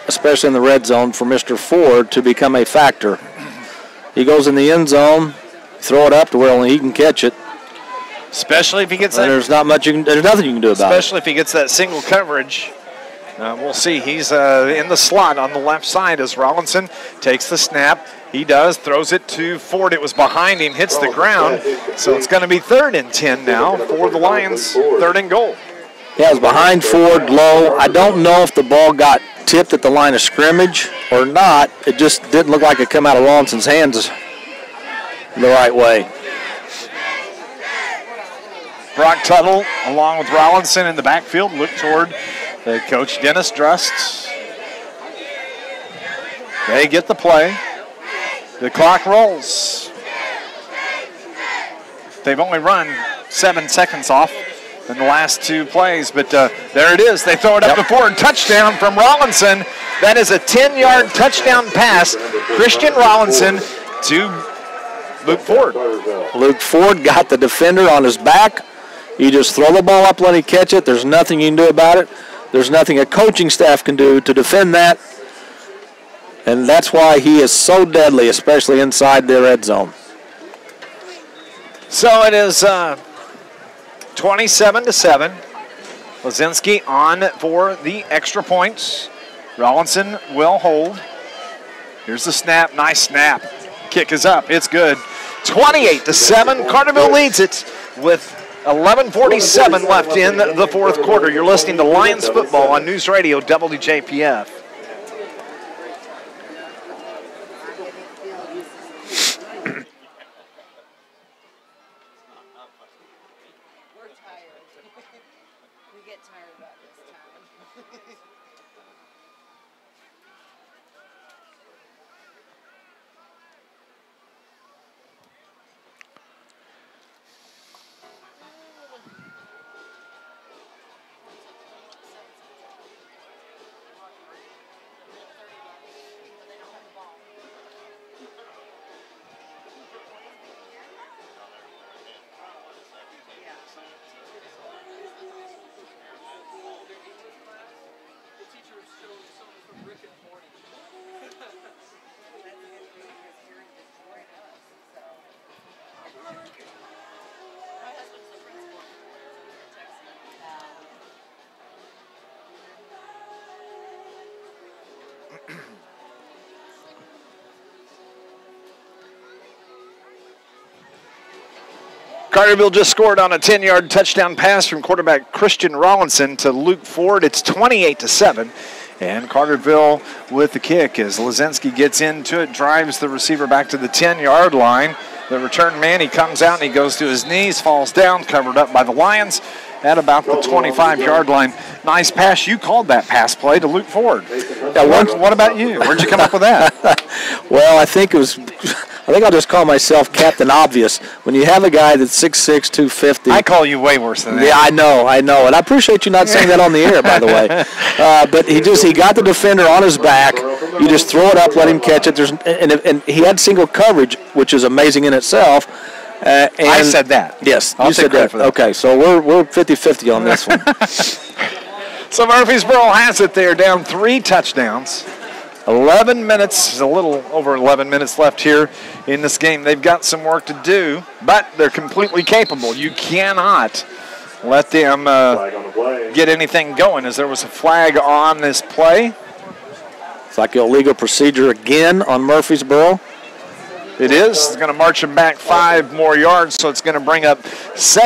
especially in the red zone, for Mr. Ford to become a factor. He goes in the end zone, throw it up to where only he can catch it. Especially if he gets that. There's nothing you can do about it. Especially if he gets that single coverage. We'll see. He's in the slot on the left side as Rollinson takes the snap. He does, throws it to Ford. It was behind him, hits the ground. So it's going to be 3rd and 10 now for the Lions, 3rd and goal. Yeah, it was behind Ford, low. I don't know if the ball got tipped at the line of scrimmage or not. It just didn't look like it come out of Rawlinson's hands the right way. Brock Tuttle, along with Rollinson in the backfield, look toward Coach Dennis Drust. They get the play. The clock rolls. They've only run 7 seconds off in the last 2 plays, but there it is. They throw it up to Ford. Touchdown from Rollinson. That is a 10-yard touchdown pass. Christian Rollinson to Luke Ford. Luke Ford got the defender on his back. You just throw the ball up, let him catch it. There's nothing you can do about it. There's nothing a coaching staff can do to defend that. And that's why he is so deadly, especially inside the red zone. So it is 27-7. Lazinski on for the extra points. Rollinson will hold. Here's the snap. Nice snap. Kick is up. It's good. 28-7. Carterville leads it with 11:47 left in the fourth quarter. You're listening to Lions football on News Radio WJPF. Carterville just scored on a 10-yard touchdown pass from quarterback Christian Rollinson to Luke Ford. It's 28-7. And Carterville with the kick as Lazinski gets into it, drives the receiver back to the 10-yard line. The return man, he comes out and he goes to his knees, falls down, covered up by the Lions at about the 25-yard line. Nice pass. You called that pass play to Luke Ford. Yeah, what about you? Where'd you come up with that? Well, I think I'll just call myself Captain Obvious. When you have a guy that's 6'6", 250. I call you way worse than that. Yeah, I know. And I appreciate you not saying that on the air, by the way. But he got the defender on his back. You just throw it up, let him catch it. And he had single coverage, which is amazing in itself. I said that. Yes, I'll you said that. Okay, so we're 50-50 on this one. So Murphysboro has it there, down 3 touchdowns. 11 minutes, a little over 11 minutes left here in this game. They've got some work to do, but they're completely capable. You cannot let them get anything going, as there was a flag on this play. It's like illegal procedure again on Murphysboro. It is. It's going to march them back 5 more yards, so it's going to bring up first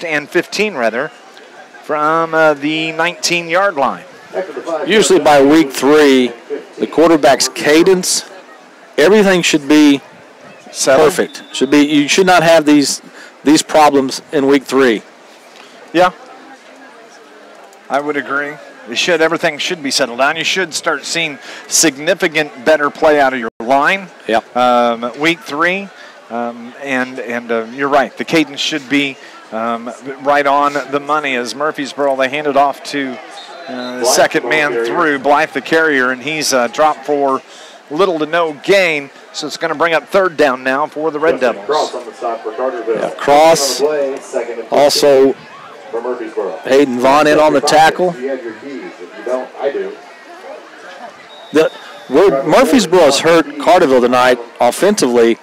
and 15 rather, from the 19-yard line. Usually by week 3, the quarterback's cadence, everything should be perfect. You should not have these problems in week 3. Yeah, I would agree. Everything should be settled down. You should start seeing significant better play out of your line. Yeah. Week 3, and you're right. The cadence should be right on the money. As Murphysboro, they hand it off to the second man through, Blythe the carrier, and he's dropped for little to no gain. So it's going to bring up 3rd down now for the Red Devils. Cross on the stop for Carterville. Yeah, Cross. Also, Hayden Vaughn in on the tackle. You have your keys. If you don't, I do. Where Murphysboro has hurt Carterville tonight offensively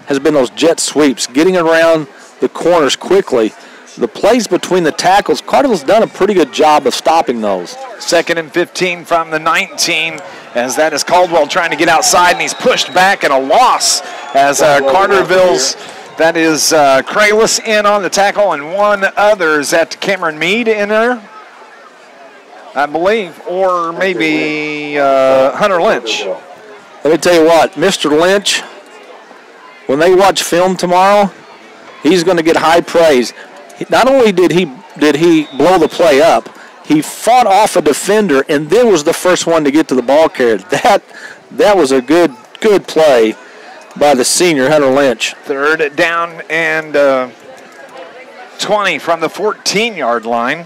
has been those jet sweeps, getting around the corners quickly. The plays between the tackles, Carterville's done a pretty good job of stopping those. 2nd and 15 from the 19, as that is Caldwell trying to get outside, and he's pushed back, and a loss as Carterville's, that is Kralis in on the tackle, and one other. Is that Cameron Mead in there, I believe, or maybe Hunter Lynch. Let me tell you what, Mr. Lynch, when they watch film tomorrow, he's going to get high praise. Not only did he blow the play up, he fought off a defender and then was the first one to get to the ball carrier. That was a good play by the senior, Hunter Lynch. 3rd down and 20 from the 14-yard line.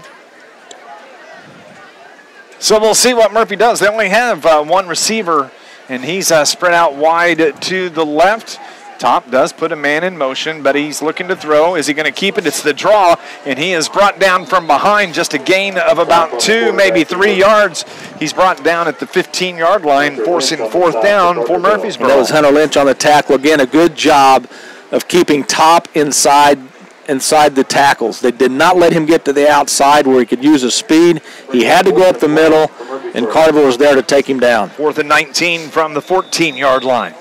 So we'll see what Murphy does. They only have one receiver, and he's spread out wide to the left. Top does put a man in motion, but he's looking to throw. Is he going to keep it? It's the draw, and he is brought down from behind, just a gain of about 2, maybe 3 yards. He's brought down at the 15-yard line, forcing 4th down for Murphysboro. That was Hunter Lynch on the tackle. Again, a good job of keeping Top inside the tackles. They did not let him get to the outside where he could use his speed. He had to go up the middle, and Carterville was there to take him down. 4th and 19 from the 14-yard line.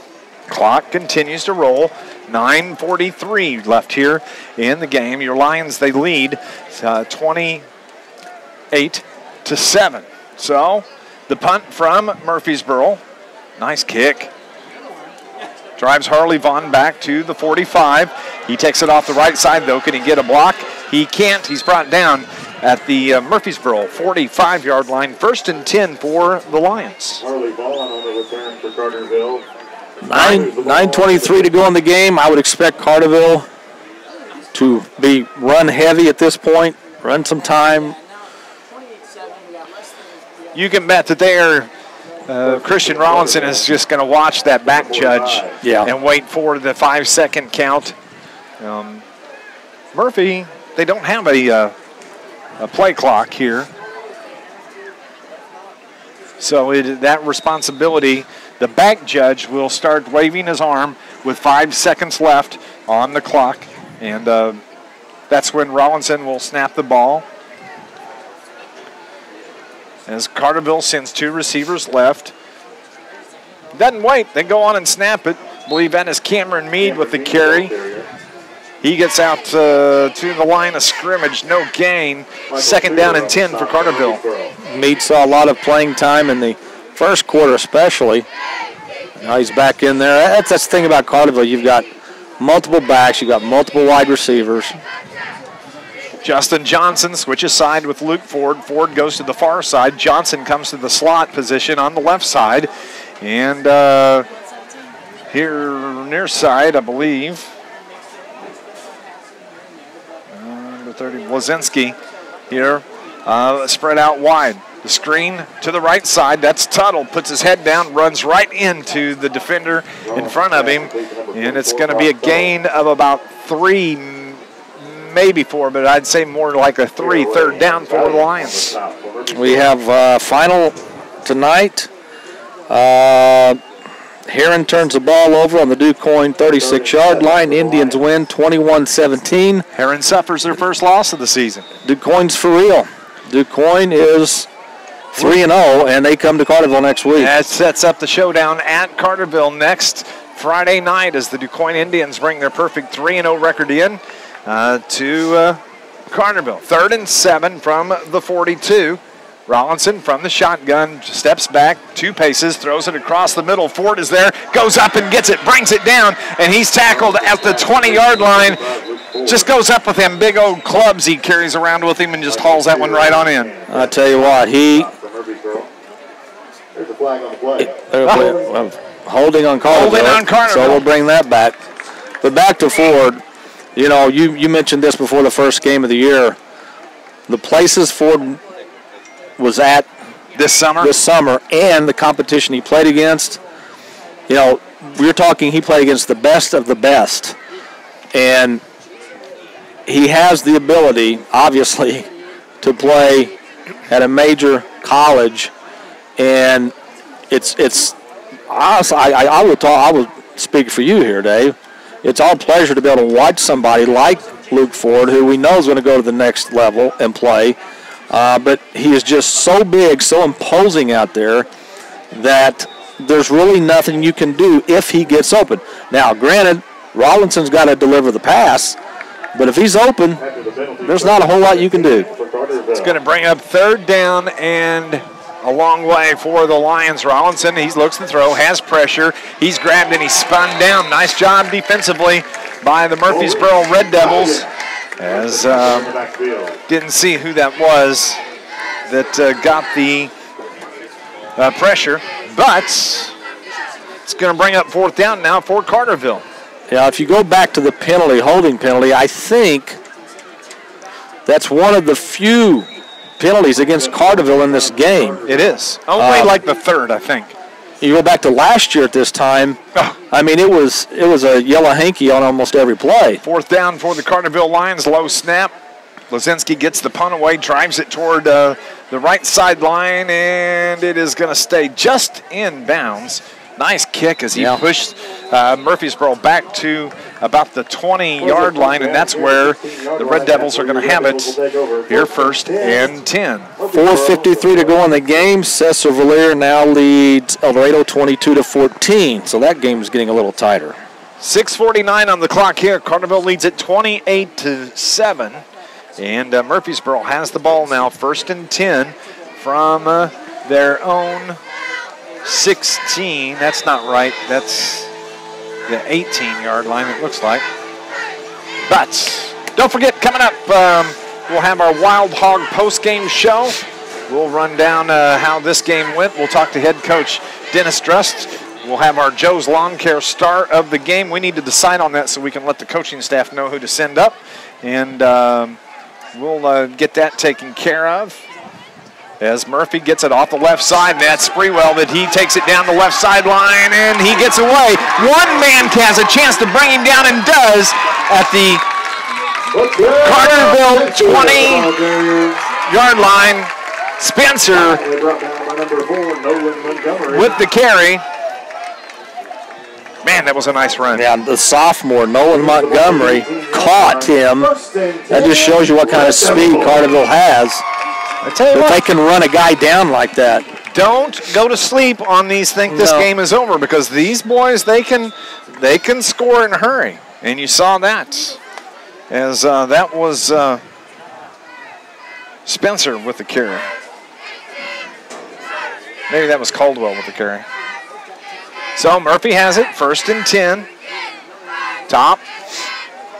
Clock continues to roll. 9:43 left here in the game. Your Lions, they lead 28-7. So the punt from Murphysboro. Nice kick. Drives Harley Vaughn back to the 45. He takes it off the right side, though. Can he get a block? He can't. He's brought down at the Murphysboro 45-yard line. 1st and 10 for the Lions. Harley Vaughn on the return for Carterville. 9:23 to go in the game. I would expect Carterville to be run heavy at this point, run some time. You can bet that they are. Christian Rollinson is just going to watch that back judge and wait for the 5-second count. Murphy, they don't have a play clock here. So that responsibility, the back judge will start waving his arm with 5 seconds left on the clock. And that's when Rollinson will snap the ball. As Carterville sends 2 receivers left. Doesn't wait. They go on and snap it. I believe that is Cameron Mead with the carry. He gets out to the line of scrimmage. No gain. 2nd down and 10 for Carterville. Mead saw a lot of playing time in the first quarter especially. Now he's back in there. That's the thing about Carterville. You've got multiple backs. You've got multiple wide receivers. Justin Johnson switches side with Luke Ford. Ford goes to the far side. Johnson comes to the slot position on the left side. And here near side, I believe, number 30, Blazinski here, spread out wide. The screen to the right side. That's Tuttle. Puts his head down, runs right into the defender in front of him. And it's going to be a gain of about 3, maybe 4, but I'd say more like a 3, 3rd down for the Lions. We have final tonight. Heron turns the ball over on the DuQuoin 36-yard line. Indians win 21-17. Heron suffers their first loss of the season. DuQuoin's for real. DuQuoin is 3-0, and they come to Carterville next week. That sets up the showdown at Carterville next Friday night as the DuQuoin Indians bring their perfect 3-0 record in to Carterville. 3rd and 7 from the 42. Rollinson from the shotgun steps back 2 paces, throws it across the middle. Ford is there, goes up and gets it, brings it down, and he's tackled at the 20-yard line. Just goes up with them big old clubs he carries around with him and just hauls that one right on in. I tell you what, There's a flag on the play. Holding on Carterville. Holding on Carterville. So we'll bring that back. But back to Ford. You know, you mentioned this before the first game of the year. The places Ford was at this summer and the competition he played against, you know, we're talking he played against the best of the best. And he has the ability, obviously, to play at a major college. And it's honestly, I would speak for you here, Dave. It's our pleasure to be able to watch somebody like Luke Ford, who we know is going to go to the next level and play. But he is just so big, so imposing out there that there's really nothing you can do if he gets open. Now, granted, Rollinson's got to deliver the pass, but if he's open, there's not a whole lot you can do. It's going to bring up 3rd down and a long way for the Lions. Rollinson, he looks to throw, has pressure. He's grabbed and he's spun down. Nice job defensively by the Murphysboro Red Devils. As didn't see who that was that got the pressure, but it's going to bring up 4th down now for Carterville. Yeah, if you go back to the holding penalty, I think that's one of the few penalties against Carterville in this game. It is. Only like the 3rd, I think. You go back to last year at this time, I mean, it was a yellow hanky on almost every play. 4th down for the Carterville Lions, low snap. Blazinski gets the punt away, drives it toward the right sideline, and it is going to stay just in bounds. Nice kick as he pushed Murphysboro back to about the 20-yard line, and that's where the Red Devils are going to have it here 1st and 10. 4:53 to go in the game. Cesar Valier now leads El Dorado 22-14, so that game is getting a little tighter. 6:49 on the clock here. Carterville leads it 28-7. And Murphysboro has the ball now, 1st and 10 from their own 16. That's not right. That's the 18-yard line, it looks like. But don't forget, coming up, we'll have our Wild Hog post-game show. We'll run down how this game went. We'll talk to head coach Dennis Drust. We'll have our Joe's Lawn Care star of the game. We need to decide on that so we can let the coaching staff know who to send up. And we'll get that taken care of. As Murphy gets it off the left side, that's Sprewell, that he takes it down the left sideline, and he gets away. One man has a chance to bring him down, and does at the Carterville 20-yard line. Spencer with the carry. Man, that was a nice run. Yeah, the sophomore, Nolan Montgomery, caught him. That just shows you what kind of speed Carterville has. I tell you what, they can run a guy down like that. Don't go to sleep on these. Think this game is over, because these boys, they can score in a hurry, and you saw that. As that was Spencer with the carry. Maybe that was Caldwell with the carry. So Murphy has it, 1st and 10. Top.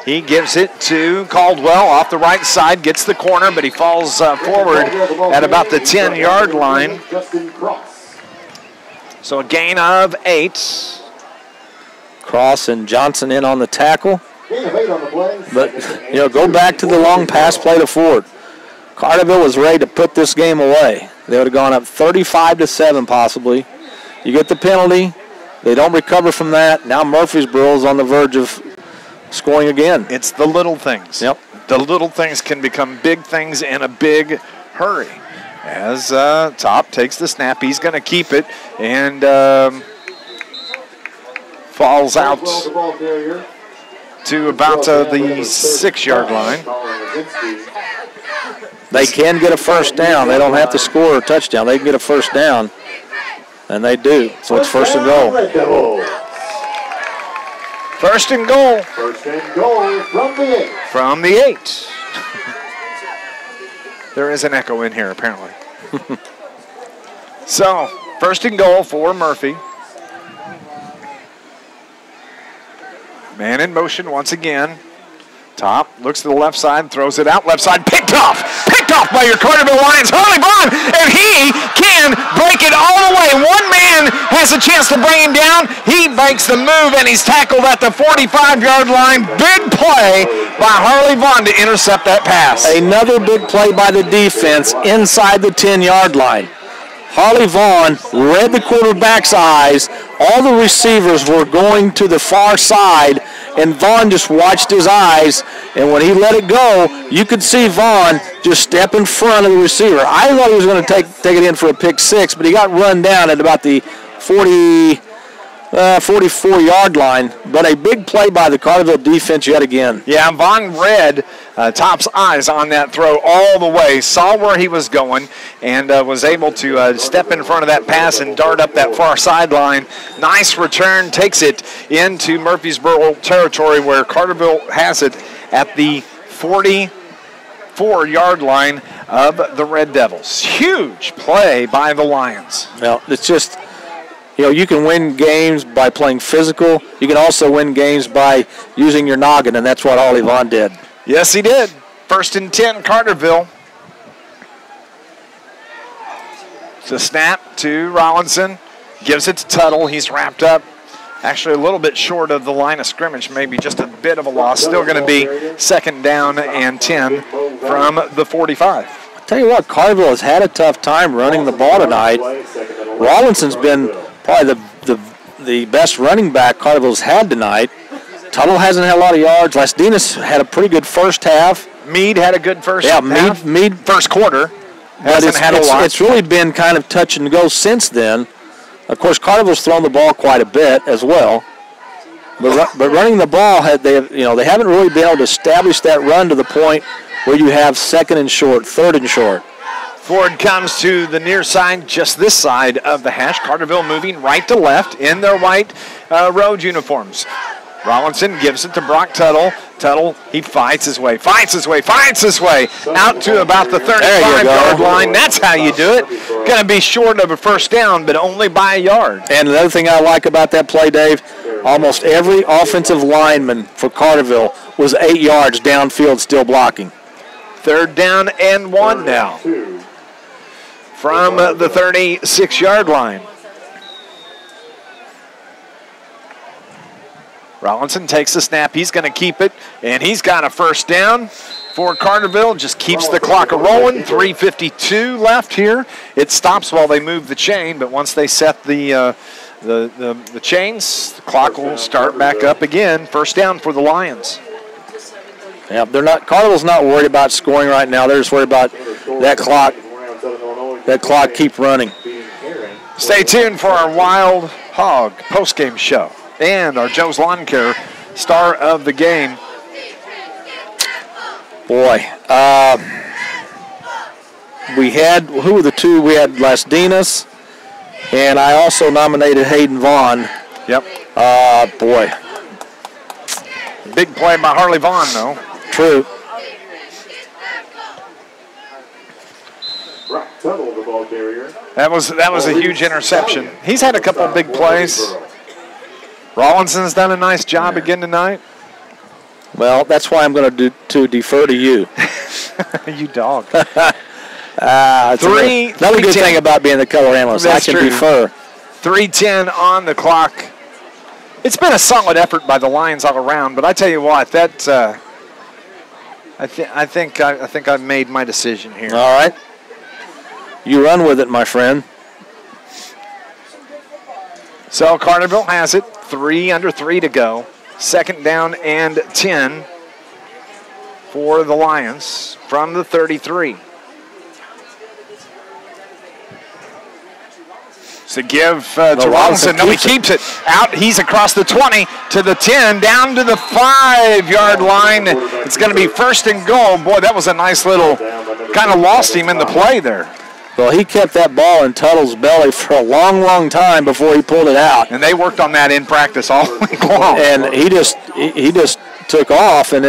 He gives it to Caldwell off the right side, gets the corner, but he falls forward at about the 10-yard line. So a gain of 8. Cross and Johnson in on the tackle. But, go back to the long pass play to Ford. Carterville was ready to put this game away. They would have gone up 35-7 possibly. You get the penalty. They don't recover from that. Now Murphysboro is on the verge of scoring again. It's the little things. Yep. The little things can become big things in a big hurry. As Top takes the snap, he's going to keep it and falls out to about the 6-yard line. They can get a first down. They don't have to score a touchdown. They can get a first down, and they do. So it's 1st and goal. 1st and goal. 1st and goal from the 8. From the 8. There is an echo in here, apparently. So, 1st and goal for Murphy. Man in motion once again. Top looks to the left side, throws it out. Left side, picked off by your Carterville Lions. Harley Vaughn, and he can break it all the way. One man has a chance to bring him down. He makes the move, and he's tackled at the 45-yard line. Big play by Harley Vaughn to intercept that pass. Another big play by the defense inside the 10-yard line. Harley Vaughn read the quarterback's eyes. All the receivers were going to the far side, and Vaughn just watched his eyes, and when he let it go, you could see Vaughn just step in front of the receiver. I thought he was going to take it in for a pick 6, but he got run down at about the 44-yard line. But a big play by the Carterville defense yet again. Yeah, Vaughn read Top's eyes on that throw all the way, saw where he was going, and was able to step in front of that pass and dart up that far sideline. Nice return, takes it into Murphysboro territory where Carterville has it at the 44-yard line of the Red Devils. Huge play by the Lions. Well, it's just, you can win games by playing physical. You can also win games by using your noggin, and that's what Harley Vaughn did. Yes, he did. 1st and 10, Carterville. It's a snap to Rollinson. Gives it to Tuttle. He's wrapped up. Actually, a little bit short of the line of scrimmage, maybe just a bit of a loss. Still going to be 2nd down and 10 from the 45. I'll tell you what, Carterville has had a tough time running the ball tonight. Rollinson's been probably the best running back Carterville's had tonight. Tuttle hasn't had a lot of yards. Lasdinas had a pretty good first half. Meade had a good first half. Meade first quarter. Hasn't had a lot. It's really been kind of touch and go since then. Of course, Carterville's thrown the ball quite a bit as well. But running the ball, they haven't really been able to establish that run to the point where you have 2nd and short, 3rd and short. Ford comes to the near side, just this side of the hash. Carterville moving right to left in their white road uniforms. Rollinson gives it to Brock Tuttle. Tuttle, he fights his way out to about the 35-yard line. That's how you do it. Going to be short of a first down, but only by a yard. And another thing I like about that play, Dave, almost every offensive lineman for Carterville was 8 yards downfield still blocking. 3rd down and 1 now from the 36-yard line. Rollinson takes the snap. He's going to keep it, and he's got a first down for Carterville. Just keeps the clock rolling. 3:52 left here. It stops while they move the chain, but once they set the chains, the clock will start back up again. First down for the Lions. Yeah, Carterville's not worried about scoring right now. They're just worried about that clock. That clock keep running. Stay tuned for our Wild Hog postgame show and our Joe's Lawn Care star of the game. Boy, we had, who were the two? We had Lasdinas, and I also nominated Hayden Vaughn. Yep. Boy. Big play by Harley Vaughn, though. True. That was a huge interception. He's had a couple of big plays. Rawlinson's done a nice job again tonight. Well, that's why I'm going to defer to you. You dog. Another good thing about being the color analyst. I can defer. 3:10 on the clock. It's been a solid effort by the Lions all around, but I tell you what, that I think I've made my decision here. All right. You run with it, my friend. So Carterville has it. 3 under 3 to go. 2nd down and 10 for the Lions from the 33. So give to Robinson. No, he keeps it out. He's across the 20 to the 10, down to the 5-yard line. It's going to be 1st and goal. Boy, that was a nice little, kind of lost him in the play there. Well, he kept that ball in Tuttle's belly for a long, long time before he pulled it out. And they worked on that in practice all week long. And he just took off, and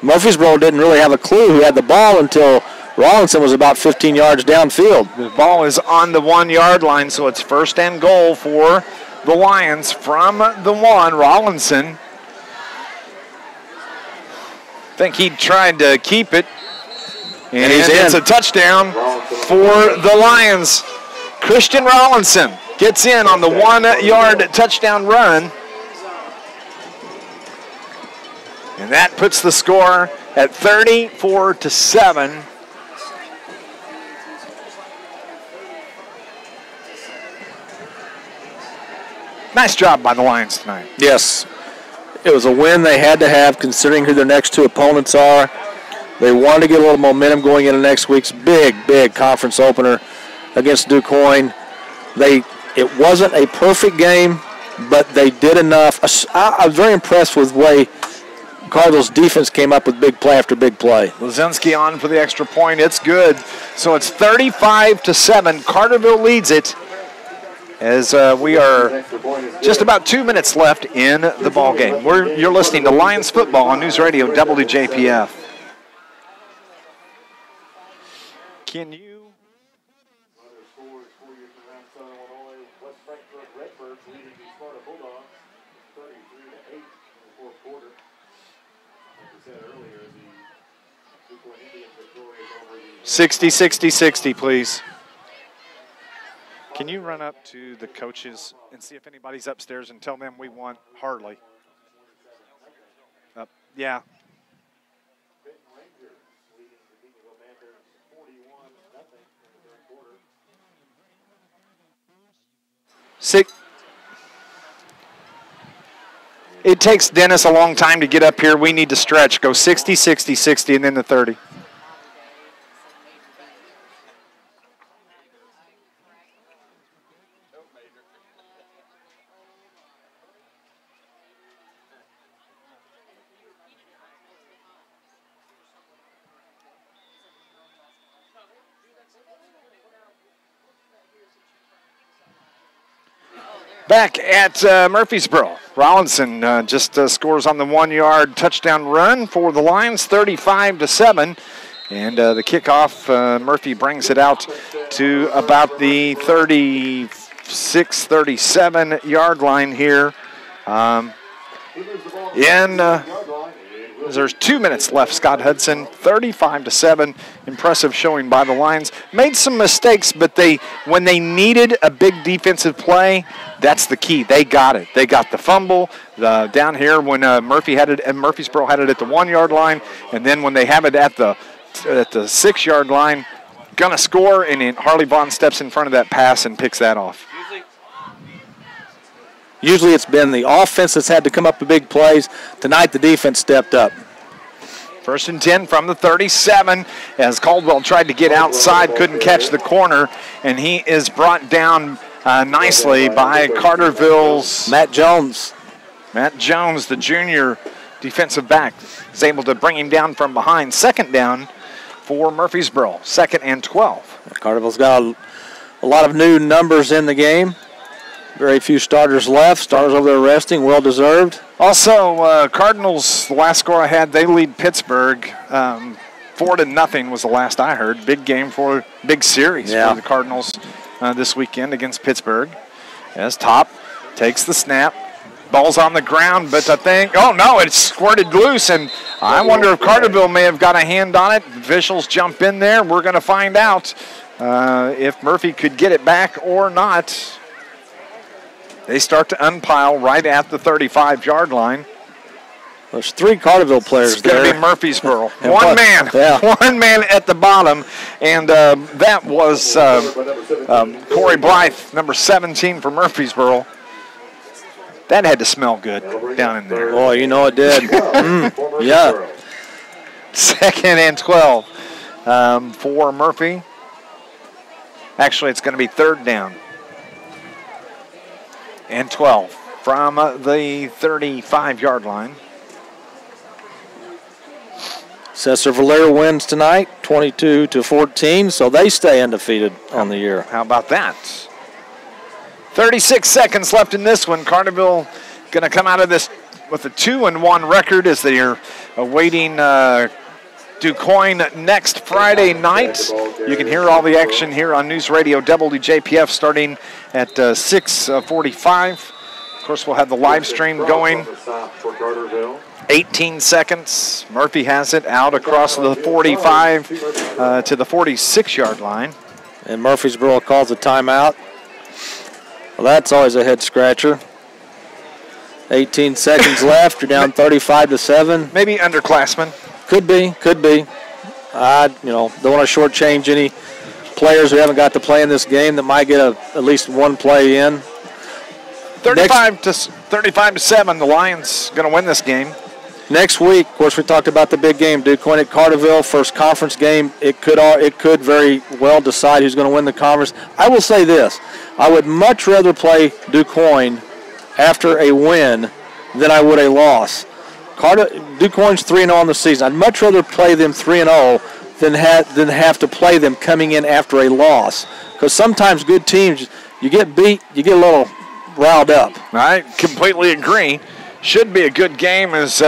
Murphysboro didn't really have a clue who had the ball until Rawlinson was about 15 yards downfield. The ball is on the 1-yard line, so it's 1st and goal for the Lions from the 1. Rawlinson, I think he tried to keep it. And it's a touchdown for the Lions. Christian Rawlinson gets in on the 1-yard touchdown run. And that puts the score at 34-7. Nice job by the Lions tonight. Yes. It was a win they had to have considering who their next two opponents are. They wanted to get a little momentum going into next week's big conference opener against DuQuoin. It wasn't a perfect game, but they did enough. I was very impressed with the way Cardinals' defense came up with big play after big play. Lazinski on for the extra point. It's good. So it's 35-7. Carterville leads it as we are just about 2 minutes left in the ball game. You're listening to Lions football on NewsRadio WJPF. Can you? Florida Bulldogs 33-8 in the fourth quarter. Like we said earlier, the DuQuoin Indians victorious over the 60-60-60, please. Can you run up to the coaches and see if anybody's upstairs and tell them we want Harley? Yeah. It takes Dennis a long time to get up here. We need to stretch. Go 60-60-60 and then the 30. Back at Murphysboro. Rollinson just scores on the 1-yard touchdown run for the Lions, 35-7. And the kickoff, Murphy brings it out to about the 36, 37-yard line here. There's 2 minutes left. Scott Hudson, 35-7. Impressive showing by the Lions. Made some mistakes, but when they needed a big defensive play, that's the key. They got it. They got the fumble down here when Murphysboro had it at the 1-yard line, and then when they have it at the 6-yard line, gonna score, and then Harley Vaughn steps in front of that pass and picks that off. Usually it's been the offense that's had to come up with big plays. Tonight the defense stepped up. 1st and 10 from the 37 as Caldwell tried to get outside, couldn't catch the corner, and he is brought down nicely by Carterville's Matt Jones. Matt Jones, the junior defensive back, is able to bring him down from behind. 2nd down for Murphysboro, 2nd and 12. Carterville's got a lot of new numbers in the game. Very few starters left. Starters over there resting, well-deserved. Also, Cardinals, the last score I had, they lead Pittsburgh. 4-0 was the last I heard. Big game big series for the Cardinals this weekend against Pittsburgh. As Top takes the snap. Ball's on the ground, but I think, it squirted loose, and I wonder if Carterville may have got a hand on it. Officials jump in there. We're going to find out if Murphy could get it back or not. They start to unpile right at the 35-yard line. There's 3 Carterville players there. It's going to be Murphysboro. One man at the bottom, and that was Corey Blythe, number 17 for Murphysboro. That had to smell good down in there. Oh, you know it did. Yeah. 2nd and 12 for Murphy. Actually, it's going to be 3rd down and 12 from the 35-yard line. Cesar Valera wins tonight, 22-14, so they stay undefeated on the year. How about that? 36 seconds left in this one. Carterville going to come out of this with a 2-1 record as they are awaiting DuQuoin next Friday night. You can hear all the action here on News Radio WJPF starting at 6:45. Of course, we'll have the live stream going. 18 seconds. Murphy has it out across the 45 to the 46-yard line. And Murphysboro calls a timeout. Well, that's always a head-scratcher. 18 seconds left. You're down 35-7. Maybe underclassmen. Could be. I don't want to shortchange any players who haven't got to play in this game that might get at least one play in. 35-7. The Lions going to win this game. Next week, of course, we talked about the big game, DuQuoin at Carterville, first conference game. It could very well decide who's going to win the conference. I will say this: I would much rather play DuQuoin after a win than I would a loss. DuQuoin's 3-0 on the season. I'd much rather play them 3-0 than have to play them coming in after a loss. Because sometimes good teams, you get beat, you get a little riled up. I completely agree. Should be a good game as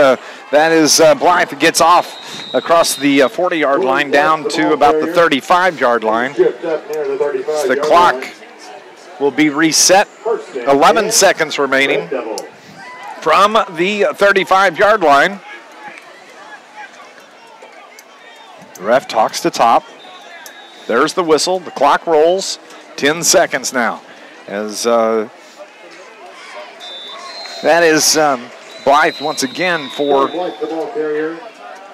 Blythe gets off across the 40-yard line down to about the 35-yard line. The clock will be reset. 11 seconds remaining from the 35-yard line. The ref talks to Top. There's the whistle. The clock rolls. 10 seconds now. As that is Blythe once again for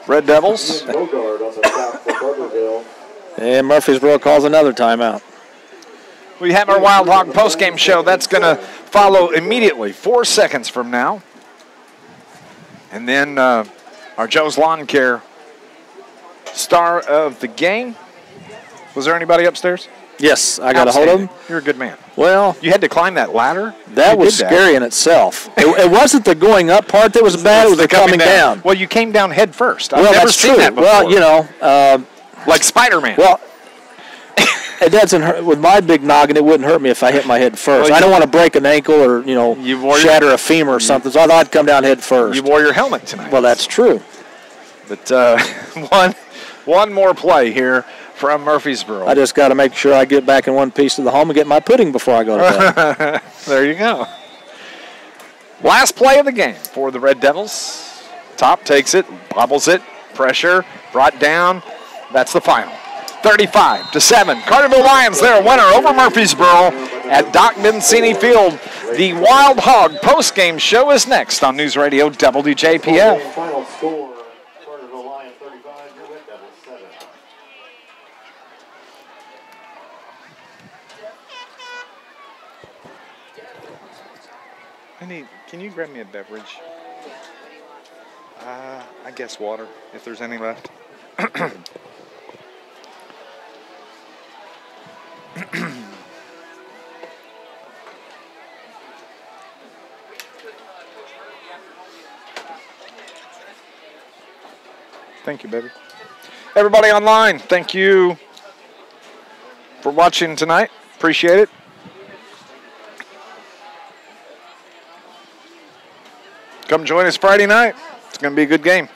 Red Devils. And Murphysboro calls another timeout. We have our Wild Hog postgame show. That's going to follow immediately, 4 seconds from now. And then our Joe's Lawn Care star of the game. Was there anybody upstairs? Yes, I got a hold of him. You're a good man. Well, you had to climb that ladder? That was scary in itself. It wasn't the going up part that was bad. It was the coming down. Well, you came down head first. I've never seen that before. Well, like Spider-Man. Well, It doesn't hurt. With my big noggin, it wouldn't hurt me if I hit my head first. Well, I don't want to break an ankle or, shatter a femur or something, so I thought I'd come down head first. You wore your helmet tonight. Well, that's true. But one more play here from Murphysboro. I just got to make sure I get back in one piece to the home and get my pudding before I go to bed. There you go. Last play of the game for the Red Devils. Top takes it, bobbles it, pressure, brought down. That's the final. 35-7. Carterville Lions, their winner over Murphysboro at Doc Bensini Field. The Wild Hog post-game show is next on News Radio WJPF. Final score, Carterville Lions 35, Red Devils 7. Can you grab me a beverage? I guess water, if there's any left. Thank you, baby. Everybody online, thank you for watching tonight. Appreciate it. Come join us Friday night. It's going to be a good game.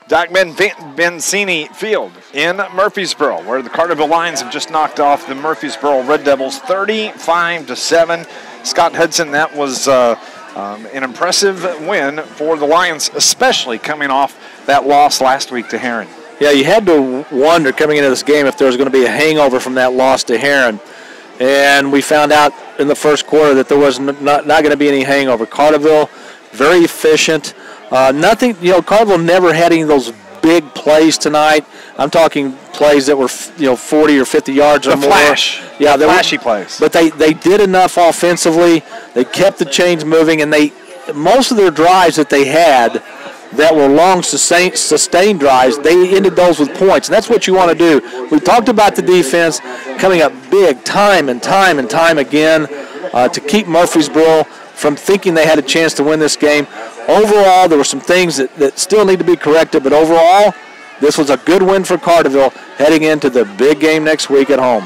Doc Bensini Field in Murphysboro, where the Carterville Lions have just knocked off the Murphysboro Red Devils 35-7. Scott Hudson, that was an impressive win for the Lions, especially coming off that loss last week to Heron. Yeah, you had to wonder coming into this game if there was going to be a hangover from that loss to Heron. And we found out in the first quarter that there was not going to be any hangover. Carterville, very efficient. Nothing, Carterville never had any of those big plays tonight. I'm talking plays that were, 40 or 50 yards or more. Yeah, the flashy plays. But they did enough offensively. They kept the chains moving, and most of their drives that they had that were long sustained drives, they ended those with points, and that's what you want to do. We talked about the defense coming up big time and time again to keep Murphysboro from thinking they had a chance to win this game. Overall, there were some things that still need to be corrected, but overall, this was a good win for Carterville heading into the big game next week at home.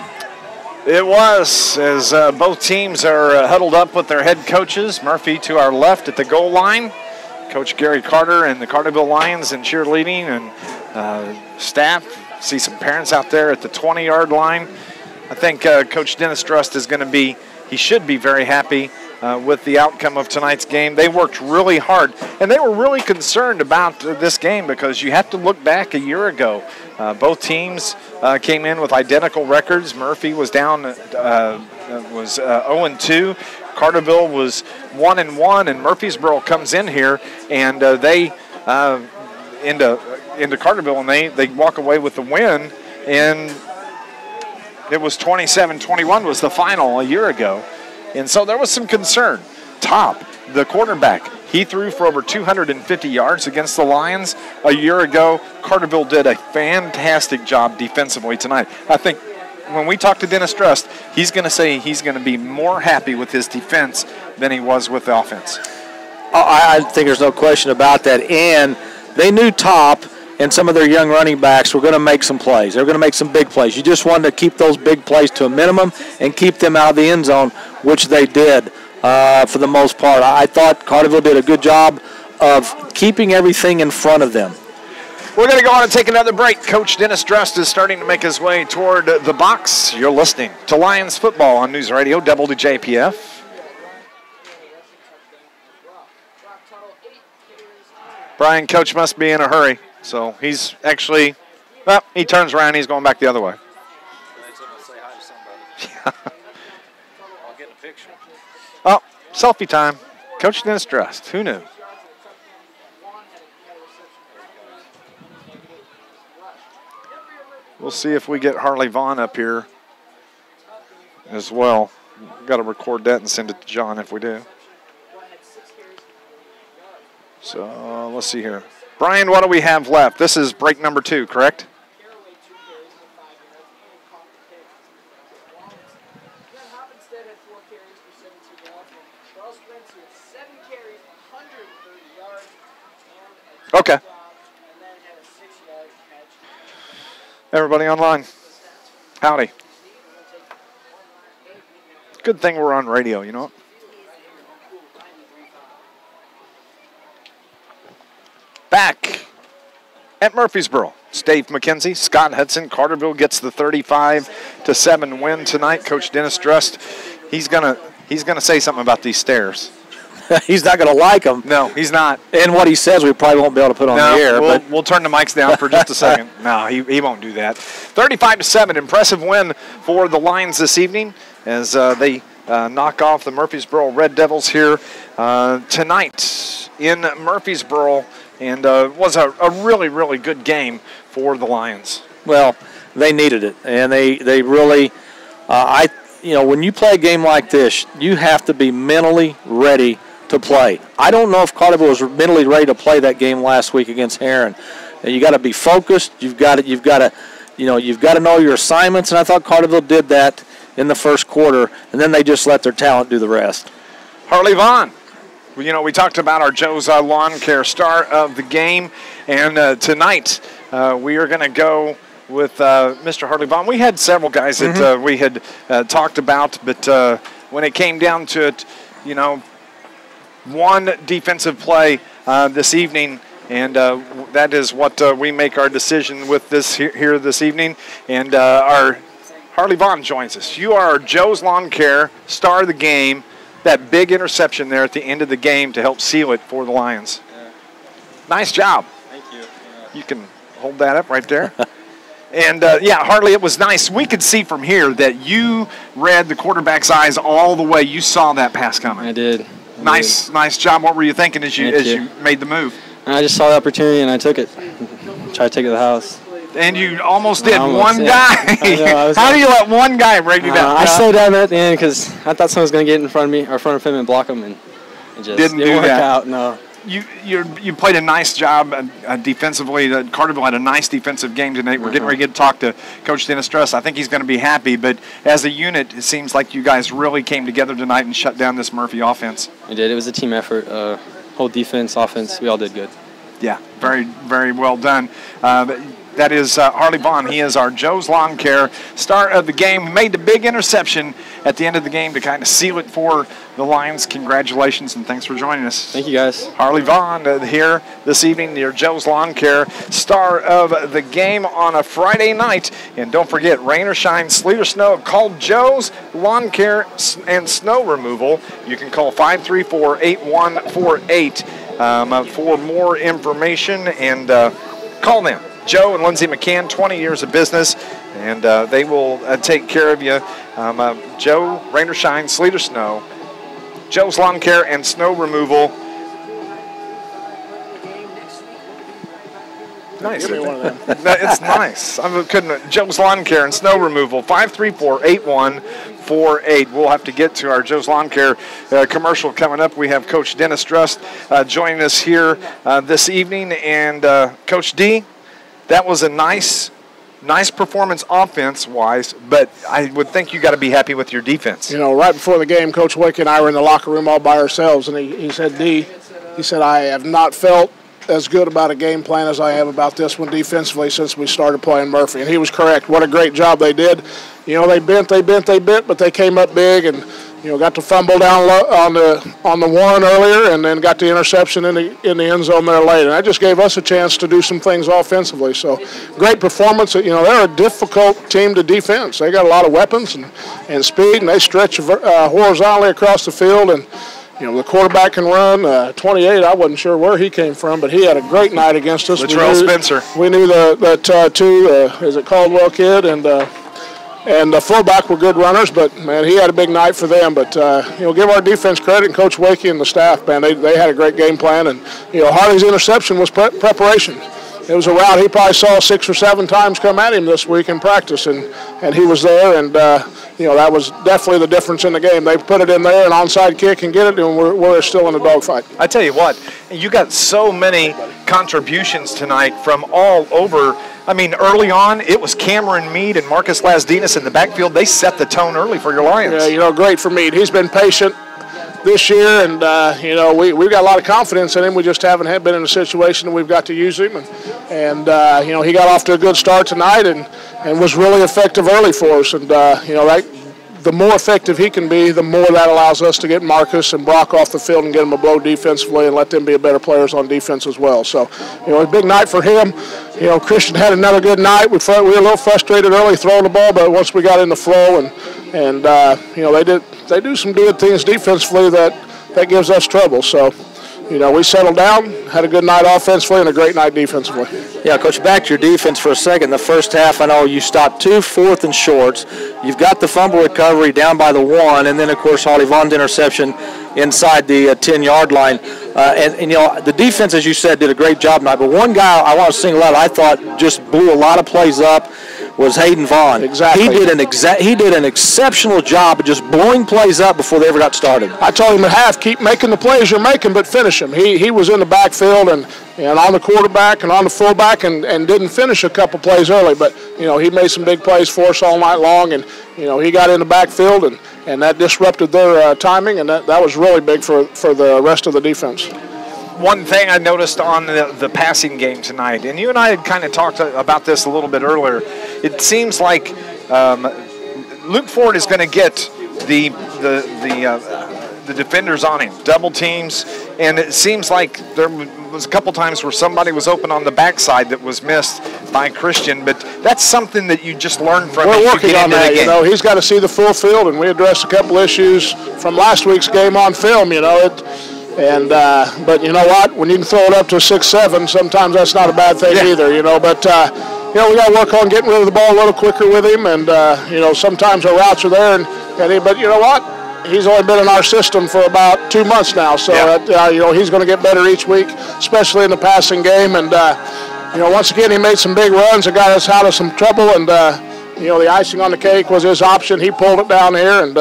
It was, as both teams are huddled up with their head coaches. Murphy to our left at the goal line. Coach Gary Carter and the Carterville Lions in cheerleading and staff. See some parents out there at the 20-yard line. I think Coach Dennis Drust is going to be, he should be very happy with the outcome of tonight's game. They worked really hard, and they were really concerned about this game because you have to look back a year ago. Both teams came in with identical records. Murphy was down, was 0-2. Carterville was 1-1, and Murphysboro comes in here, and they into Carterville, and they walk away with the win, and it was 27-21 was the final a year ago. And so there was some concern. Top, the quarterback, he threw for over 250 yards against the Lions a year ago. Carterville did a fantastic job defensively tonight. I think when we talk to Dennis Drust, he's going to say he's going to be more happy with his defense than he was with the offense. I think there's no question about that. And they knew Top and some of their young running backs were going to make some plays. They were going to make some big plays. You just wanted to keep those big plays to a minimum and keep them out of the end zone, which they did for the most part. I thought Carterville did a good job of keeping everything in front of them. We're going to go on and take another break. Coach Dennis Drust is starting to make his way toward the box. You're listening to Lions football on News Radio WJPF. Brian, Coach must be in a hurry. So he's actually, well, he turns around, he's going back the other way. I'll get a picture. Oh, selfie time. Coach Dennis Drust. Who knew? We'll see if we get Harley Vaughn up here as well. Got to record that and send it to John if we do. So let's see here. Brian, what do we have left? This is break number 2, correct? Okay. Everybody online. Howdy. Good thing we're on radio, you know. Back at Murphysboro, it's Dave McKenzie, Scott Hudson. Carterville gets the 35-7 win tonight. Coach Dennis Drust, he's gonna say something about these stairs. He's not going to like them. No, he's not. And what he says, we probably won't be able to put on the air. We'll turn the mics down for just a second. No, he won't do that. 35-7, impressive win for the Lions this evening as they knock off the Murphysboro Red Devils here tonight in Murphysboro, and was a really, really good game for the Lions. Well, they needed it, and they really, when you play a game like this, you have to be mentally ready to play. I don't know if Carterville was mentally ready to play that game last week against Heron. You got to be focused. You've got to know your assignments, and I thought Carterville did that in the first quarter, and then they just let their talent do the rest. Harley Vaughn. We talked about our Joe's Lawn Care star of the game, and tonight we are going to go with Mr. Harley Vaughn. We had several guys that we had talked about, but when it came down to it, one defensive play this evening, and that is what we make our decision with this here this evening. And our Harley Vaughn joins us. You are Joe's Lawn Care star of the game. That big interception there at the end of the game to help seal it for the Lions. Yeah. Nice job. Thank you. Yeah. You can hold that up right there. And, Harley, it was nice. We could see from here that you read the quarterback's eyes all the way. You saw that pass coming. I did. Nice job. What were you thinking as you made the move? I just saw the opportunity and I took it. Tried to take it to the house. And you almost did. Almost, one yeah. guy. I know, How do you let one guy break you down? I slowed down at the end because I thought someone was going to get in front of me or in front of him and block him, and it just Didn't work that. out. No. You played a nice job defensively. Carterville had a nice defensive game tonight. We're getting ready to talk to Coach Dennis Truss. I think he's going to be happy. But as a unit, it seems like you guys really came together tonight and shut down this Murphy offense. We did. It was a team effort. Whole defense, offense, we all did good. Yeah, very, very well done. That is Harley Vaughn. He is our Joe's Lawn Care star of the game. Made the big interception at the end of the game to kind of seal it for the Lions. Congratulations, and thanks for joining us. Thank you, guys. Harley Vaughn here this evening, your Joe's Lawn Care star of the game on a Friday night. And don't forget, rain or shine, sleet or snow, call Joe's Lawn Care and Snow Removal. You can call 534-8148 for more information, and call them. Joe and Lindsay McCann, 20 years of business, and they will take care of you. Joe, rain or shine, sleet or snow, Joe's Lawn Care and Snow Removal. Nice. Give me one of them. It's nice. Joe's Lawn Care and Snow Removal, 534-8148. We'll have to get to our Joe's Lawn Care commercial coming up. We have Coach Dennis Drust joining us here this evening, and Coach D, that was a nice performance offense-wise, but I would think you got to be happy with your defense. Right before the game, Coach Wake and I were in the locker room all by ourselves, and he said, D, I have not felt as good about a game plan as I have about this one defensively since we started playing Murphy. And he was correct. What a great job they did. They bent, but they came up big and, got to fumble down low on the one earlier, and then got the interception in the end zone there late. And that just gave us a chance to do some things offensively. So great performance. They're a difficult team to defense. They got a lot of weapons and speed, and they stretch horizontally across the field. And the quarterback can run. 28, I wasn't sure where he came from, but he had a great night against us. Latrell Spencer. We knew that two, is it Caldwell kid, and the fullback were good runners, but, man, he had a big night for them. But, give our defense credit, and Coach Wakey and the staff, man, they had a great game plan. And, Harley's interception was preparation. it was a route he probably saw 6 or 7 times come at him this week in practice, and he was there, and that was definitely the difference in the game. They put it in there, an onside kick, and get it, and we're still in a dogfight. I tell you what, you got so many contributions tonight from all over. I mean, early on, it was Cameron Mead and Marcus Lasdinas in the backfield. They set the tone early for your Lions. Yeah, great for Mead. He's been patient this year, and we've got a lot of confidence in him. We just haven't been in a situation that we've got to use him, and he got off to a good start tonight and was really effective early for us. And the more effective he can be, the more that allows us to get Marcus and Brock off the field and get them a blow defensively and let them be better players on defense as well. So, a big night for him. Christian had another good night. We were a little frustrated early throwing the ball, but once we got in the flow and they do some good things defensively that gives us trouble. So, we settled down, had a good night offensively and a great night defensively. Yeah, Coach, back to your defense for a second. The first half, I know you stopped 2 4th and shorts. You've got the fumble recovery down by the 1, and then, of course, Holly Vaughn's interception inside the 10-yard line. The defense, as you said, did a great job tonight. But one guy I want to single out, I thought just blew a lot of plays up, was Hayden Vaughn. Exactly. He did an exceptional job of just blowing plays up before they ever got started. I told him at half, keep making the plays you're making, but finish them. He was in the backfield and on the quarterback and on the fullback and didn't finish a couple plays early. But, he made some big plays for us all night long, and, he got in the backfield and that disrupted their timing, and that was really big for the rest of the defense. One thing I noticed on the passing game tonight, and you and I had kind of talked about this a little bit earlier, it seems like Luke Ford is going to get the defenders on him, double teams, and it seems like there was a couple times where somebody was open on the backside that was missed by Christian, but that's something that you just learn from. We're working on that, he's got to see the full field, and we addressed a couple issues from last week's game on film, but you know what? When you can throw it up to 6-7, sometimes that's not a bad thing either, But, we got to work on getting rid of the ball a little quicker with him, and, sometimes our routes are there. But you know what? He's only been in our system for about 2 months now, so he's going to get better each week, especially in the passing game. And, once again, he made some big runs that got us out of some trouble, and, the icing on the cake was his option. He pulled it down here, and,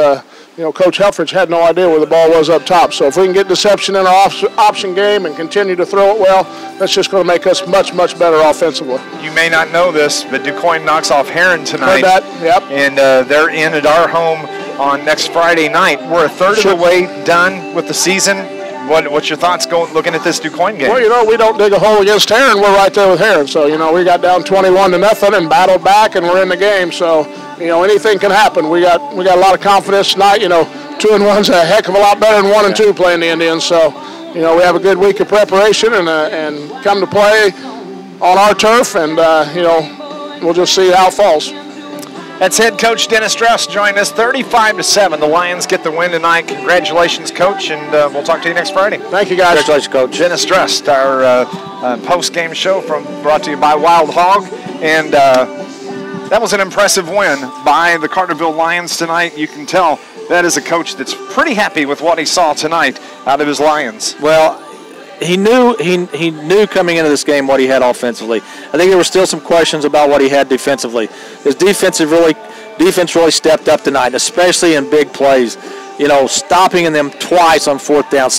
Coach Helfrich had no idea where the ball was up top. So if we can get deception in our option game and continue to throw it well, that's just going to make us much, much better offensively. You may not know this, but DuQuoin knocks off Heron tonight. Heard that, yep. And they're in at our home on next Friday night. We're a third of the way done with the season. What's your thoughts looking at this DuQuoin game? Well, we don't dig a hole against Heron. We're right there with Heron. So, we got down 21-0 and battled back, and we're in the game. So, anything can happen. We got a lot of confidence tonight. 2-1's a heck of a lot better than 1-2 playing the Indians. So, we have a good week of preparation and come to play on our turf, and, we'll just see how it falls. That's head coach Dennis Strauss joining us 35-7. The Lions get the win tonight. Congratulations, coach, and we'll talk to you next Friday. Thank you, guys. Congratulations, coach. Dennis Strauss, our post-game show brought to you by Wild Hog, and that was an impressive win by the Carterville Lions tonight. You can tell that is a coach that's pretty happy with what he saw tonight out of his Lions. Well, he knew coming into this game what he had offensively. I think there were still some questions about what he had defensively. His defense really stepped up tonight, especially in big plays. Stopping them twice on 4th down,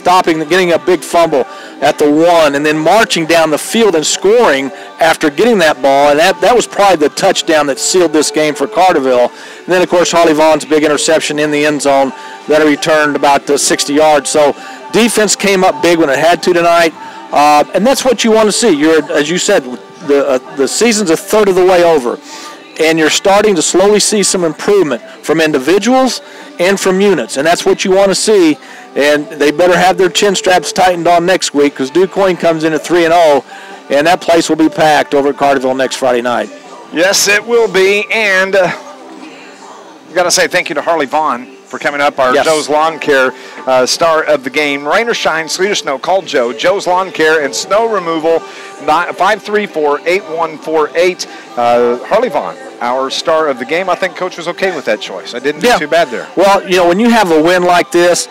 getting a big fumble at the 1, and then marching down the field and scoring after getting that ball. And that was probably the touchdown that sealed this game for Carterville. And then, of course, Holly Vaughn's big interception in the end zone that returned about 60 yards. So defense came up big when it had to tonight, and that's what you want to see. As you said, the season's a third of the way over, and you're starting to slowly see some improvement from individuals and from units, and that's what you want to see. And they better have their chin straps tightened on next week, because DuQuoin comes in at 3-0, and that place will be packed over at Carterville next Friday night. Yes, it will be, and I've got to say thank you to Harley Vaughn for coming up, our Joe's Lawn Care star of the game. Rain or shine, sleet or snow, call Joe. Joe's Lawn Care and Snow Removal, 534-8148. Harley Vaughn, our star of the game. I think Coach was okay with that choice. I didn't do too bad there. Well, when you have a win like this,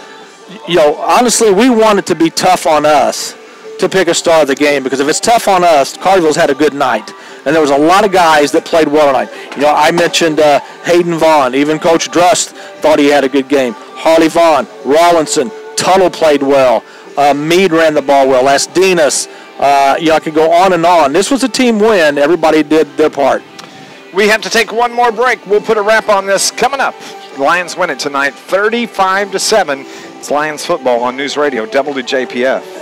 honestly, we want it to be tough on us to pick a star of the game, because if it's tough on us, Carterville's had a good night. And there was a lot of guys that played well tonight. You know, I mentioned Hayden Vaughn. Even Coach Drust thought he had a good game. Harley Vaughn, Rawlinson, Tuttle played well. Meade ran the ball well. Asdinas. I could go on and on. This was a team win. Everybody did their part. We have to take one more break. We'll put a wrap on this coming up. The Lions win it tonight, 35-7. It's Lions football on News Radio WJPF.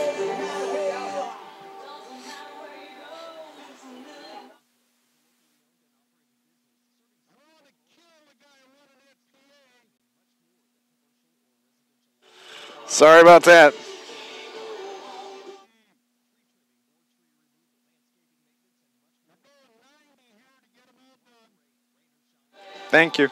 Sorry about that. Thank you.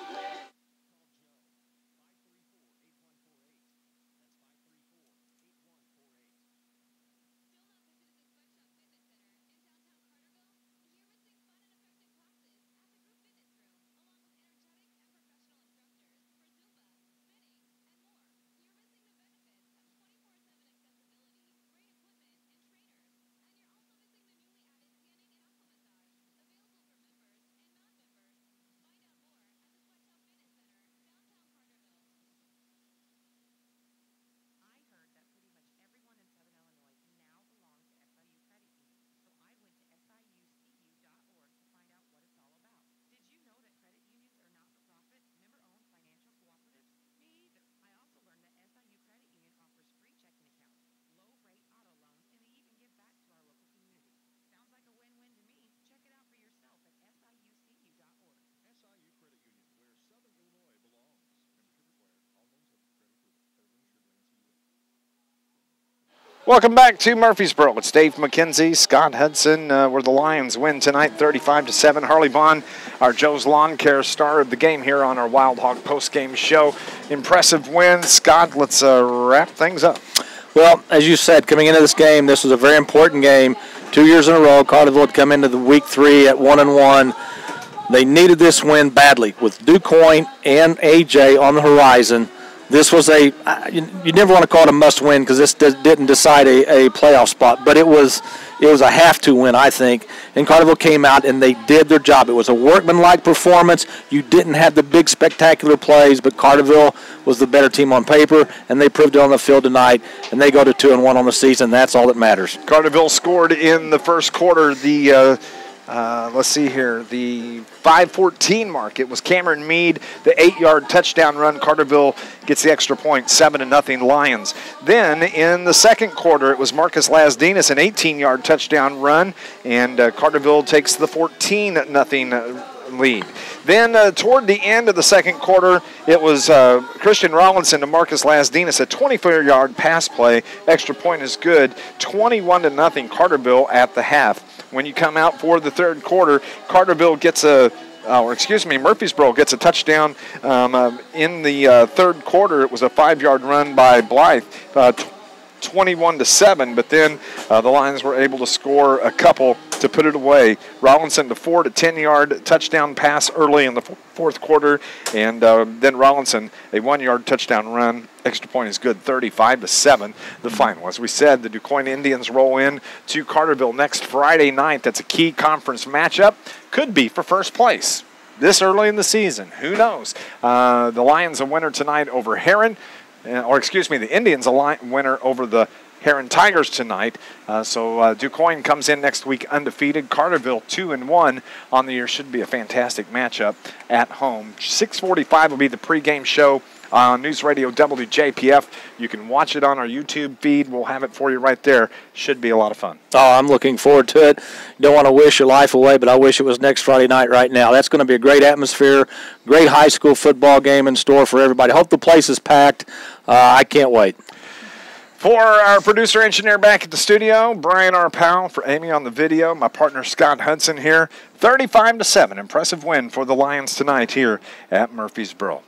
Welcome back to Murphysboro. It's Dave McKenzie, Scott Hudson, where the Lions win tonight, 35-7. Harley Vaughn, our Joe's Lawn Care star of the game here on our Wild Hog postgame show. Impressive win. Scott, let's wrap things up. Well, as you said, coming into this game, this was a very important game. 2 years in a row, Carterville had come into the week 3 at 1-1. They needed this win badly with DuQuoin and AJ on the horizon. This was you never want to call it a must-win because this didn't decide a playoff spot, but it was a have-to win, I think. And Carterville came out and they did their job. It was a workmanlike performance. You didn't have the big spectacular plays, but Carterville was the better team on paper, and they proved it on the field tonight, and they go to 2-1 on the season. That's all that matters. Carterville scored in the first quarter. Let's see here, the 5:14 mark. It was Cameron Meade, the 8-yard touchdown run. Carterville gets the extra point, 7-0 Lions. Then in the second quarter, it was Marcus Lasdinas, an 18-yard touchdown run, and Carterville takes the 14-0 lead. Then toward the end of the second quarter, it was Christian Rollinson to Marcus Lasdinas, a 24-yard pass play. Extra point is good, 21-0 Carterville at the half. When you come out for the third quarter, Murphysboro gets a touchdown in the third quarter. It was a 5-yard run by Blythe, 21-7, but then the Lions were able to score a couple to put it away. Rollinson to Ford, a 10-yard touchdown pass early in the fourth quarter, and then Rollinson, a 1-yard touchdown run. Extra point is good, 35-7. The final, as we said, the DuQuoin Indians roll in to Carterville next Friday night. That's a key conference matchup. Could be for first place this early in the season. Who knows? The Lions a winner tonight over Heron. The Indians a winner over the Heron Tigers tonight. So DuQuoin comes in next week undefeated. Carterville 2-1 on the year. Should be a fantastic matchup at home. 6:45 will be the pregame show on News Radio WJPF. You can watch it on our YouTube feed. We'll have it for you right there. Should be a lot of fun. Oh, I'm looking forward to it. Don't want to wish your life away, but I wish it was next Friday night right now. That's going to be a great atmosphere, great high school football game in store for everybody. Hope the place is packed. I can't wait. For our producer engineer back at the studio, Brian R. Powell, for Amy on the video, my partner Scott Hudson here, 35-7. Impressive win for the Lions tonight here at Murphysboro.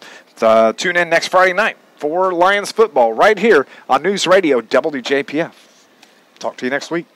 Tune in next Friday night for Lions football right here on News Radio WJPF. Talk to you next week.